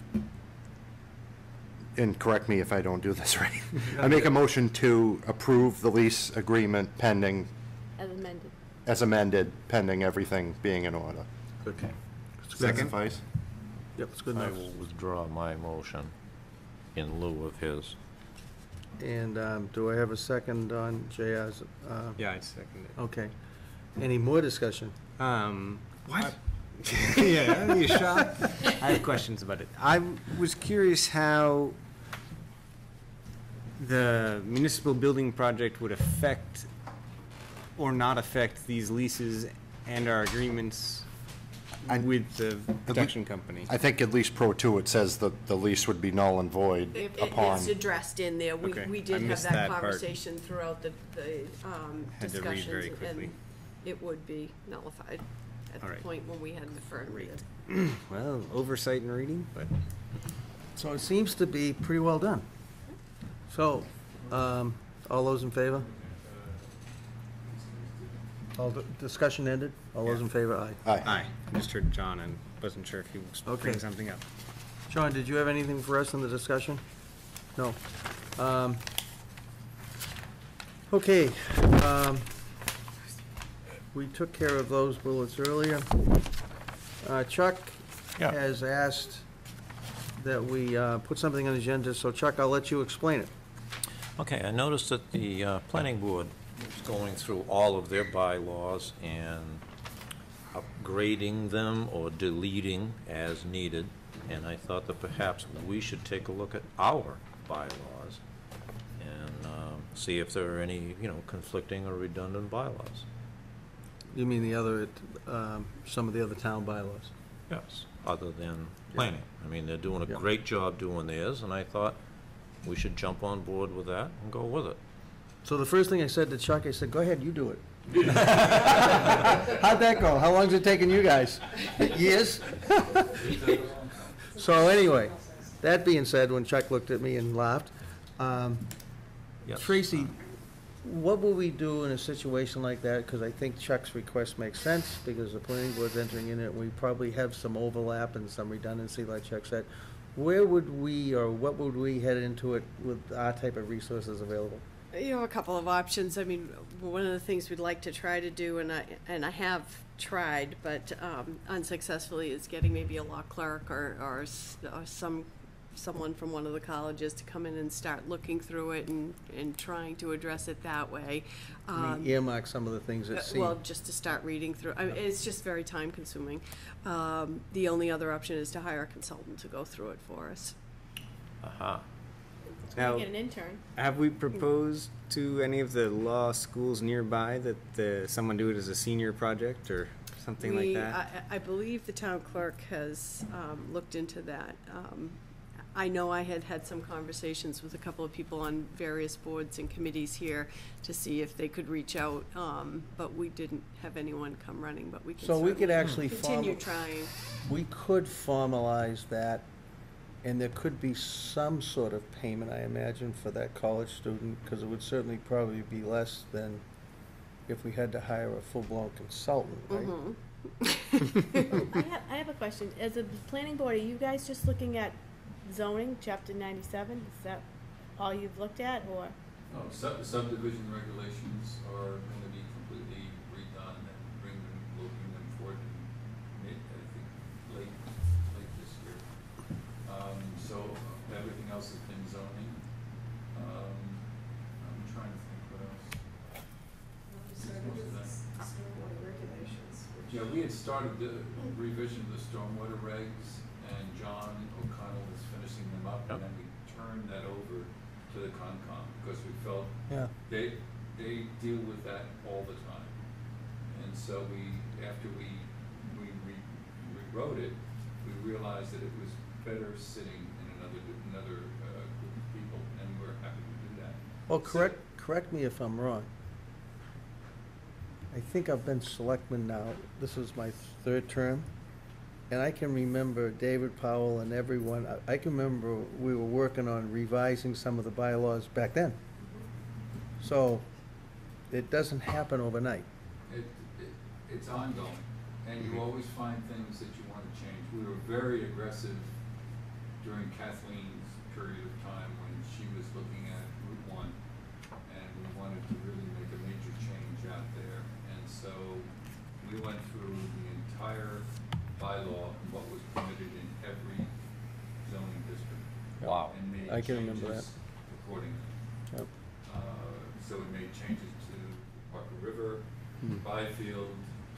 [SPEAKER 3] and correct me if I don't do this right. I make a motion to approve the lease agreement pending,
[SPEAKER 6] As amended.
[SPEAKER 3] pending everything being in order.
[SPEAKER 1] Okay.
[SPEAKER 3] Second. Suffice?
[SPEAKER 1] Yep, it's good
[SPEAKER 2] I
[SPEAKER 1] enough.
[SPEAKER 2] will withdraw my motion in lieu of his.
[SPEAKER 1] And do I have a second on JR's?
[SPEAKER 7] Yeah, I second it.
[SPEAKER 1] Okay. Any more discussion?
[SPEAKER 7] What? Yeah, are you shocked? I have questions about it. I was curious how the municipal building project would affect or not affect these leases and our agreements with the protection company.
[SPEAKER 3] I think at least Pro 2, it says that the lease would be null and void upon.
[SPEAKER 5] It's addressed in there.
[SPEAKER 7] Okay,
[SPEAKER 5] We
[SPEAKER 7] I
[SPEAKER 5] did have
[SPEAKER 7] missed
[SPEAKER 5] that
[SPEAKER 7] that part.
[SPEAKER 5] conversation throughout the
[SPEAKER 7] Had to read
[SPEAKER 5] discussions.
[SPEAKER 7] very quickly.
[SPEAKER 5] And it would be nullified at
[SPEAKER 7] All
[SPEAKER 5] the
[SPEAKER 7] right.
[SPEAKER 5] point when we had the firm read it.
[SPEAKER 7] Well, oversight and reading, but
[SPEAKER 1] So it seems to be pretty well done. So, all those in favor? All the discussion ended? All those in favor, aye.
[SPEAKER 7] aye. I just heard John and wasn't sure if he was
[SPEAKER 1] Okay.
[SPEAKER 7] bringing something up.
[SPEAKER 1] John, did you have anything for us in the discussion? No. Okay. We took care of those bullets earlier. Chuck
[SPEAKER 2] Yeah.
[SPEAKER 1] has asked that we put something on the agenda, so Chuck, I'll let you explain it.
[SPEAKER 2] Okay, I noticed that the planning board was going through all of their bylaws and upgrading them or deleting as needed, and I thought that perhaps we should take a look at our bylaws and see if there are any, conflicting or redundant bylaws.
[SPEAKER 1] You mean the other, some of the other town bylaws?
[SPEAKER 2] Yes, other than planning. I mean, they're doing a
[SPEAKER 1] Yeah.
[SPEAKER 2] great job doing theirs, and I thought we should jump on board with that and go with it.
[SPEAKER 1] So the first thing I said to Chuck, I said, go ahead, you do it. How'd that go? How long's it taking you guys? Years? So anyway, that being said, when Chuck looked at me and laughed,
[SPEAKER 2] Yes.
[SPEAKER 1] Tracy, what will we do in a situation like that? Because I think Chuck's request makes sense, because the planning board's entering in it, we probably have some overlap and some redundancy, like Chuck said. Where would we, or what would we head into it with our type of resources available?
[SPEAKER 5] A couple of options. I mean, one of the things we'd like to try to do, and I have tried, but unsuccessfully, is getting maybe a law clerk or someone from one of the colleges to come in and start looking through it and trying to address it that way.
[SPEAKER 1] I mean, earmark some of the things that seem.
[SPEAKER 5] Well, just to start reading through. I mean, it's just very time consuming. The only other option is to hire a consultant to go through it for us.
[SPEAKER 2] Aha.
[SPEAKER 7] Now,
[SPEAKER 6] Get an intern.
[SPEAKER 7] have we proposed to any of the law schools nearby that someone do it as a senior project or something like that?
[SPEAKER 5] I believe the town clerk has looked into that. I know I had some conversations with a couple of people on various boards and committees here to see if they could reach out, but we didn't have anyone come running, but we can
[SPEAKER 1] So we could
[SPEAKER 5] certainly
[SPEAKER 1] actually
[SPEAKER 5] continue trying.
[SPEAKER 1] We could formalize that, and there could be some sort of payment, I imagine, for that college student, because it would certainly probably be less than if we had to hire a full-blown consultant, right?
[SPEAKER 6] I have a question. As a planning board, are you guys just looking at zoning, chapter 97? Is that all you've looked at, or?
[SPEAKER 13] No, subdivision regulations are going to be completely redone and we'll bring them forward in I think, late this year. So everything else has been zoning. I'm trying to think what else. Yeah, we had started the revision of the stormwater regs, and John O'Connell was finishing them up, and then we turned that over to the Concom, because we felt
[SPEAKER 1] Yeah.
[SPEAKER 13] they deal with that all the time. And so after we rewrote it, we realized that it was better sitting in another group of people, and we're happy to do that.
[SPEAKER 1] Well, correct me if I'm wrong. I think I've been selectman now, this is my third term, and I can remember David Powell and everyone, I can remember we were working on revising some of the bylaws back then. So, it doesn't happen overnight.
[SPEAKER 13] It's ongoing, and you always find things that you want to change. We were very aggressive during Kathleen's period of time when she was looking at Route 1, and we wanted to really make a major change out there. And so we went through the entire bylaw and what was permitted in every zoning district.
[SPEAKER 2] Wow.
[SPEAKER 13] And made
[SPEAKER 1] I can remember
[SPEAKER 13] changes accordingly.
[SPEAKER 1] Yep.
[SPEAKER 13] So we made changes to Parker River, Byfield,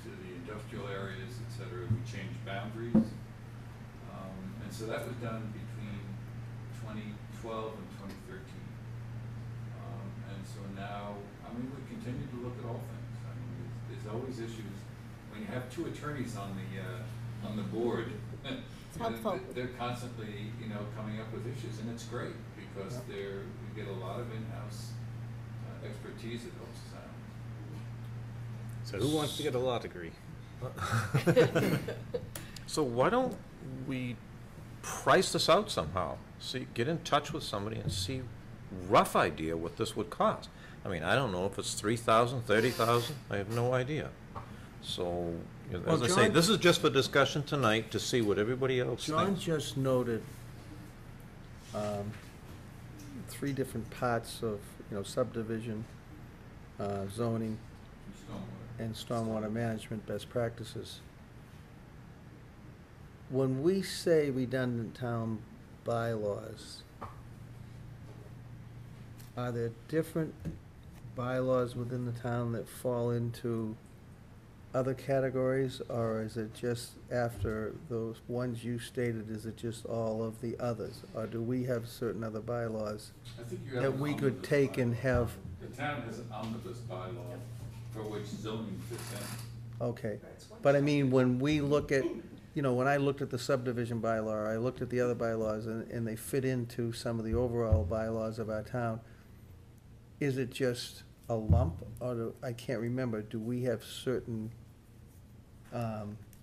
[SPEAKER 13] to the industrial areas, et cetera. We changed boundaries. And so that was done between 2012 and 2013. And so now, I mean, we continue to look at all things. I mean, there's always issues. When you have two attorneys on the board,
[SPEAKER 6] It's helpful.
[SPEAKER 13] they're constantly, coming up with issues, and it's great because we get a lot of in-house expertise that helps us out.
[SPEAKER 7] So who wants to get a law degree?
[SPEAKER 2] So why don't we price this out somehow? See, get in touch with somebody and see rough idea what this would cost. I mean, I don't know if it's 3,000, 30,000, I have no idea. So, as I say,
[SPEAKER 1] John-
[SPEAKER 2] this is just for discussion tonight to see what everybody else
[SPEAKER 1] John
[SPEAKER 2] thinks.
[SPEAKER 1] just noted, 3 different parts of, subdivision, zoning, and stormwater management best practices. When we say redundant town bylaws, are there different bylaws within the town that fall into other categories, or is it just after those ones you stated, is it just all of the others? Or do we have certain other bylaws
[SPEAKER 13] I think you have
[SPEAKER 1] that
[SPEAKER 13] an
[SPEAKER 1] we could
[SPEAKER 13] omnibus
[SPEAKER 1] take and
[SPEAKER 13] bylaw.
[SPEAKER 1] have,
[SPEAKER 13] The town has an omnibus bylaw for which zoning fits in.
[SPEAKER 1] okay. But I mean, when we look at, when I looked at the subdivision bylaw, I looked at the other bylaws, and they fit into some of the overall bylaws of our town, is it just a lump, or I can't remember, do we have certain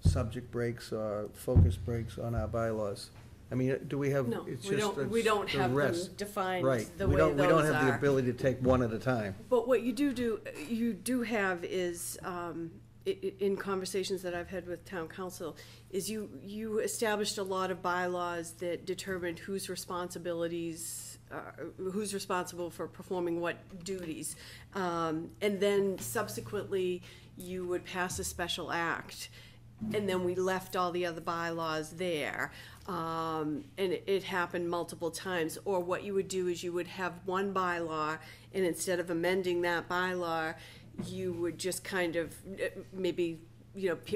[SPEAKER 1] subject breaks or focus breaks on our bylaws? I mean, do we have?
[SPEAKER 5] No,
[SPEAKER 1] it's
[SPEAKER 5] we
[SPEAKER 1] just
[SPEAKER 5] don't, we don't
[SPEAKER 1] the
[SPEAKER 5] have them
[SPEAKER 1] rest.
[SPEAKER 5] defined
[SPEAKER 1] Right.
[SPEAKER 5] the
[SPEAKER 1] We
[SPEAKER 5] way
[SPEAKER 1] don't.
[SPEAKER 5] those
[SPEAKER 1] We don't have the
[SPEAKER 5] are.
[SPEAKER 1] ability to take one at a time.
[SPEAKER 5] But what you do have is, in conversations that I've had with town council, is you established a lot of bylaws that determined whose responsibilities, who's responsible for performing what duties. And then subsequently, you would pass a special act, and then we left all the other bylaws there. And it happened multiple times. Or what you would do is you would have one bylaw, and instead of amending that bylaw, you would just kind of, maybe,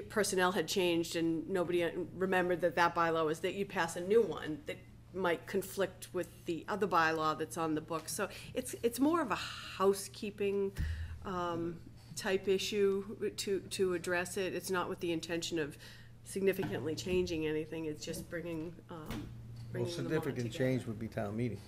[SPEAKER 5] personnel had changed and nobody remembered that bylaw was, that you'd pass a new one that might conflict with the other bylaw that's on the book. So it's more of a housekeeping type issue to address it. It's not with the intention of significantly changing anything. It's just bringing
[SPEAKER 1] Well,
[SPEAKER 5] them all
[SPEAKER 1] significant
[SPEAKER 5] together.
[SPEAKER 1] change would be town meeting.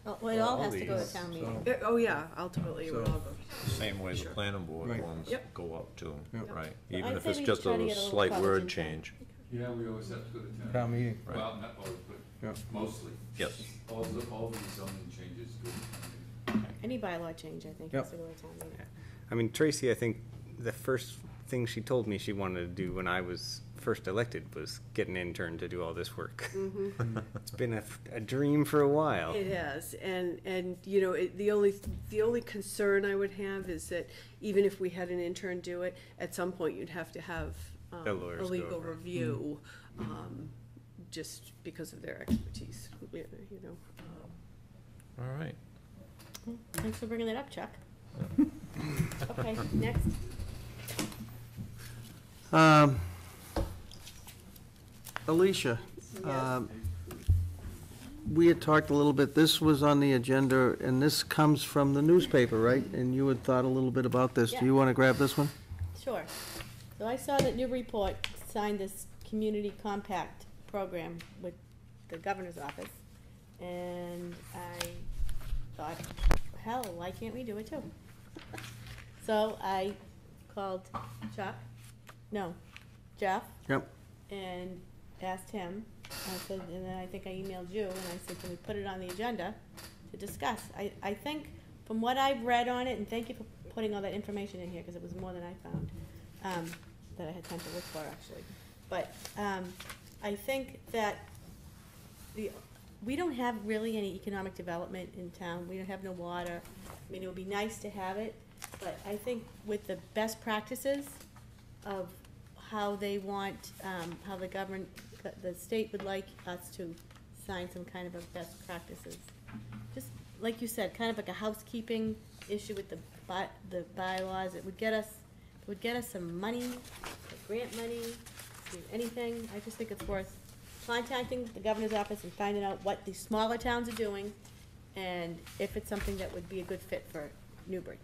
[SPEAKER 6] Well, it all has to go to town meeting.
[SPEAKER 5] Oh, yeah, ultimately, it would
[SPEAKER 1] So-
[SPEAKER 5] all go.
[SPEAKER 2] Same way the planning board
[SPEAKER 1] Right.
[SPEAKER 2] ones
[SPEAKER 5] Yep.
[SPEAKER 2] go up too,
[SPEAKER 1] Yep.
[SPEAKER 2] right?
[SPEAKER 6] I'd
[SPEAKER 2] Even if
[SPEAKER 6] say
[SPEAKER 2] it's
[SPEAKER 6] we
[SPEAKER 2] just
[SPEAKER 6] try to
[SPEAKER 2] a
[SPEAKER 6] get a little
[SPEAKER 2] slight
[SPEAKER 6] coverage
[SPEAKER 2] word
[SPEAKER 6] in town.
[SPEAKER 2] change.
[SPEAKER 13] Yeah, we always have to go to town.
[SPEAKER 1] Town meeting.
[SPEAKER 2] Right.
[SPEAKER 13] Well, not always, but
[SPEAKER 1] Yeah.
[SPEAKER 13] mostly.
[SPEAKER 2] Yes.
[SPEAKER 13] All the zoning changes go to town meeting.
[SPEAKER 6] Any bylaw change, I think,
[SPEAKER 1] Yep.
[SPEAKER 6] has to go to town meeting.
[SPEAKER 7] I mean, Tracy, I think the first thing she told me she wanted to do when I was first elected was get an intern to do all this work. It's been a dream for a while.
[SPEAKER 5] It has, and the only concern I would have is that even if we had an intern do it, at some point you'd have to have
[SPEAKER 7] The
[SPEAKER 5] a
[SPEAKER 7] lawyers go
[SPEAKER 5] legal
[SPEAKER 7] over it.
[SPEAKER 5] review, just because of their expertise.
[SPEAKER 2] All right.
[SPEAKER 6] Thanks for bringing that up, Chuck. Okay, next.
[SPEAKER 1] Alicia, we had talked a little bit, this was on the agenda, and this comes from the newspaper, right? And you had thought a little bit about this. Do you want to grab this one?
[SPEAKER 6] Sure. So I saw that Newburyport signed this community compact program with the governor's office, and I thought, hell, why can't we do it too? So I called Jeff,
[SPEAKER 1] Yep.
[SPEAKER 6] and asked him, I said, and then I think I emailed you, and I said, can we put it on the agenda to discuss? I think, from what I've read on it, and thank you for putting all that information in here, because it was more than I found, that I had time to look for, actually. But I think that we don't have really any economic development in town. We don't have no water. I mean, it would be nice to have it, but I think with the best practices of how they want, how the state would like us to sign some kind of a best practices. Just like you said, kind of like a housekeeping issue with the bylaws. It would get us some money, like grant money, anything. I just think it's worth contacting the governor's office and finding out what the smaller towns are doing, and if it's something that would be a good fit for Newbury.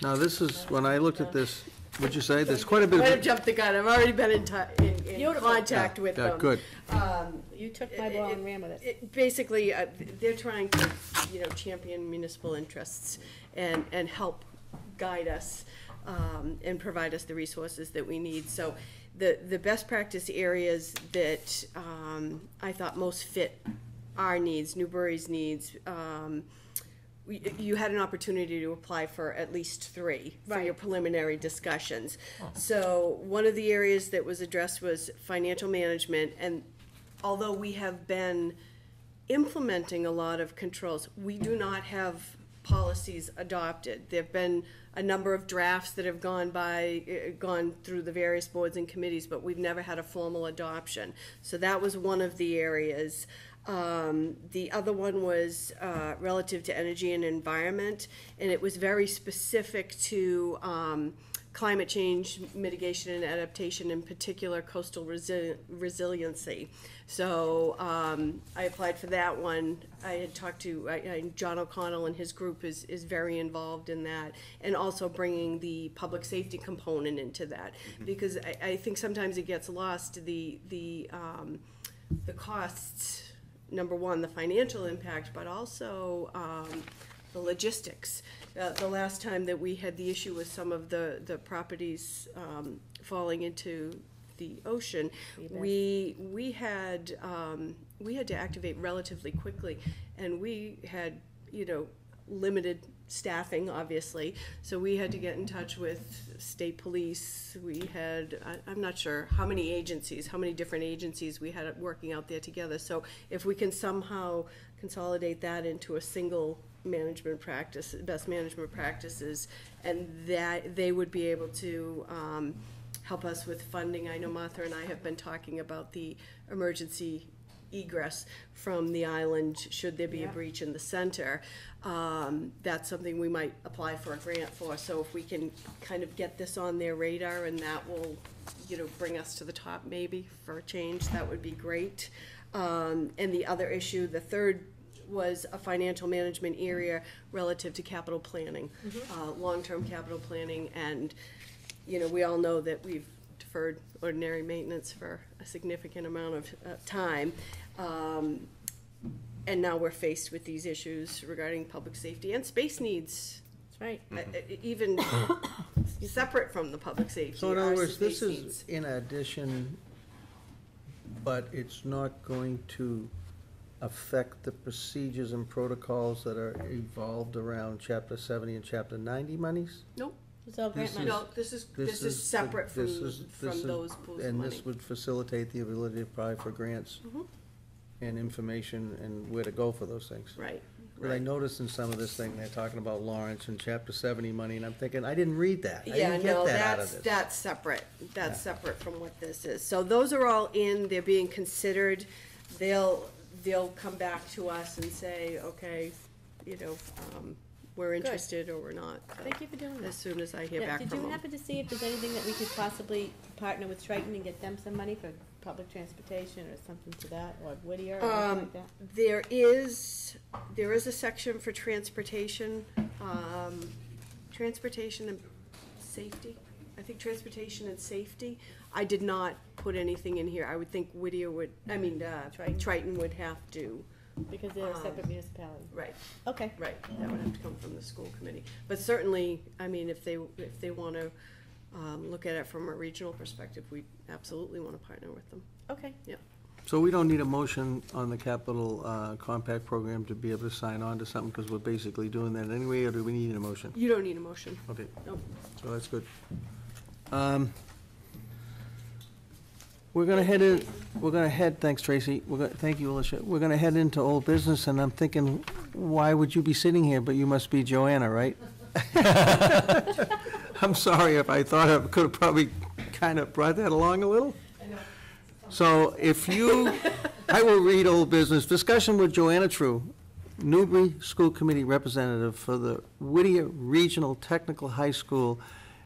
[SPEAKER 1] Now, this is, when I looked at this, what'd you say? There's quite a bit of...
[SPEAKER 5] Might have jumped the gun. I've already been in contact with them.
[SPEAKER 1] Good.
[SPEAKER 6] You took my ball and ran with it.
[SPEAKER 5] Basically, they're trying to, champion municipal interests and help guide us and provide us the resources that we need. So the best practice areas that I thought most fit our needs, Newbury's needs, you had an opportunity to apply for at least 3 for your preliminary discussions. So one of the areas that was addressed was financial management, and although we have been implementing a lot of controls, we do not have policies adopted. There have been a number of drafts that have gone through the various boards and committees, but we've never had a formal adoption. So that was one of the areas. The other one was relative to energy and environment, and it was very specific to climate change mitigation and adaptation, in particular coastal resiliency. So I applied for that one. I had talked to John O'Connell, and his group is very involved in that, and also bringing the public safety component into that, because I think sometimes it gets lost, the costs. Number one, the financial impact, but also the logistics. The last time that we had the issue with some of the properties falling into the ocean, we had to activate relatively quickly, and we had limited staffing, obviously, so we had to get in touch with state police. We had, I'm not sure how many different agencies we had working out there together. So if we can somehow consolidate that into a single management practice, best management practices, and that they would be able to help us with funding. I know Martha and I have been talking about the emergency egress from the island should there be a breach in the center. That's something we might apply for a grant for. So if we can kind of get this on their radar, and that will, bring us to the top maybe for a change, that would be great. And the other issue, the third, was a financial management area relative to capital planning, long-term capital planning, and we all know that we've deferred ordinary maintenance for a significant amount of time. And now we're faced with these issues regarding public safety and space needs. That's right. Even separate from the public safety.
[SPEAKER 1] So in other words,
[SPEAKER 5] space
[SPEAKER 1] this is
[SPEAKER 5] needs.
[SPEAKER 1] in addition, but it's not going to affect the procedures and protocols that are evolved around Chapter 70 and Chapter 90 monies?
[SPEAKER 5] Nope.
[SPEAKER 6] It's all grant money.
[SPEAKER 5] No, this is separate from those pools of
[SPEAKER 1] And
[SPEAKER 5] money.
[SPEAKER 1] this would facilitate the ability to apply for grants and information and where to go for those things.
[SPEAKER 5] Right.
[SPEAKER 1] But I noticed in some of this thing, they're talking about Lawrence and Chapter 70 money, and I'm thinking, I didn't read that. I
[SPEAKER 5] Yeah,
[SPEAKER 1] didn't get
[SPEAKER 5] no,
[SPEAKER 1] that out of this.
[SPEAKER 5] that's separate. That's separate from what this is. So those are all in, they're being considered. They'll come back to us and say, okay, we're interested or we're not.
[SPEAKER 6] Thank you for doing that.
[SPEAKER 5] As soon as I hear back from
[SPEAKER 6] Did you
[SPEAKER 5] them.
[SPEAKER 6] happen to see if there's anything that we could possibly partner with Triton and get them some money for public transportation or something to that, or Whittier or anything like that?
[SPEAKER 5] There is a section for transportation, transportation and safety. I think transportation and safety. I did not put anything in here. I would think Whittier would, Triton would have to
[SPEAKER 6] Because they're a separate municipality.
[SPEAKER 5] Right.
[SPEAKER 6] Okay.
[SPEAKER 5] Right, that would have to come from the school committee. But certainly, I mean, if they want to look at it from a regional perspective, we absolutely want to partner with them.
[SPEAKER 6] Okay.
[SPEAKER 5] Yep.
[SPEAKER 1] So we don't need a motion on the capital compact program to be able to sign on to something, because we're basically doing that anyway, or do we need a motion?
[SPEAKER 5] You don't need a motion.
[SPEAKER 1] Okay,
[SPEAKER 5] Nope.
[SPEAKER 1] so that's good. Thanks, Tracy. Thank you, Alicia. We're gonna head into old business, and I'm thinking, why would you be sitting here? But you must be Joanna, right? I'm sorry if I thought I could have probably kind of brought that along a little. So I will read old business. Discussion with Joanna True, Newbury School Committee representative for the Whittier Regional Technical High School,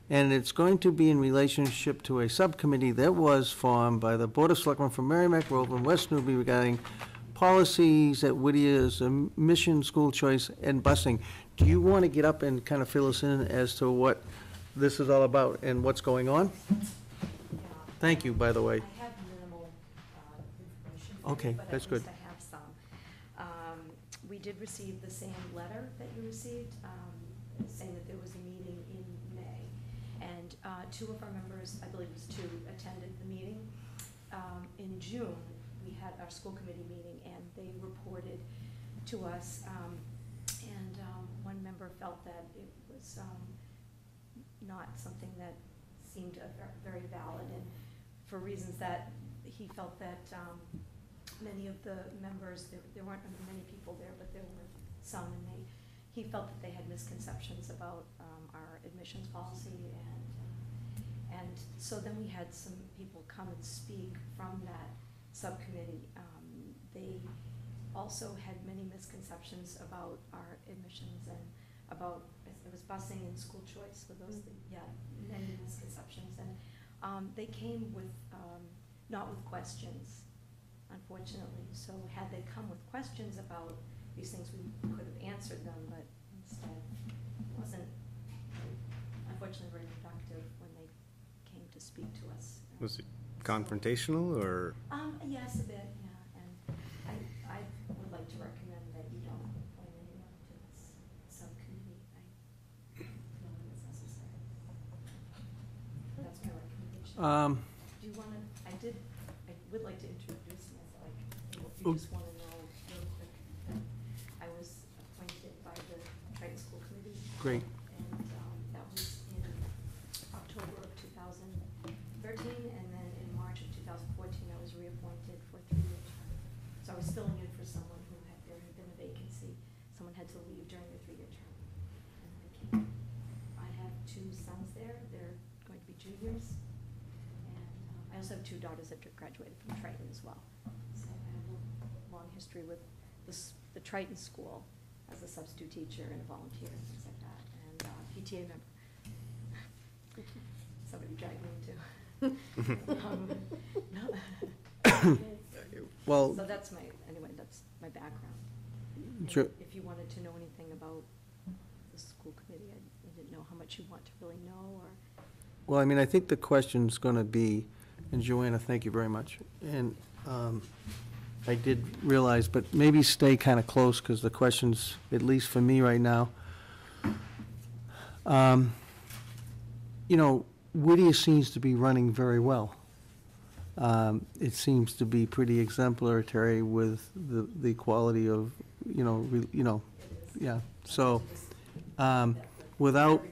[SPEAKER 1] and it's going to be in relationship to a subcommittee that was formed by the Board of Selectmen from Merrimack, Groveland, and West Newbury regarding policies at Whittier's mission, school choice, and busing. Do you want to get up and kind of fill us in as to what this is all about and what's going on? Thank you, by the way.
[SPEAKER 17] I have minimal information for
[SPEAKER 1] Okay,
[SPEAKER 17] you, but
[SPEAKER 1] that's
[SPEAKER 17] at least
[SPEAKER 1] good.
[SPEAKER 17] I have some. We did receive the same letter that you received, saying that there was a meeting in May. And two of our members, I believe it was two, attended the meeting. In June, we had our school committee meeting, and they reported to us, and one member felt that it was not something that seemed very valid, and for reasons that he felt that many of the members, there weren't many people there, but there were some, and he felt that they had misconceptions about our admissions policy, and so then we had some people come and speak from that subcommittee. They also had many misconceptions about our admissions and about, it was busing and school choice, for those, many misconceptions, and they came with, not with questions, unfortunately. So had they come with questions about these things, we could have answered them, but instead it wasn't, unfortunately, very productive when they came to speak to us.
[SPEAKER 7] Was it confrontational, or?
[SPEAKER 17] Yes, a bit, yeah, and I would like to recommend that you don't appoint anyone to this subcommittee. I don't know if it's necessary. That's my recommendation. Do you wanna, I would like to introduce myself, if you just wanna know real quick, that I was appointed by the Triton School Committee.
[SPEAKER 1] Great.
[SPEAKER 17] And, that was in October of 2013, and then in March of 2014, I was reappointed for a 3-year term. So I was filling in for someone who there had been a vacancy. Someone had to leave during the 3-year term. And I came. I have 2 sons there. They're going to be juniors. And I also have 2 daughters that graduated from Triton as well. So I have a long history with the Triton School as a substitute teacher and a volunteer and things like that, and PTA member. Somebody dragged me into.
[SPEAKER 1] Well,
[SPEAKER 17] so that's that's my background.
[SPEAKER 1] Sure.
[SPEAKER 17] If you wanted to know anything about the school committee, I didn't know how much you want to really know, or.
[SPEAKER 1] well, I mean, I think the question's gonna be, and Joanna, thank you very much. And I did realize, but maybe stay kind of close, because the questions, at least for me right now, Whittier seems to be running very well. It seems to be pretty exemplary with the quality of, yeah. So, without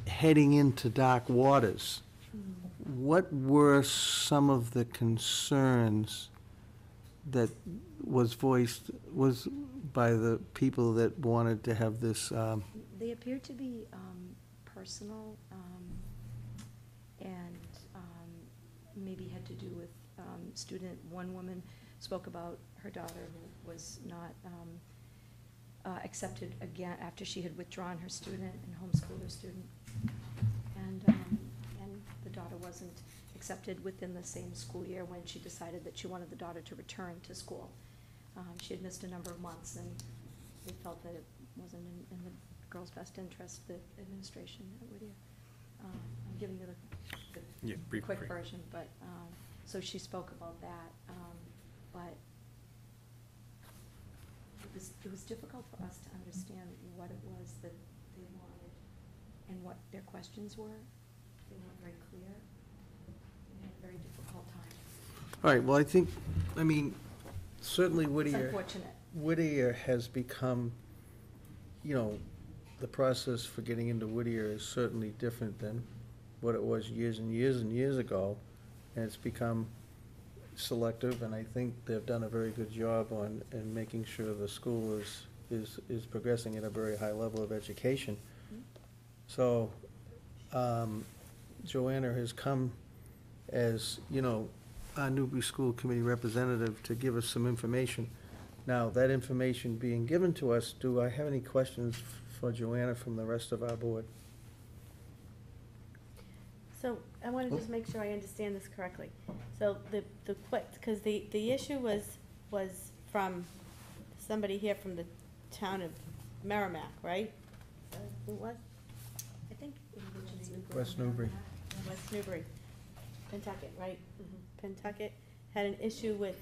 [SPEAKER 1] heading into dark waters, what were some of the concerns that was voiced by the people that wanted to have this?
[SPEAKER 17] They appear to be personal, and maybe had to do with one woman spoke about her daughter who was not accepted again after she had withdrawn her student and homeschooled her student, and the daughter wasn't accepted within the same school year when she decided that she wanted the daughter to return to school. She had missed a number of months, and they felt that it wasn't in the girl's best interest, the administration at Whittier. I'm giving you the quick version, but so she spoke about that. But it was difficult for us to understand what it was that they wanted and what their questions were. They weren't very clear. We had a very difficult time.
[SPEAKER 1] All right, well, I mean, certainly
[SPEAKER 17] It's
[SPEAKER 1] Whittier.
[SPEAKER 17] unfortunate.
[SPEAKER 1] Whittier has become, you know, the process for getting into Whittier is certainly different than what it was years and years and years ago. And it's become selective, and I think they've done a very good job in making sure the school is progressing at a very high level of education. So, Joanna has come as, you know, our Newbury School Committee representative to give us some information. Now, that information being given to us, do I have any questions for Joanna from the rest of our board?
[SPEAKER 6] So I want to just make sure I understand this correctly. So because the issue was from somebody here from the town of Merrimack, right? Who was?
[SPEAKER 17] I think it originated from
[SPEAKER 1] West Newbury.
[SPEAKER 6] West Newbury, Pentucket, right? Pentucket had an issue with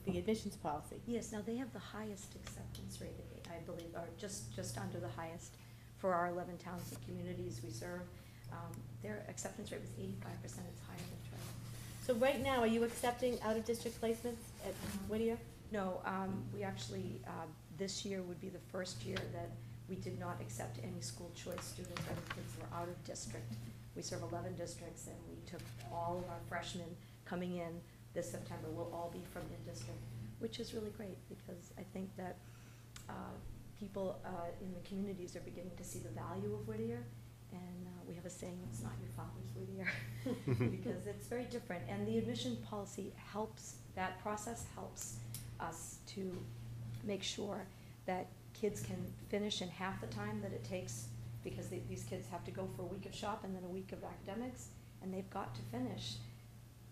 [SPEAKER 6] the admissions policy.
[SPEAKER 17] Yes, now they have the highest acceptance rate, I believe, or just under the highest for our 11 towns and communities we serve. Their acceptance rate was 85%, it's higher than Troy.
[SPEAKER 6] So right now, are you accepting out-of-district placements at Whittier?
[SPEAKER 17] No, we actually, this year would be the first year that we did not accept any school choice students. Our kids were out of district. We serve 11 districts, and we took all of our freshmen coming in this September will all be from in-district, which is really great, because I think that people in the communities are beginning to see the value of Whittier. And we have a saying, it's not your father's Whittier, because it's very different. And the admission policy helps, that process helps us to make sure that kids can finish in half the time that it takes, because these kids have to go for a week of shop and then a week of academics, and they've got to finish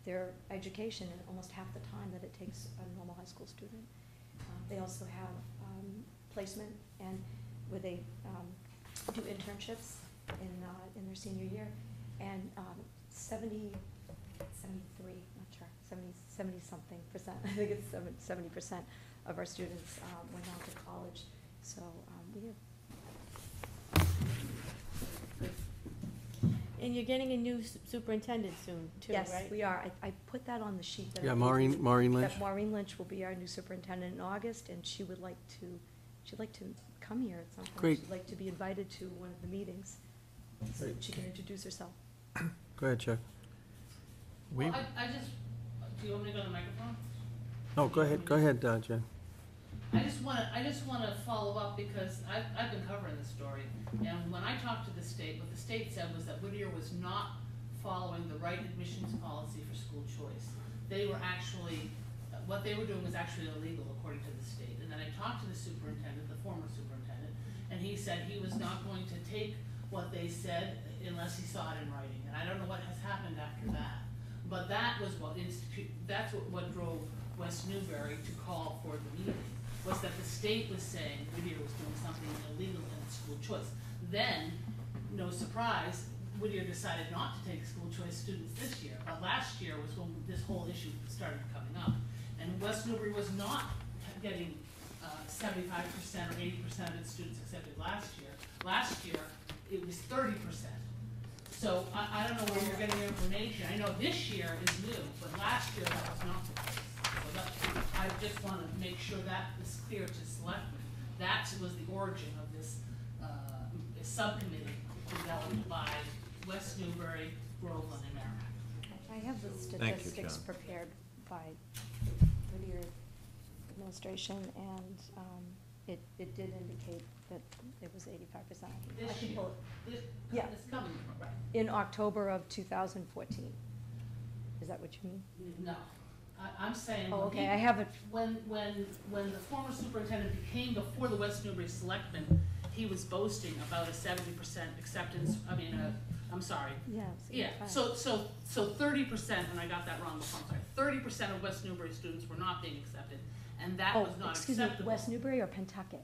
[SPEAKER 17] their education in almost half the time that it takes a normal high school student. They also have placement, and where they do internships in their senior year, and 73, not sure, 70-something%, I think it's 70% of our students went on to college. So we have.
[SPEAKER 6] And you're getting a new superintendent soon, too, right?
[SPEAKER 17] Yes, we are. I put that on the sheet that.
[SPEAKER 1] Yeah,
[SPEAKER 17] I gave
[SPEAKER 1] Maureen
[SPEAKER 17] you,
[SPEAKER 1] Lynch.
[SPEAKER 17] that Maureen Lynch will be our new superintendent in August, and she'd like to come here at some point.
[SPEAKER 1] Great.
[SPEAKER 17] She'd like to be invited to one of the meetings, so
[SPEAKER 1] Great.
[SPEAKER 17] that she can introduce herself.
[SPEAKER 1] Go ahead, Chuck.
[SPEAKER 4] Well, I just, do you want me to go to the microphone?
[SPEAKER 1] No, go ahead, Jen.
[SPEAKER 4] I just wanna follow up, because I've been covering this story, and when I talked to the state, what the state said was that Whittier was not following the right admissions policy for school choice. They were actually, what they were doing was actually illegal according to the state. And then I talked to the superintendent, the former superintendent, and he said he was not going to take what they said unless he saw it in writing. And I don't know what has happened after that. But that was what what drove West Newbury to call for the meeting, was that the state was saying Whittier was doing something illegal in its school choice. Then, no surprise, Whittier decided not to take school choice students this year. But last year was when this whole issue started coming up. And West Newbury was not getting 75% or 80% of its students accepted last year. Last year, it was 30%. So I don't know where you're getting your information. I know this year is new, but last year that was not the case. So I just want to make sure that is clear to selectmen. That was the origin of this subcommittee developed by West Newbury, Groveland, and Merrimack.
[SPEAKER 17] I have the
[SPEAKER 2] Thank you,
[SPEAKER 17] statistics
[SPEAKER 2] John.
[SPEAKER 17] prepared by Whittier administration, and it did indicate that it was 85%.
[SPEAKER 4] This year,
[SPEAKER 17] Yeah.
[SPEAKER 4] it's coming, right?
[SPEAKER 17] In October of 2014. Is that what you mean?
[SPEAKER 4] No, I'm saying.
[SPEAKER 17] Oh,
[SPEAKER 4] when
[SPEAKER 17] okay,
[SPEAKER 4] he-
[SPEAKER 17] I have it.
[SPEAKER 4] When the former superintendent became before the West Newbury Selectmen, he was boasting about a 70% acceptance, I'm sorry.
[SPEAKER 17] Yeah.
[SPEAKER 4] Yeah, so 30%, and I got that wrong before, I'm sorry, 30% of West Newbury students were not being accepted, and that was not
[SPEAKER 17] Excuse me,
[SPEAKER 4] acceptable.
[SPEAKER 17] West Newbury or Pentucket?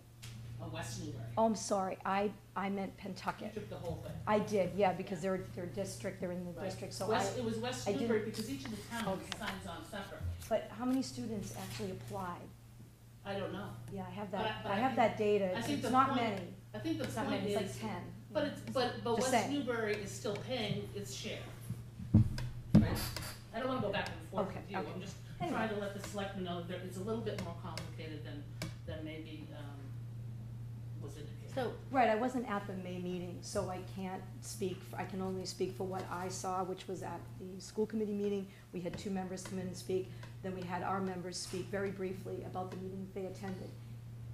[SPEAKER 4] West Newbury.
[SPEAKER 17] Oh, I'm sorry, I meant
[SPEAKER 4] You
[SPEAKER 17] Pentucket.
[SPEAKER 4] took the whole thing.
[SPEAKER 17] I did, yeah, because they're district, they're in the
[SPEAKER 4] Right.
[SPEAKER 17] district, so
[SPEAKER 4] It was West
[SPEAKER 17] I didn't-
[SPEAKER 4] Newbury, because each of the towns
[SPEAKER 17] Okay.
[SPEAKER 4] signs on separately.
[SPEAKER 17] But how many students actually applied?
[SPEAKER 8] I don't know.
[SPEAKER 6] Yeah, I have
[SPEAKER 8] But
[SPEAKER 6] that,
[SPEAKER 8] but
[SPEAKER 6] I have
[SPEAKER 8] think-
[SPEAKER 6] that data.
[SPEAKER 8] I think
[SPEAKER 6] It's
[SPEAKER 8] the
[SPEAKER 6] not
[SPEAKER 8] point-
[SPEAKER 6] many.
[SPEAKER 8] I think the
[SPEAKER 6] It's not
[SPEAKER 8] point
[SPEAKER 6] many, it's
[SPEAKER 8] is,
[SPEAKER 6] like 10.
[SPEAKER 8] but it's, but
[SPEAKER 6] Just
[SPEAKER 8] West
[SPEAKER 6] saying.
[SPEAKER 8] Newbury is still paying its share. Right? I don't wanna go back and forth
[SPEAKER 6] Okay,
[SPEAKER 8] with you,
[SPEAKER 6] okay.
[SPEAKER 8] I'm just
[SPEAKER 6] Anyway.
[SPEAKER 8] trying to let the selectmen know that it's a little bit more complicated than maybe, was indicated.
[SPEAKER 6] So, right, I wasn't at the May meeting, so I can't speak, I can only speak for what I saw, which was at the school committee meeting. We had 2 members come in and speak, then we had our members speak very briefly about the meeting they attended.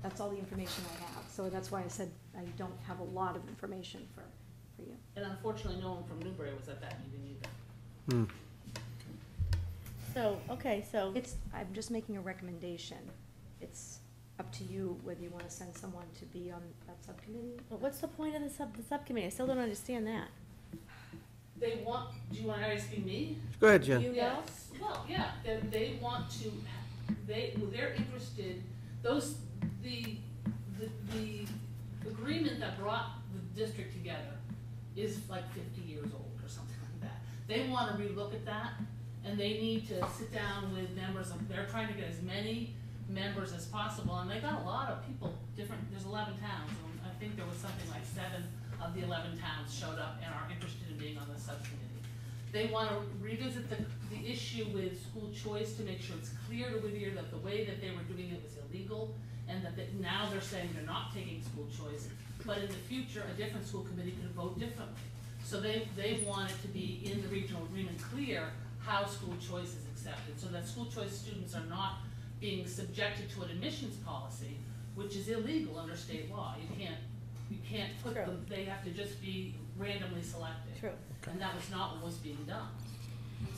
[SPEAKER 6] That's all the information I have, so that's why I said I don't have a lot of information for you.
[SPEAKER 8] And unfortunately, no one from Newbury was at that meeting either.
[SPEAKER 1] Hmm.
[SPEAKER 6] So, okay, so. I'm just making a recommendation. It's up to you whether you wanna send someone to be on that subcommittee.
[SPEAKER 18] But what's the point of the subcommittee? I still don't understand that.
[SPEAKER 8] They want, do you want to ask me?
[SPEAKER 1] Go ahead, Jen.
[SPEAKER 18] You know?
[SPEAKER 8] Yes, well, yeah, they want to, they're interested, the agreement that brought the district together is like 50 years old or something like that. They want to relook at that, and they need to sit down with members they're trying to get as many members as possible, and they got a lot of people, there's 11 towns, and I think there was something like 7 of the 11 towns showed up and are interested in being on the subcommittee. They want to revisit the issue with school choice to make sure it's clear to Whittier that the way that they were doing it was illegal, and that now they're saying they're not taking school choice, but in the future, a different school committee could vote differently. So they want it to be in the regional agreement clear how school choice is accepted, so that school choice students are not being subjected to an admissions policy, which is illegal under state law. You can't put
[SPEAKER 18] True.
[SPEAKER 8] them, they have to just be randomly selected.
[SPEAKER 18] True.
[SPEAKER 8] And that was not what was being done.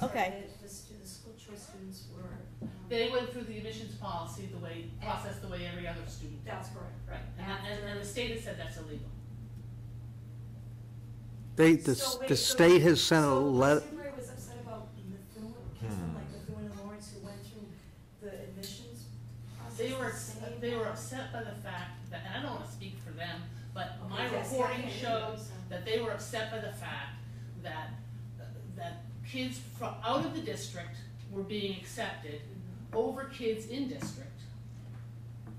[SPEAKER 18] Okay.
[SPEAKER 17] The school choice students were.
[SPEAKER 8] They went through the admissions policy process the way every other student did.
[SPEAKER 17] That's correct.
[SPEAKER 8] Right, and the state has said that's illegal.
[SPEAKER 1] The state has sent a letter.
[SPEAKER 17] So Newbury was upset about Methuen, kids from like Methuen and Lawrence who went through the admissions process.
[SPEAKER 8] They were upset by the fact that, and I don't wanna speak for them, but my
[SPEAKER 17] Okay, yes,
[SPEAKER 8] reporting
[SPEAKER 17] yeah,
[SPEAKER 8] showed
[SPEAKER 17] yeah.
[SPEAKER 8] that they were upset by the fact that, that kids from out of the district were being accepted over kids in district.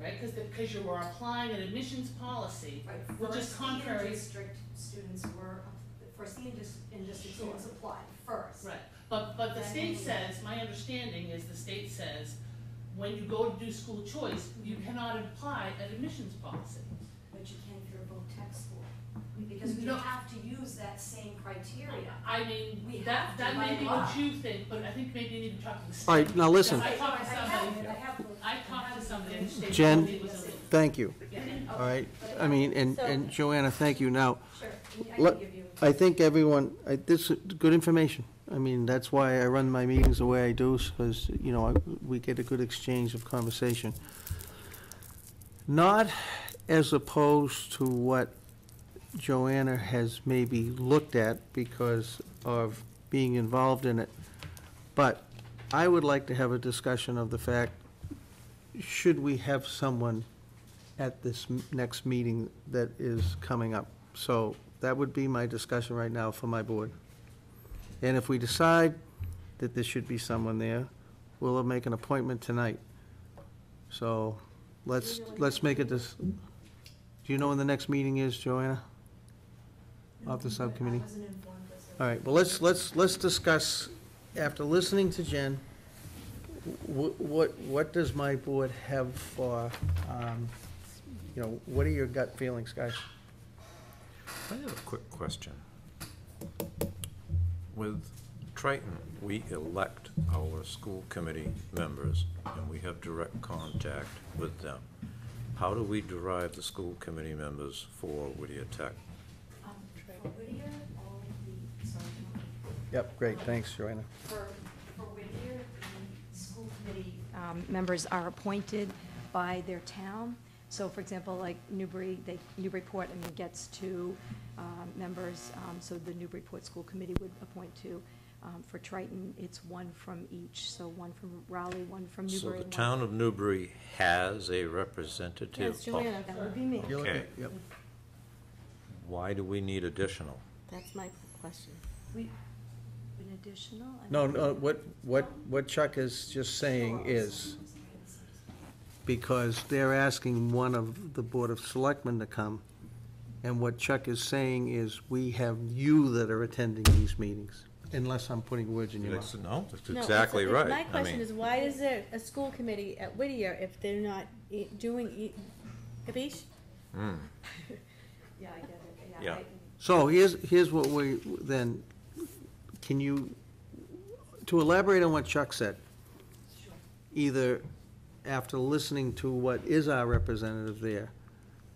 [SPEAKER 8] Right, because you were applying an admissions policy,
[SPEAKER 17] Right,
[SPEAKER 8] which is
[SPEAKER 17] first
[SPEAKER 8] contrary.
[SPEAKER 17] in-district students were, first the in-district students applied first.
[SPEAKER 8] Right, but the
[SPEAKER 17] Then
[SPEAKER 8] state
[SPEAKER 17] we-
[SPEAKER 8] says, my understanding is the state says, when you go to do school choice, you cannot apply an admissions policy.
[SPEAKER 17] But you can if you're a voc tech school, because we
[SPEAKER 8] No.
[SPEAKER 17] have to use that same criteria.
[SPEAKER 8] I mean,
[SPEAKER 17] We
[SPEAKER 8] that
[SPEAKER 17] have to
[SPEAKER 8] may
[SPEAKER 17] by
[SPEAKER 8] be
[SPEAKER 17] law.
[SPEAKER 8] what you think, but I think maybe you need to talk to the state.
[SPEAKER 1] All right, now listen.
[SPEAKER 8] I talked to
[SPEAKER 17] I
[SPEAKER 8] somebody,
[SPEAKER 17] have
[SPEAKER 8] I talked to somebody and the state
[SPEAKER 1] Jen,
[SPEAKER 8] told me it was illegal.
[SPEAKER 1] thank you.
[SPEAKER 8] Yeah.
[SPEAKER 1] All right, I mean, and Joanna, thank you. Now,
[SPEAKER 17] Sure,
[SPEAKER 1] let-
[SPEAKER 17] can give you.
[SPEAKER 1] I think everyone, this is good information. I mean, that's why I run my meetings the way I do, because, you know, we get a good exchange of conversation. Not as opposed to what Joanna has maybe looked at because of being involved in it, but I would like to have a discussion of the fact, should we have someone at this next meeting that is coming up? So that would be my discussion right now for my board. And if we decide that there should be someone there, we'll make an appointment tonight. So let's make it this, do you know when the next meeting is, Joanna? Of the subcommittee?
[SPEAKER 17] I wasn't informed this.
[SPEAKER 1] All right, well, let's discuss, after listening to Jen, what does my board have for, you know, what are your gut feelings, guys?
[SPEAKER 2] I have a quick question. With Triton, we elect our school committee members, and we have direct contact with them. How do we derive the school committee members for Whittier Tech?
[SPEAKER 17] For Whittier, all the, sorry,
[SPEAKER 1] Yep, great, thanks, Joanna.
[SPEAKER 17] For Whittier, the school committee members are appointed by their town. So for example, like Newburyport, I mean, gets 2 members, so the Newburyport School Committee would appoint 2. For Triton, it's 1 from each, so 1 from Raleigh, 1 from Newbury.
[SPEAKER 2] So the
[SPEAKER 17] and one
[SPEAKER 2] town of Newbury has a representative?
[SPEAKER 18] Yes, Joanna.
[SPEAKER 17] That would be me.
[SPEAKER 2] Okay.
[SPEAKER 1] Yep.
[SPEAKER 2] Why do we need additional?
[SPEAKER 18] That's my question.
[SPEAKER 17] We, an additional? I
[SPEAKER 1] No,
[SPEAKER 17] mean-
[SPEAKER 1] no, what Chuck is just saying is, because they're asking one of the Board of Selectmen to come. And what Chuck is saying is, we have you that are attending these meetings, unless I'm putting words in your mouth.
[SPEAKER 2] No, that's
[SPEAKER 6] No,
[SPEAKER 2] exactly
[SPEAKER 6] it's-
[SPEAKER 2] right.
[SPEAKER 6] My
[SPEAKER 2] I
[SPEAKER 6] question
[SPEAKER 2] mean,
[SPEAKER 6] is, why is there a school committee at Whittier if they're not doing, Capiche?
[SPEAKER 2] mm,
[SPEAKER 17] Yeah, I get it,
[SPEAKER 2] Yeah.
[SPEAKER 1] So here's what then, can you, to elaborate on what Chuck said, either after listening to what is our representative there,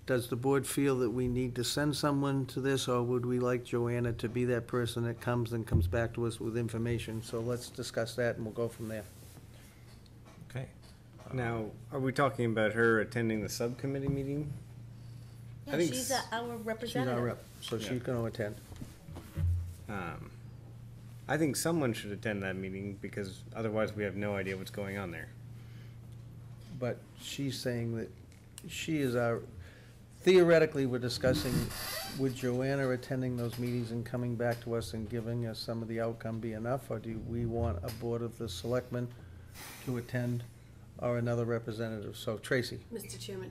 [SPEAKER 1] does the board feel that we need to send someone to this, or would we like Joanna to be that person that comes and comes back to us with information? So let's discuss that and we'll go from there.
[SPEAKER 2] okay.
[SPEAKER 7] Now, are we talking about her attending the subcommittee meeting?
[SPEAKER 6] Yeah,
[SPEAKER 7] think
[SPEAKER 6] she's
[SPEAKER 7] s-
[SPEAKER 6] our
[SPEAKER 1] She's
[SPEAKER 6] representative.
[SPEAKER 1] our rep, so she's gonna attend.
[SPEAKER 7] I think someone should attend that meeting, because otherwise we have no idea what's going on there.
[SPEAKER 1] But she's saying that she is our, theoretically, we're discussing, would Joanna attending those meetings and coming back to us and giving us some of the outcome be enough? Or do we want a Board of the Selectmen to attend, or another representative? So Tracy?
[SPEAKER 5] Mr. Chairman,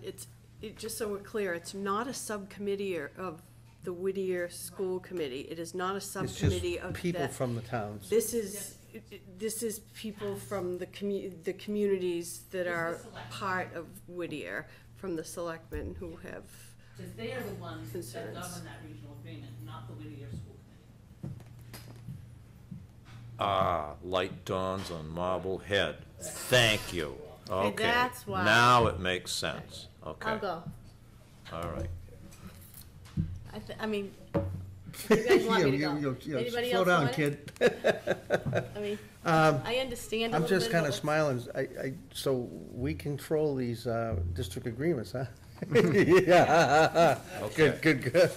[SPEAKER 5] just so we're clear, it's not a subcommittee of the Whittier School Committee. It is not a
[SPEAKER 1] It's
[SPEAKER 5] subcommittee
[SPEAKER 1] just
[SPEAKER 5] of
[SPEAKER 1] people
[SPEAKER 5] that.
[SPEAKER 1] from the towns.
[SPEAKER 5] This is people from the communities that are part of Whittier, from the selectmen who have
[SPEAKER 8] Because they are the ones that
[SPEAKER 5] concerns.
[SPEAKER 8] govern that regional agreement, not the Whittier School Committee.
[SPEAKER 2] Light dawns on Marblehead. Thank you. Okay.
[SPEAKER 6] that's why.
[SPEAKER 2] Now it makes sense. Okay.
[SPEAKER 6] I'll go.
[SPEAKER 2] All right.
[SPEAKER 6] I mean, if you guys want me to go. Anybody
[SPEAKER 1] Slow
[SPEAKER 6] else
[SPEAKER 1] down,
[SPEAKER 6] want it?
[SPEAKER 1] kid.
[SPEAKER 6] I mean, I understand a
[SPEAKER 1] I'm
[SPEAKER 6] little
[SPEAKER 1] just
[SPEAKER 6] bit,
[SPEAKER 1] kind
[SPEAKER 6] but
[SPEAKER 1] of smiling. So we control these district agreements, huh? Yeah.
[SPEAKER 2] Okay.
[SPEAKER 1] Good.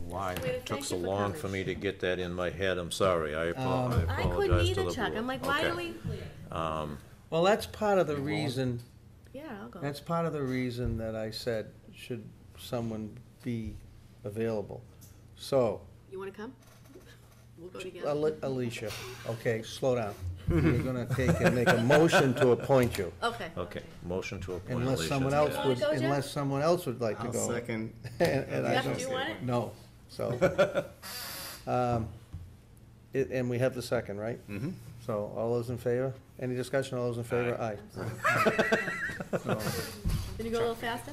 [SPEAKER 2] Why
[SPEAKER 6] Wait,
[SPEAKER 2] it took
[SPEAKER 6] thank
[SPEAKER 2] so
[SPEAKER 6] you for
[SPEAKER 2] long
[SPEAKER 6] coming.
[SPEAKER 2] for me to get that in my head, I'm sorry. I
[SPEAKER 6] I
[SPEAKER 2] apologize
[SPEAKER 6] couldn't
[SPEAKER 2] to
[SPEAKER 6] either,
[SPEAKER 2] the
[SPEAKER 6] Chuck.
[SPEAKER 2] board.
[SPEAKER 6] I'm like, why do
[SPEAKER 2] Okay.
[SPEAKER 6] we?
[SPEAKER 1] Well, that's part of the reason,
[SPEAKER 6] Yeah, I'll go.
[SPEAKER 1] that's part of the reason that I said, should someone be available? So,
[SPEAKER 5] You wanna come? We'll go together.
[SPEAKER 1] Alicia, okay, slow down. We're gonna take and make a motion to appoint you,
[SPEAKER 6] Okay.
[SPEAKER 2] Okay, motion to appoint
[SPEAKER 1] unless
[SPEAKER 2] Alicia.
[SPEAKER 1] someone else
[SPEAKER 6] wanna
[SPEAKER 1] would,
[SPEAKER 6] go, Jeff?
[SPEAKER 1] unless someone else would like to
[SPEAKER 7] I'll
[SPEAKER 1] go.
[SPEAKER 7] second.
[SPEAKER 1] And I
[SPEAKER 6] Jeff,
[SPEAKER 1] don't-
[SPEAKER 6] do you want it?
[SPEAKER 1] No, so. And we have the second, right?
[SPEAKER 7] Mm-hmm.
[SPEAKER 1] So, all those in favor? Any discussion, all those in favor? Aye.
[SPEAKER 6] Can you go a little faster?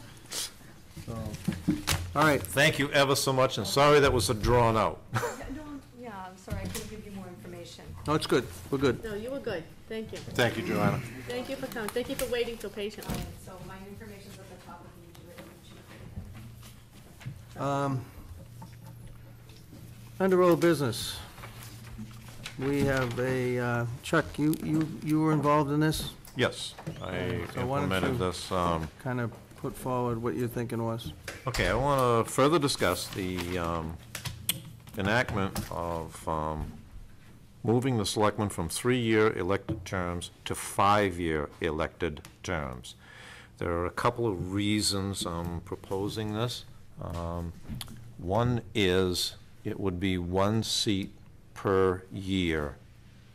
[SPEAKER 1] All right,
[SPEAKER 2] Thank you ever so much, and sorry that was so drawn out.
[SPEAKER 17] Yeah, I'm sorry, I couldn't give you more information.
[SPEAKER 1] no, it's good, we're good.
[SPEAKER 6] No, you were good. Thank you.
[SPEAKER 2] Thank you, Joanna.
[SPEAKER 6] Thank you for coming. Thank you for waiting so patiently.
[SPEAKER 17] So my information's at the top of the
[SPEAKER 1] Under old business, we have a, Chuck, you were involved in this?
[SPEAKER 2] Yes, I
[SPEAKER 1] So why don't
[SPEAKER 2] implemented
[SPEAKER 1] you-
[SPEAKER 2] this,
[SPEAKER 1] Kind of put forward what your thinking was.
[SPEAKER 2] okay, I want to further discuss the enactment of moving the selectmen from 3-year elected terms to 5-year elected terms. There are a couple of reasons I'm proposing this. One is it would be 1 seat per year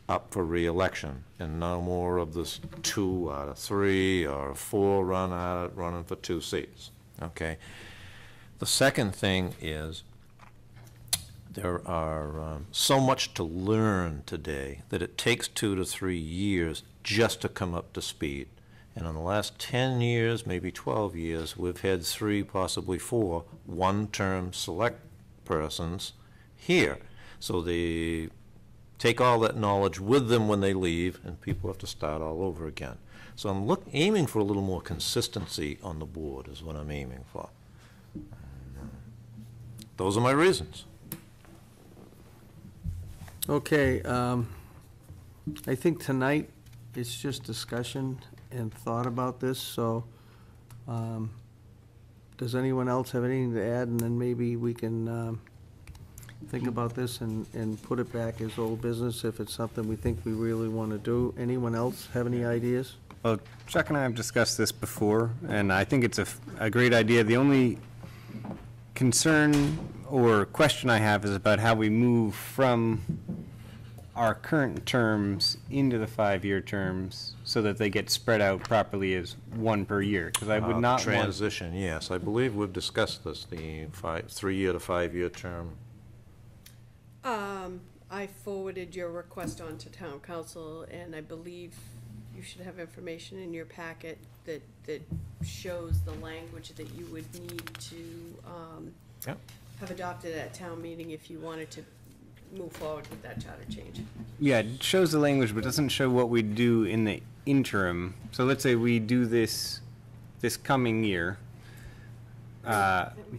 [SPEAKER 2] up for reelection, and no more of this 2 out of 3 or 4 running for 2 seats. Okay. The second thing is there are so much to learn today that it takes 2 to 3 years just to come up to speed. And in the last 10 years, maybe 12 years, we've had 3, possibly 4, one-term select persons here. So they take all that knowledge with them when they leave, and people have to start all over again. So I'm aiming for a little more consistency on the board is what I'm aiming for. Those are my reasons.
[SPEAKER 1] Okay, I think tonight it's just discussion and thought about this, so, does anyone else have anything to add? And then maybe we can, think about this and put it back as old business if it's something we think we really want to do. Anyone else have any ideas?
[SPEAKER 7] Well, Chuck and I have discussed this before, and I think it's a great idea. The only concern or question I have is about how we move from our current terms into the 5-year terms so that they get spread out properly as one per year, because I would not want...
[SPEAKER 2] Transition, yes. I believe we've discussed this, the 3-year to 5-year term.
[SPEAKER 5] I forwarded your request on to town council, and I believe you should have information in your packet that shows the language that you would need to have adopted at town meeting if you wanted to move forward with that charter change.
[SPEAKER 7] Yeah, it shows the language, but doesn't show what we do in the interim. So let's say we do this coming year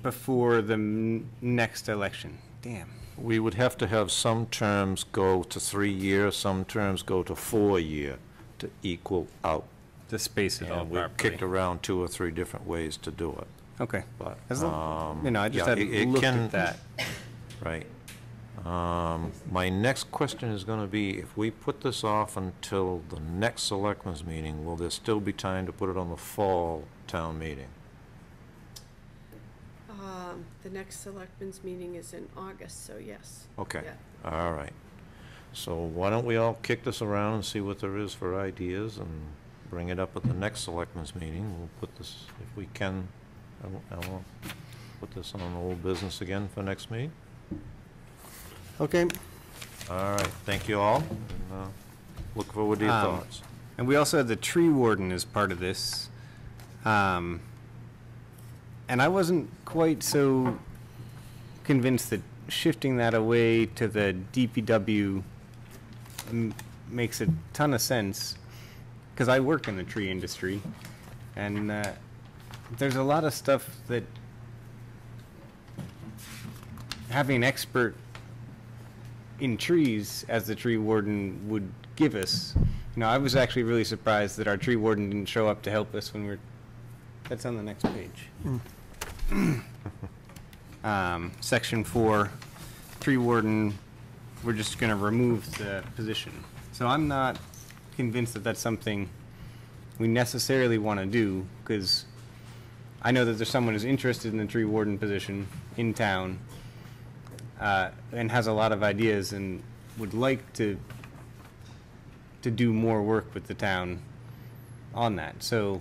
[SPEAKER 7] before the next election. Damn.
[SPEAKER 2] We would have to have some terms go to 3 years, some terms go to 4 year to equal out.
[SPEAKER 7] To space it all
[SPEAKER 2] And we've
[SPEAKER 7] properly.
[SPEAKER 2] kicked around 2 or 3 different ways to do it.
[SPEAKER 7] Okay.
[SPEAKER 2] But,
[SPEAKER 7] I just
[SPEAKER 2] yeah,
[SPEAKER 7] had
[SPEAKER 2] it
[SPEAKER 7] looked
[SPEAKER 2] can-
[SPEAKER 7] at that.
[SPEAKER 2] Right. My next question is gonna be, if we put this off until the next selectmen's meeting, will there still be time to put it on the fall town meeting?
[SPEAKER 5] The next selectmen's meeting is in August, so yes.
[SPEAKER 2] Okay,
[SPEAKER 5] Yeah.
[SPEAKER 2] all right. So why don't we all kick this around and see what there is for ideas and bring it up at the next selectmen's meeting? We'll put this, if we can, I'll put this on old business again for next meeting.
[SPEAKER 1] Okay.
[SPEAKER 2] All right, thank you all, and look forward to your thoughts.
[SPEAKER 7] And we also had the tree warden as part of this. And I wasn't quite so convinced that shifting that away to the DPW makes a ton of sense, because I work in the tree industry, and there's a lot of stuff that having an expert in trees as the tree warden would give us. You know, I was actually really surprised that our tree warden didn't show up to help us when we're... That's on the next page. Section 4, tree warden, we're just going to remove the position. So I'm not convinced that that's something we necessarily want to do, because I know that there's someone who's interested in the tree warden position in town, and has a lot of ideas and would like to do more work with the town on that. So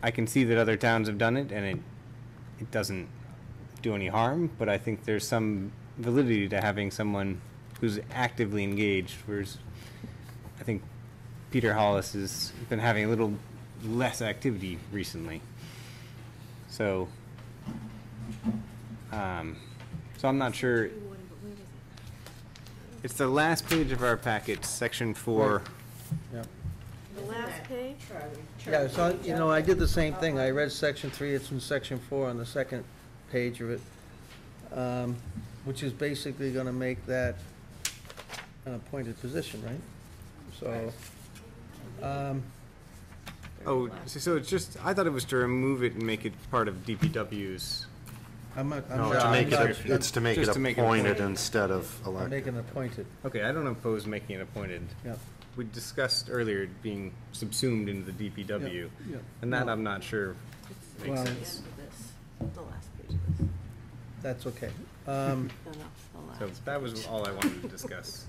[SPEAKER 7] I can see that other towns have done it, and it doesn't do any harm, but I think there's some validity to having someone who's actively engaged, whereas I think Peter Hollis has been having a little less activity recently. So, so I'm not sure. It's the last page of our packet, section 4.
[SPEAKER 1] Yeah.
[SPEAKER 5] The last page?
[SPEAKER 1] Yeah, so, you know, I did the same thing. I read section 3, it's in section 4 on the second page of it, which is basically gonna make that an appointed position, right? So,
[SPEAKER 7] Oh, so it's just, I thought it was to remove it and make it part of DPW's.
[SPEAKER 1] I'm not,
[SPEAKER 3] No, to make it, it's to make it
[SPEAKER 7] Just to make it
[SPEAKER 3] appointed
[SPEAKER 7] appointed.
[SPEAKER 3] instead of
[SPEAKER 1] I'm
[SPEAKER 3] elected.
[SPEAKER 1] making it appointed,
[SPEAKER 7] Okay, I don't oppose making it appointed.
[SPEAKER 1] yeah.
[SPEAKER 7] We discussed earlier it being subsumed into the DPW,
[SPEAKER 1] Yeah,
[SPEAKER 7] and that
[SPEAKER 1] well-
[SPEAKER 7] I'm not sure makes
[SPEAKER 1] Well-
[SPEAKER 7] sense.
[SPEAKER 5] The last page of this.
[SPEAKER 1] That's okay.
[SPEAKER 5] No, no, the
[SPEAKER 7] So
[SPEAKER 5] last.
[SPEAKER 7] that was all I wanted to discuss,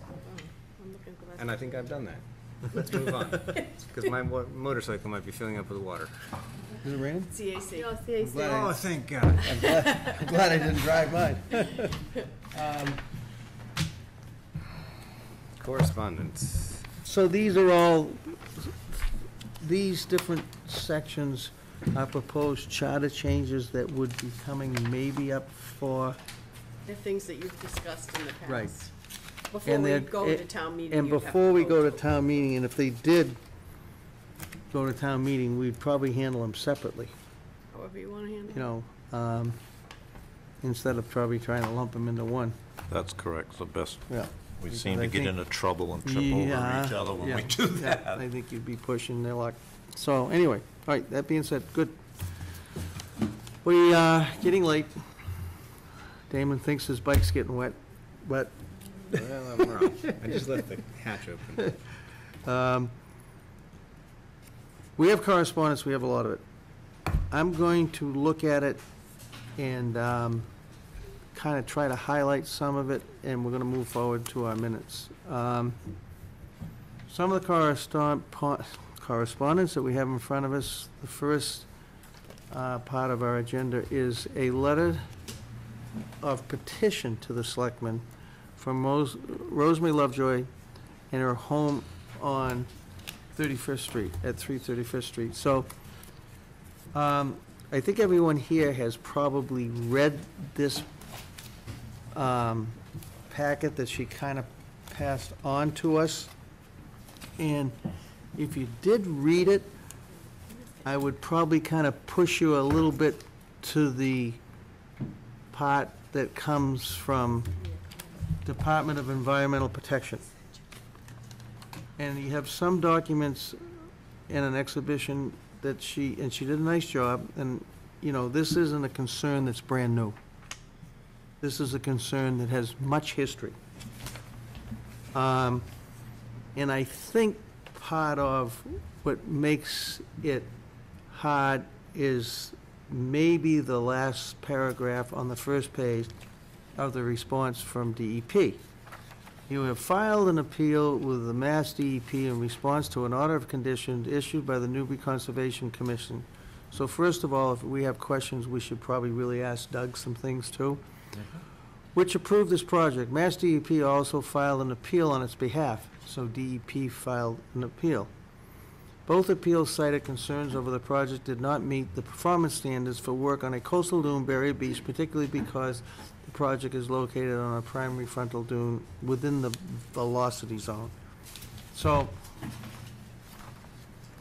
[SPEAKER 5] I'm looking at the last.
[SPEAKER 7] and I think I've done that. Let's move on, because my motorcycle might be filling up with water.
[SPEAKER 1] Is it raining?
[SPEAKER 5] CAC.
[SPEAKER 6] No, CAC.
[SPEAKER 1] glad I-
[SPEAKER 7] Oh, thank God.
[SPEAKER 1] I'm glad I didn't drive mine.
[SPEAKER 7] Correspondence.
[SPEAKER 1] So these are all, these different sections are proposed charter changes that would be coming maybe up for,
[SPEAKER 5] The things that you've discussed in the past.
[SPEAKER 1] Right.
[SPEAKER 5] Before
[SPEAKER 1] And
[SPEAKER 5] we
[SPEAKER 1] they're-
[SPEAKER 5] go to town meeting.
[SPEAKER 1] and
[SPEAKER 5] you'd have
[SPEAKER 1] before we go to
[SPEAKER 5] vote.
[SPEAKER 1] town meeting, and if they did go to town meeting, we'd probably handle them separately,
[SPEAKER 5] However you want to handle it.
[SPEAKER 1] you know, instead of probably trying to lump them into one.
[SPEAKER 2] That's correct, the best.
[SPEAKER 1] Yeah.
[SPEAKER 2] We
[SPEAKER 1] Because
[SPEAKER 2] seem to
[SPEAKER 1] I
[SPEAKER 2] get
[SPEAKER 1] think-
[SPEAKER 2] into trouble and trip over
[SPEAKER 1] Yeah,
[SPEAKER 2] each other when
[SPEAKER 1] yeah,
[SPEAKER 2] we do
[SPEAKER 1] yeah,
[SPEAKER 2] that.
[SPEAKER 1] I think you'd be pushing their luck. So, anyway, all right, that being said, good. We, getting late. Damon thinks his bike's getting wet.
[SPEAKER 7] Well, I'm wrong. I just left the hatch open.
[SPEAKER 1] We have correspondence, we have a lot of it. I'm going to look at it and kind of try to highlight some of it, and we're going to move forward to our minutes. Some of the correspondence that we have in front of us, the first part of our agenda is a letter of petition to the Selectmen from Rosemary Lovejoy in her home on 31st Street, at 331st Street. So, I think everyone here has probably read this packet that she kind of passed on to us. And if you did read it, I would probably kind of push you a little bit to the part that comes from Department of Environmental Protection. And you have some documents in an exhibition that she did a nice job, and, you know, this isn't a concern that's brand new. This is a concern that has much history. And I think part of what makes it hard is maybe the last paragraph on the first page of the response from DEP. You have filed an appeal with the Mass DEP in response to an order of conditions issued by the Newbury Conservation Commission. So first of all, if we have questions, we should probably really ask Doug some things too. Which approved this project. Mass DEP also filed an appeal on its behalf, so DEP filed an appeal. Both appeals cited concerns over the project did not meet the performance standards for work on a coastal dune buried beach, particularly because the project is located on a primary frontal dune within the velocity zone. So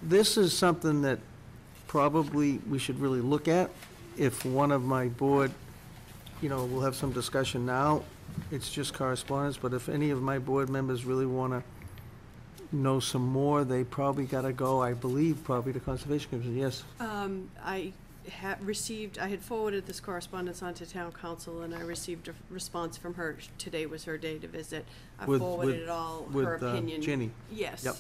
[SPEAKER 1] this is something that probably we should really look at. If one of my board, you know, we'll have some discussion now, it's just correspondence, but if any of my board members really want to know some more, they probably got to go, I believe, probably to Conservation Commission. Yes?
[SPEAKER 5] I had forwarded this correspondence on to town council, and I received a response from her. Today was her day to visit. I forwarded it all, her opinion.
[SPEAKER 1] Ginny?
[SPEAKER 5] Yes,
[SPEAKER 1] Yep.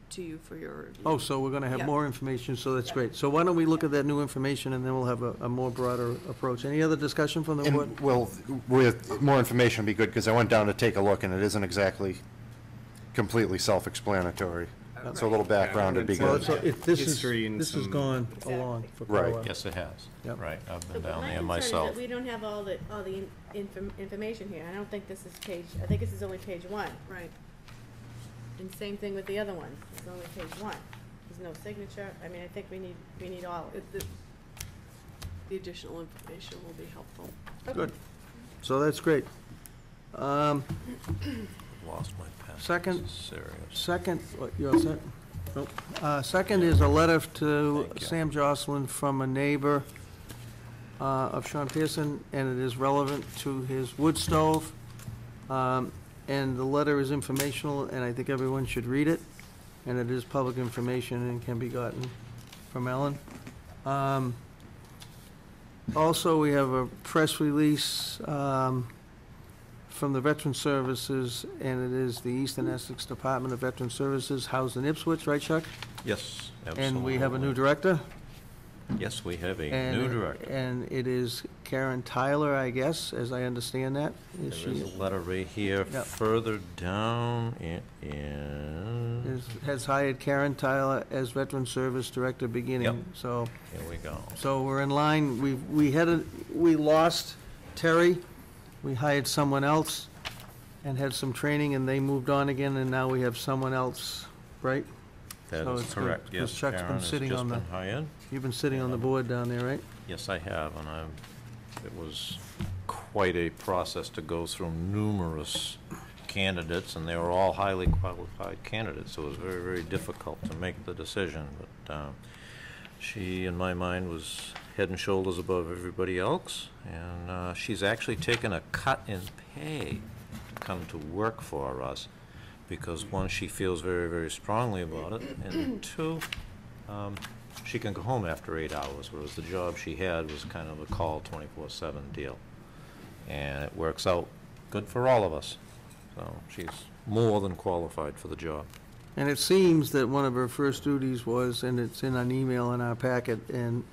[SPEAKER 5] to you for your.
[SPEAKER 1] Oh, so we're going to have more information, so that's great. So why don't we look at that new information, and then we'll have a more broader approach. Any other discussion from the board?
[SPEAKER 19] Well, with more information would be good, because I went down to take a look, and it isn't exactly completely self-explanatory. So a little background would be
[SPEAKER 1] Well,
[SPEAKER 19] good.
[SPEAKER 1] so if this has gone along for quite a while.
[SPEAKER 2] Yes, it has.
[SPEAKER 1] Yep.
[SPEAKER 2] Right, I've been
[SPEAKER 6] So
[SPEAKER 2] down
[SPEAKER 6] my
[SPEAKER 2] there
[SPEAKER 6] concern is
[SPEAKER 2] myself.
[SPEAKER 6] that we don't have all the information here. I don't think this is page, I think this is only page one.
[SPEAKER 5] Right.
[SPEAKER 6] And same thing with the other one. It's only page one. There's no signature. I mean, I think we need all of it.
[SPEAKER 5] The additional information will be helpful.
[SPEAKER 1] Good. So that's great.
[SPEAKER 2] Lost my pen.
[SPEAKER 1] Second,
[SPEAKER 2] This is serious.
[SPEAKER 1] second, what, you all set? Nope. Second is a letter to
[SPEAKER 2] Thank you.
[SPEAKER 1] Sam Jocelyn from a neighbor of Sean Pearson, and it is relevant to his wood stove. And the letter is informational, and I think everyone should read it. And it is public information and can be gotten from Ellen. Also, we have a press release from the Veteran Services, and it is the Eastern Essex Department of Veteran Services, housed in Ipswich, right, Chuck?
[SPEAKER 2] Yes, absolutely.
[SPEAKER 1] And we have a new director?
[SPEAKER 2] Yes, we have a
[SPEAKER 1] And-
[SPEAKER 2] new director.
[SPEAKER 1] And it is Karen Tyler, I guess, as I understand that. Is
[SPEAKER 2] There is
[SPEAKER 1] she,
[SPEAKER 2] a letter right here.
[SPEAKER 1] Yep.
[SPEAKER 2] Further down, it is,
[SPEAKER 1] has hired Karen Tyler as Veteran Service Director beginning,
[SPEAKER 2] Yep.
[SPEAKER 1] so.
[SPEAKER 2] here we go.
[SPEAKER 1] So we're in line. We lost Terry. We hired someone else and had some training, and they moved on again, and now we have someone else, right?
[SPEAKER 2] That
[SPEAKER 1] So
[SPEAKER 2] is
[SPEAKER 1] it's good,
[SPEAKER 2] correct,
[SPEAKER 1] 'cause
[SPEAKER 2] yes.
[SPEAKER 1] Chuck's been
[SPEAKER 2] Karen has
[SPEAKER 1] sitting
[SPEAKER 2] just
[SPEAKER 1] on the-
[SPEAKER 2] been hired.
[SPEAKER 1] You've been sitting on the board down there, right?
[SPEAKER 2] Yes, I have, and it was quite a process to go through numerous candidates, and they were all highly qualified candidates, so it was very, very difficult to make the decision. But she, in my mind, was head and shoulders above everybody else, and she's actually taken a cut in pay to come to work for us, because one, she feels very, very strongly about it, and two, she can go home after 8 hours, whereas the job she had was kind of a call 24/7 deal. And it works out good for all of us. So she's more than qualified for the job.
[SPEAKER 1] And it seems that one of her first duties was, and it's in an email in our packet, and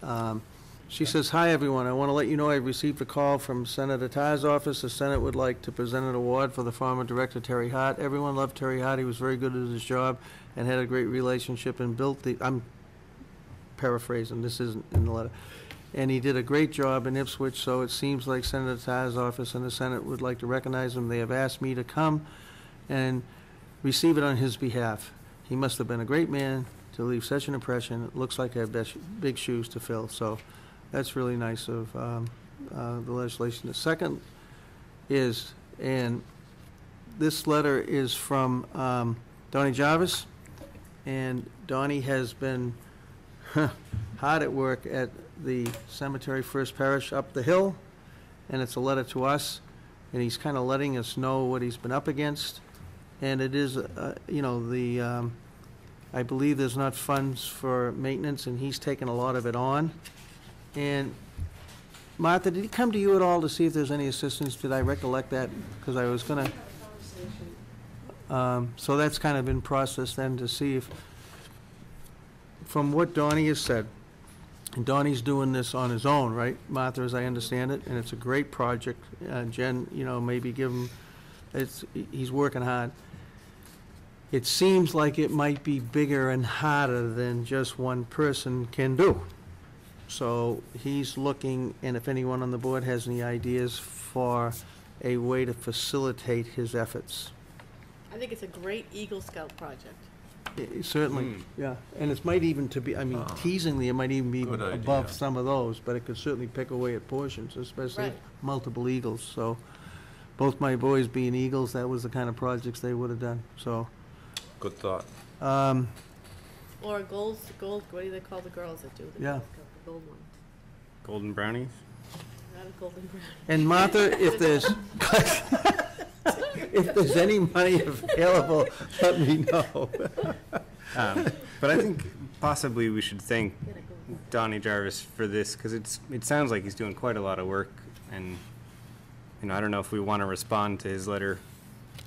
[SPEAKER 1] She says, "Hi, everyone. I want to let you know I received a call from Senator Tarr's office. The Senate would like to present an award for the former director, Terry Hart. Everyone loved Terry Hart. He was very good at his job and had a great relationship and built the," I'm paraphrasing, this isn't in the letter, "and he did a great job in Ipswich, so it seems like Senator Tarr's office and the Senate would like to recognize him. They have asked me to come and receive it on his behalf. He must have been a great man to leave such an impression. It looks like I have big shoes to fill." So that's really nice of the legislation. The second is, and this letter is from Donnie Jarvis, and Donnie has been hard at work at the cemetery, First Parish up the hill, and it's a letter to us, and he's kind of letting us know what he's been up against. And it is, you know, I believe there's not funds for maintenance, and he's taken a lot of it on. And Martha, did he come to you at all to see if there's any assistance? Did I recollect that? Because I was gonna, so that's kind of in process then to see if, from what Donnie has said, and Donnie's doing this on his own, right, Martha, as I understand it, and it's a great project. Jen, you know, maybe give him, he's working hard. It seems like it might be bigger and harder than just one person can do. So he's looking, and if anyone on the board has any ideas for a way to facilitate his efforts.
[SPEAKER 6] I think it's a great Eagle Scout project.
[SPEAKER 1] Certainly, yeah. And it might even to be, I mean, teasingly, it might even be
[SPEAKER 2] Good
[SPEAKER 1] above
[SPEAKER 2] idea.
[SPEAKER 1] some of those, but it could certainly pick away at portions, especially
[SPEAKER 6] Right.
[SPEAKER 1] multiple Eagles. So both my boys being Eagles, that was the kind of projects they would have done, so.
[SPEAKER 2] Good thought.
[SPEAKER 6] Or gold, what do they call the girls that do the
[SPEAKER 1] Yeah.
[SPEAKER 6] Eagle Scout, the gold one?
[SPEAKER 7] Golden brownies?
[SPEAKER 6] Not a golden brown.
[SPEAKER 1] And Martha, if there's, if there's any money available, let me know.
[SPEAKER 7] But I think possibly we should thank Donnie Jarvis for this, because it sounds like he's doing quite a lot of work, and, you know, I don't know if we want to respond to his letter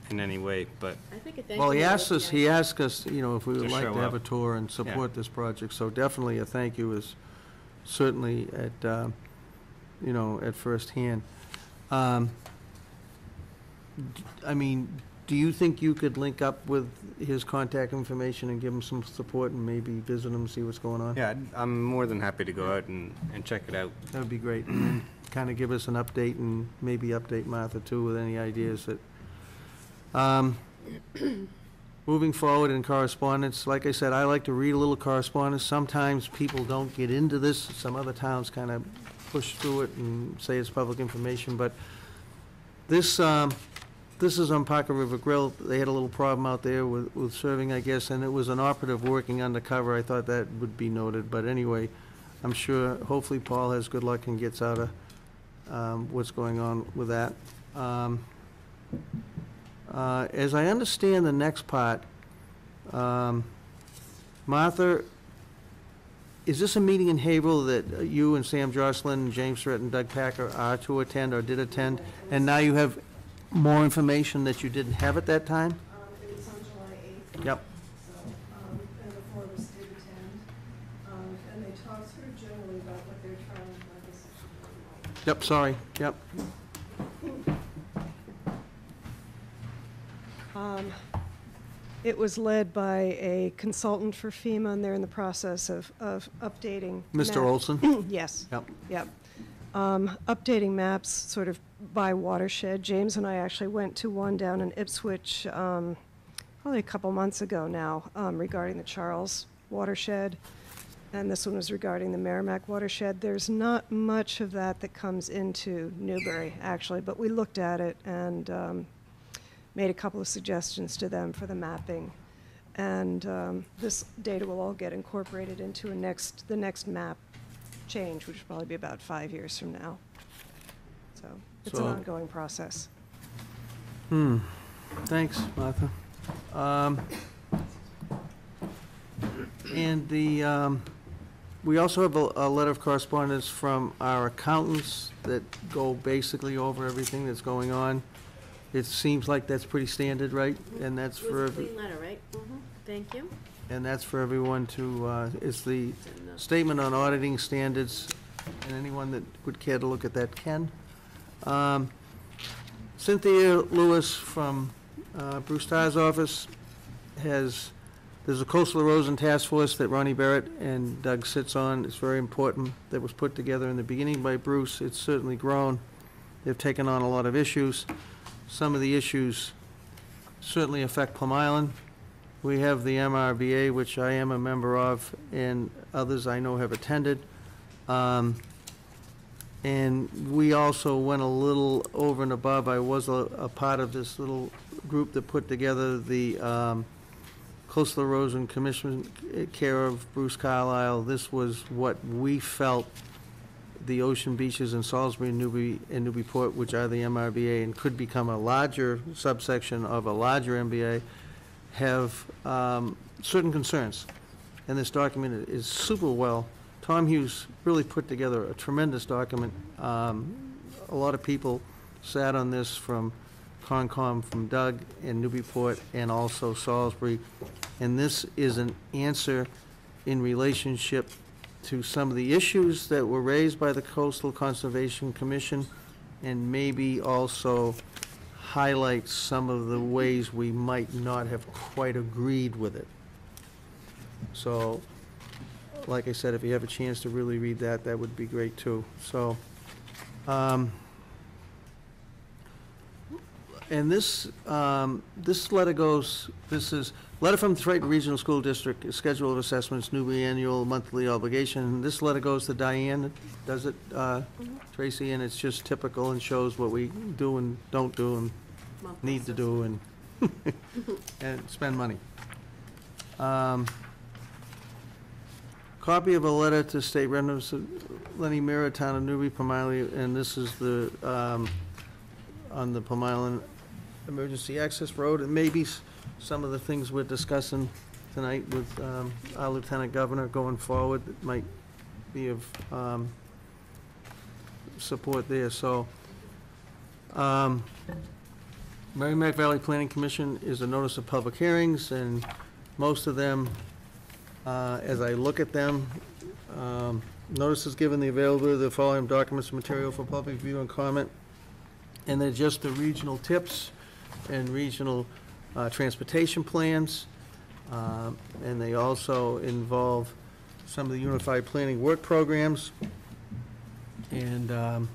[SPEAKER 7] in any way, but
[SPEAKER 6] I think a thank
[SPEAKER 1] Well,
[SPEAKER 6] you
[SPEAKER 1] he
[SPEAKER 6] note
[SPEAKER 1] asked
[SPEAKER 6] would
[SPEAKER 1] us,
[SPEAKER 6] be
[SPEAKER 1] he
[SPEAKER 6] nice.
[SPEAKER 1] asked us, you know, if we would
[SPEAKER 7] To
[SPEAKER 1] like
[SPEAKER 7] show
[SPEAKER 1] to have a
[SPEAKER 7] up.
[SPEAKER 1] tour and support this project, so definitely a thank you is certainly at, you know, at first hand. I mean, do you think you could link up with his contact information and give him some support and maybe visit him, see what's going on?
[SPEAKER 7] yeah, I'm more than happy to go out and check it out.
[SPEAKER 1] That would be great, and then kind of give us an update and maybe update Martha too with any ideas that, moving forward in correspondence, like I said, I like to read a little correspondence. Sometimes people don't get into this. Some other towns kind of push through it and say it's public information, but this is on Parker River Grill. They had a little problem out there with serving, I guess, and it was an operative working undercover. I thought that would be noted, but anyway, I'm sure, hopefully Paul has good luck and gets out of what's going on with that. As I understand the next part, Martha, is this a meeting in Haverhill that you and Sam Jocelyn and James Surratt and Doug Packer are to attend or did attend? And now you have more information that you didn't have at that time?
[SPEAKER 10] It was on July 8th.
[SPEAKER 1] Yep.
[SPEAKER 10] So, and the four of us did attend. And they talked sort of generally about what they're trying to,
[SPEAKER 1] Yep, sorry, yep.
[SPEAKER 10] It was led by a consultant for FEMA, and they're in the process of updating.
[SPEAKER 1] Mr. Olson?
[SPEAKER 10] Yes.
[SPEAKER 1] Yep.
[SPEAKER 10] Yep. Updating maps sort of by watershed. James and I actually went to one down in Ipswich, probably a couple months ago now, regarding the Charles watershed. And this one was regarding the Merrimack watershed. There's not much of that that comes into Newbury, actually, but we looked at it and made a couple of suggestions to them for the mapping. And this data will all get incorporated into the next map change, which will probably be about 5 years from now. So it's an
[SPEAKER 1] So-
[SPEAKER 10] ongoing process.
[SPEAKER 1] Thanks, Martha. And we also have a letter of correspondence from our accountants that go basically over everything that's going on. It seems like that's pretty standard, right? And that's
[SPEAKER 6] It
[SPEAKER 1] for,
[SPEAKER 6] was a clean letter, right? Thank you.
[SPEAKER 1] and that's for everyone to, it's the statement on auditing standards and anyone that would care to look at that can. Cynthia Lewis from Bruce Starr's office there's a coastal erosion task force that Ronnie Barrett and Doug sits on. It's very important. That was put together in the beginning by Bruce. It's certainly grown. They've taken on a lot of issues. Some of the issues certainly affect Plum Island. We have the MRBA, which I am a member of, and others I know have attended. And we also went a little over and above. I was a part of this little group that put together the Coastal Erosion Commission, care of Bruce Carlisle. This was what we felt the ocean beaches in Salisbury and Newburyport, which are the MRBA and could become a larger subsection of a larger MBA, have certain concerns. And this document is super well. Tom Hughes really put together a tremendous document. A lot of people sat on this from Concom, from Doug and Newburyport, and also Salisbury. And this is an answer in relationship to some of the issues that were raised by the Coastal Conservation Commission, and maybe also highlight some of the ways we might not have quite agreed with it. So, like I said, if you have a chance to really read that, that would be great too. So, and this letter goes, this is letter from the Triton Regional School District, Schedule of Assessments, new annual monthly obligation. This letter goes to Diane, does it, Tracy, and it's just typical and shows what we do and don't do and need to do and, and spend money. Copy of a letter to State Representative Lenny Mira, Town of Newbury, Plum Island, and this is the, on the Plum Island Emergency Access Road, and maybe some of the things we're discussing tonight with our Lieutenant Governor going forward that might be of support there. So, Merrimack Valley Planning Commission is a notice of public hearings, and most of them, as I look at them, notice is given the availability of the following documents and material for public view and comment, and they're just the regional tips and regional transportation plans, and they also involve some of the unified planning work programs, and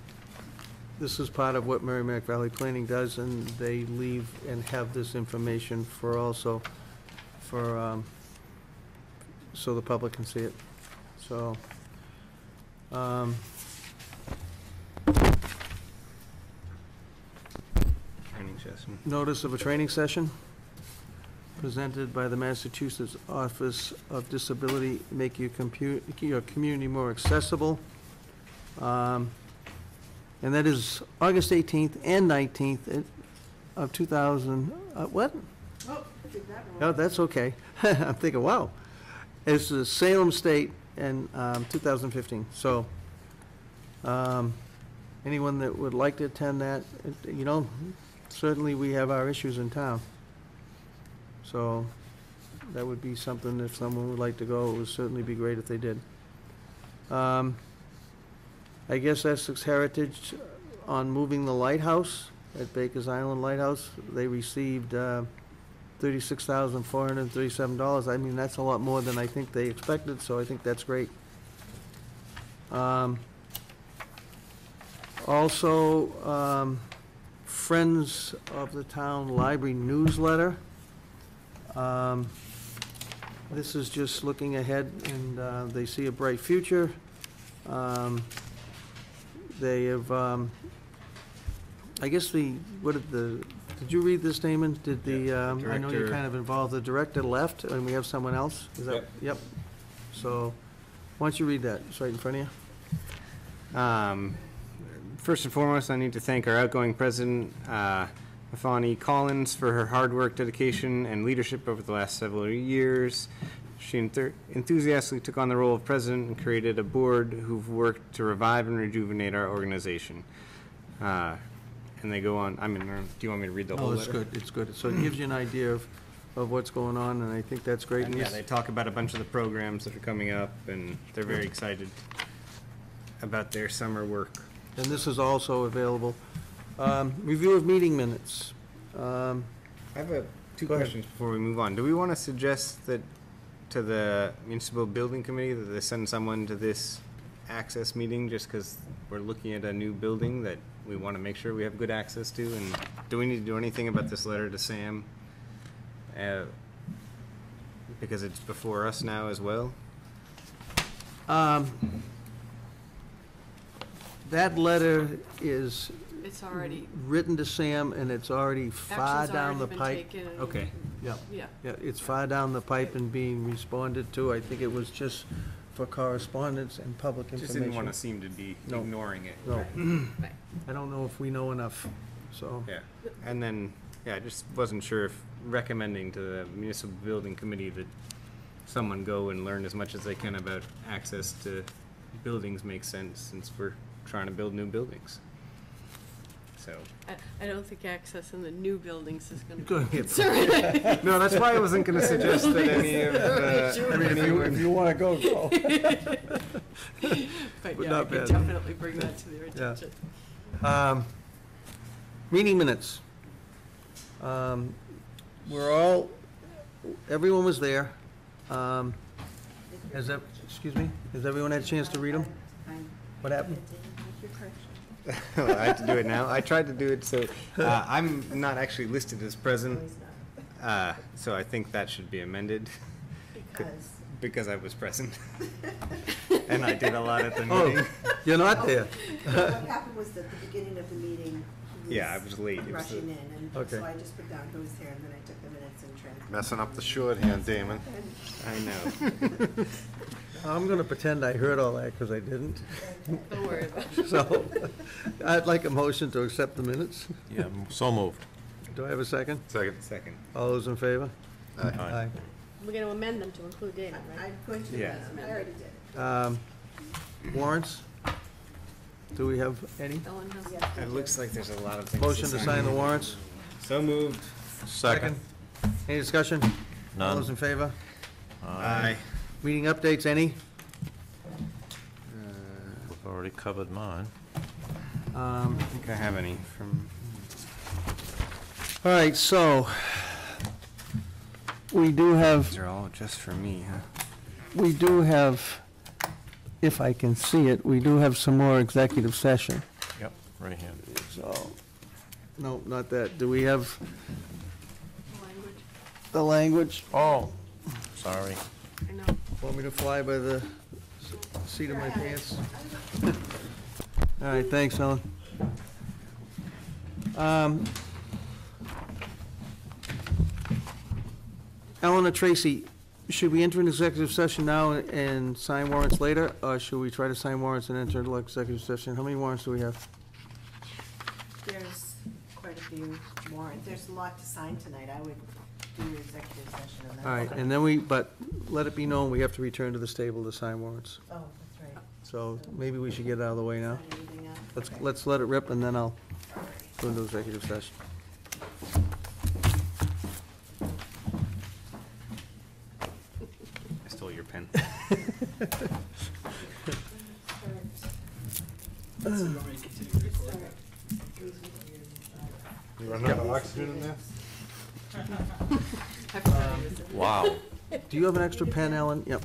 [SPEAKER 1] this is part of what Merrimack Valley Planning does, and they leave and have this information for also for so the public can see it. So,
[SPEAKER 7] Training session.
[SPEAKER 1] notice of a training session presented by the Massachusetts Office of Disability, make your community more accessible. And that is August 18th and 19th of 2000, what?
[SPEAKER 5] Oh, did that wrong.
[SPEAKER 1] No, that's okay. I'm thinking, wow. It's the Salem State in 2015. So, anyone that would like to attend that, you know, certainly we have our issues in town. So, that would be something, if someone would like to go, it would certainly be great if they did. I guess Essex Heritage on moving the lighthouse at Baker's Island Lighthouse, they received $36,437. I mean, that's a lot more than I think they expected, so I think that's great. Also, Friends of the Town Library newsletter. This is just looking ahead, and they see a bright future. They have, I guess did you read this, Damon? Did the, I know you're
[SPEAKER 7] Director-
[SPEAKER 1] kind of involved, the director left, and we have someone else? Is that? Yep. So, why don't you read that? It's right in front of you.
[SPEAKER 7] First and foremost, I need to thank our outgoing president, Mafani Collins, for her hard work, dedication, and leadership over the last several years. She enthusiastically took on the role of president and created a board who've worked to revive and rejuvenate our organization. And they go on, do you want me to read the whole letter?
[SPEAKER 1] Oh, it's good, it's good. So it gives you an idea of what's going on, and I think that's great.
[SPEAKER 7] And yeah, they talk about a bunch of the programs that are coming up, and they're very excited. about their summer work.
[SPEAKER 1] And this is also available. Review of meeting minutes.
[SPEAKER 7] I have two
[SPEAKER 1] Go ahead.
[SPEAKER 7] questions before we move on. Do we want to suggest that to the municipal building committee that they send someone to this access meeting just because we're looking at a new building that we want to make sure we have good access to? And do we need to do anything about this letter to Sam? Because it's before us now as well?
[SPEAKER 1] That letter is
[SPEAKER 5] It's already,
[SPEAKER 1] written to Sam, and it's already far
[SPEAKER 5] action's
[SPEAKER 1] down
[SPEAKER 5] already
[SPEAKER 1] the
[SPEAKER 5] been
[SPEAKER 1] pipe.
[SPEAKER 5] taken. and-
[SPEAKER 7] Okay.
[SPEAKER 1] Yeah,
[SPEAKER 5] Yeah.
[SPEAKER 1] yeah, it's far down the pipe and being responded to. I think it was just for correspondence and public information.
[SPEAKER 7] Just didn't want to seem to be
[SPEAKER 1] No.
[SPEAKER 7] ignoring it.
[SPEAKER 1] No.
[SPEAKER 5] Right.
[SPEAKER 1] I don't know if we know enough, so.
[SPEAKER 7] Yeah, and then, yeah, I just wasn't sure if recommending to the municipal building committee that someone go and learn as much as they can about access to buildings makes sense, since we're trying to build new buildings. So.
[SPEAKER 5] I don't think access in the new buildings is gonna
[SPEAKER 1] Good.
[SPEAKER 5] be a concern.
[SPEAKER 7] No, that's why I wasn't gonna suggest that any of,
[SPEAKER 1] If you wanna go, go.
[SPEAKER 5] But
[SPEAKER 1] But
[SPEAKER 5] yeah, I
[SPEAKER 1] not
[SPEAKER 5] could
[SPEAKER 1] bad.
[SPEAKER 5] definitely bring that to their
[SPEAKER 1] Yeah.
[SPEAKER 5] attention.
[SPEAKER 1] Meeting minutes. Everyone was there. Excuse me, has everyone had a chance to read them? What happened?
[SPEAKER 7] I have to do it now. I tried to do it, so, I'm not actually listed as present, so I think that should be amended. Because I was present. And I did a lot at the meeting.
[SPEAKER 1] Oh, you're not there.
[SPEAKER 9] What happened was that the beginning of the meeting, he
[SPEAKER 7] Yeah, I was late. It was
[SPEAKER 9] rushing in, and
[SPEAKER 1] Okay.
[SPEAKER 9] so I just put down who was here, and then I took the minutes and transcribed.
[SPEAKER 19] Messing up the shorthand, Damon.
[SPEAKER 7] I know.
[SPEAKER 1] I'm gonna pretend I heard all that, because I didn't.
[SPEAKER 5] Don't worry about it.
[SPEAKER 1] So, I'd like a motion to accept the minutes.
[SPEAKER 2] Yeah, so moved.
[SPEAKER 1] Do I have a second?
[SPEAKER 7] Second.
[SPEAKER 1] All those in favor?
[SPEAKER 2] Aye.
[SPEAKER 6] We're gonna amend them to include David, right?
[SPEAKER 9] I'm going to,
[SPEAKER 7] Yeah.
[SPEAKER 9] I already did.
[SPEAKER 1] Warrants? Do we have any?
[SPEAKER 5] Ellen has
[SPEAKER 9] Yeah.
[SPEAKER 7] It looks like there's a lot of things.
[SPEAKER 1] Motion to sign the warrants?
[SPEAKER 7] So moved.
[SPEAKER 2] Second.
[SPEAKER 1] Any discussion? All
[SPEAKER 2] None.
[SPEAKER 1] those in favor?
[SPEAKER 7] Aye.
[SPEAKER 1] Meeting updates, any?
[SPEAKER 2] We've already covered mine.
[SPEAKER 7] I think I have any from.
[SPEAKER 1] All right, so, we do have,
[SPEAKER 7] These are all just for me, huh?
[SPEAKER 1] if I can see it, we do have some more executive session.
[SPEAKER 2] Yep, right here.
[SPEAKER 1] So, no, not that. Do we have
[SPEAKER 5] language.
[SPEAKER 1] the language?
[SPEAKER 2] Oh, sorry.
[SPEAKER 5] I know.
[SPEAKER 1] Want me to fly by the seat of my pants? All right, thanks, Ellen. Ellen or Tracy, should we enter an executive session now and sign warrants later, or should we try to sign warrants and enter into executive session? How many warrants do we have?
[SPEAKER 9] There's quite a few more. There's a lot to sign tonight. I would do executive session and then.
[SPEAKER 1] All right, and then but let it be known, we have to return to this table to sign warrants.
[SPEAKER 9] Oh, that's right.
[SPEAKER 1] So maybe we should get it out of the way now.
[SPEAKER 9] Sign anything else? Okay.
[SPEAKER 1] Let's let it rip, and then I'll go into executive session.
[SPEAKER 7] I stole your pen.
[SPEAKER 19] You run out of oxygen in there?
[SPEAKER 5] I forgot he was in.
[SPEAKER 2] Wow.
[SPEAKER 1] Do you have an extra pen, Ellen? Yep.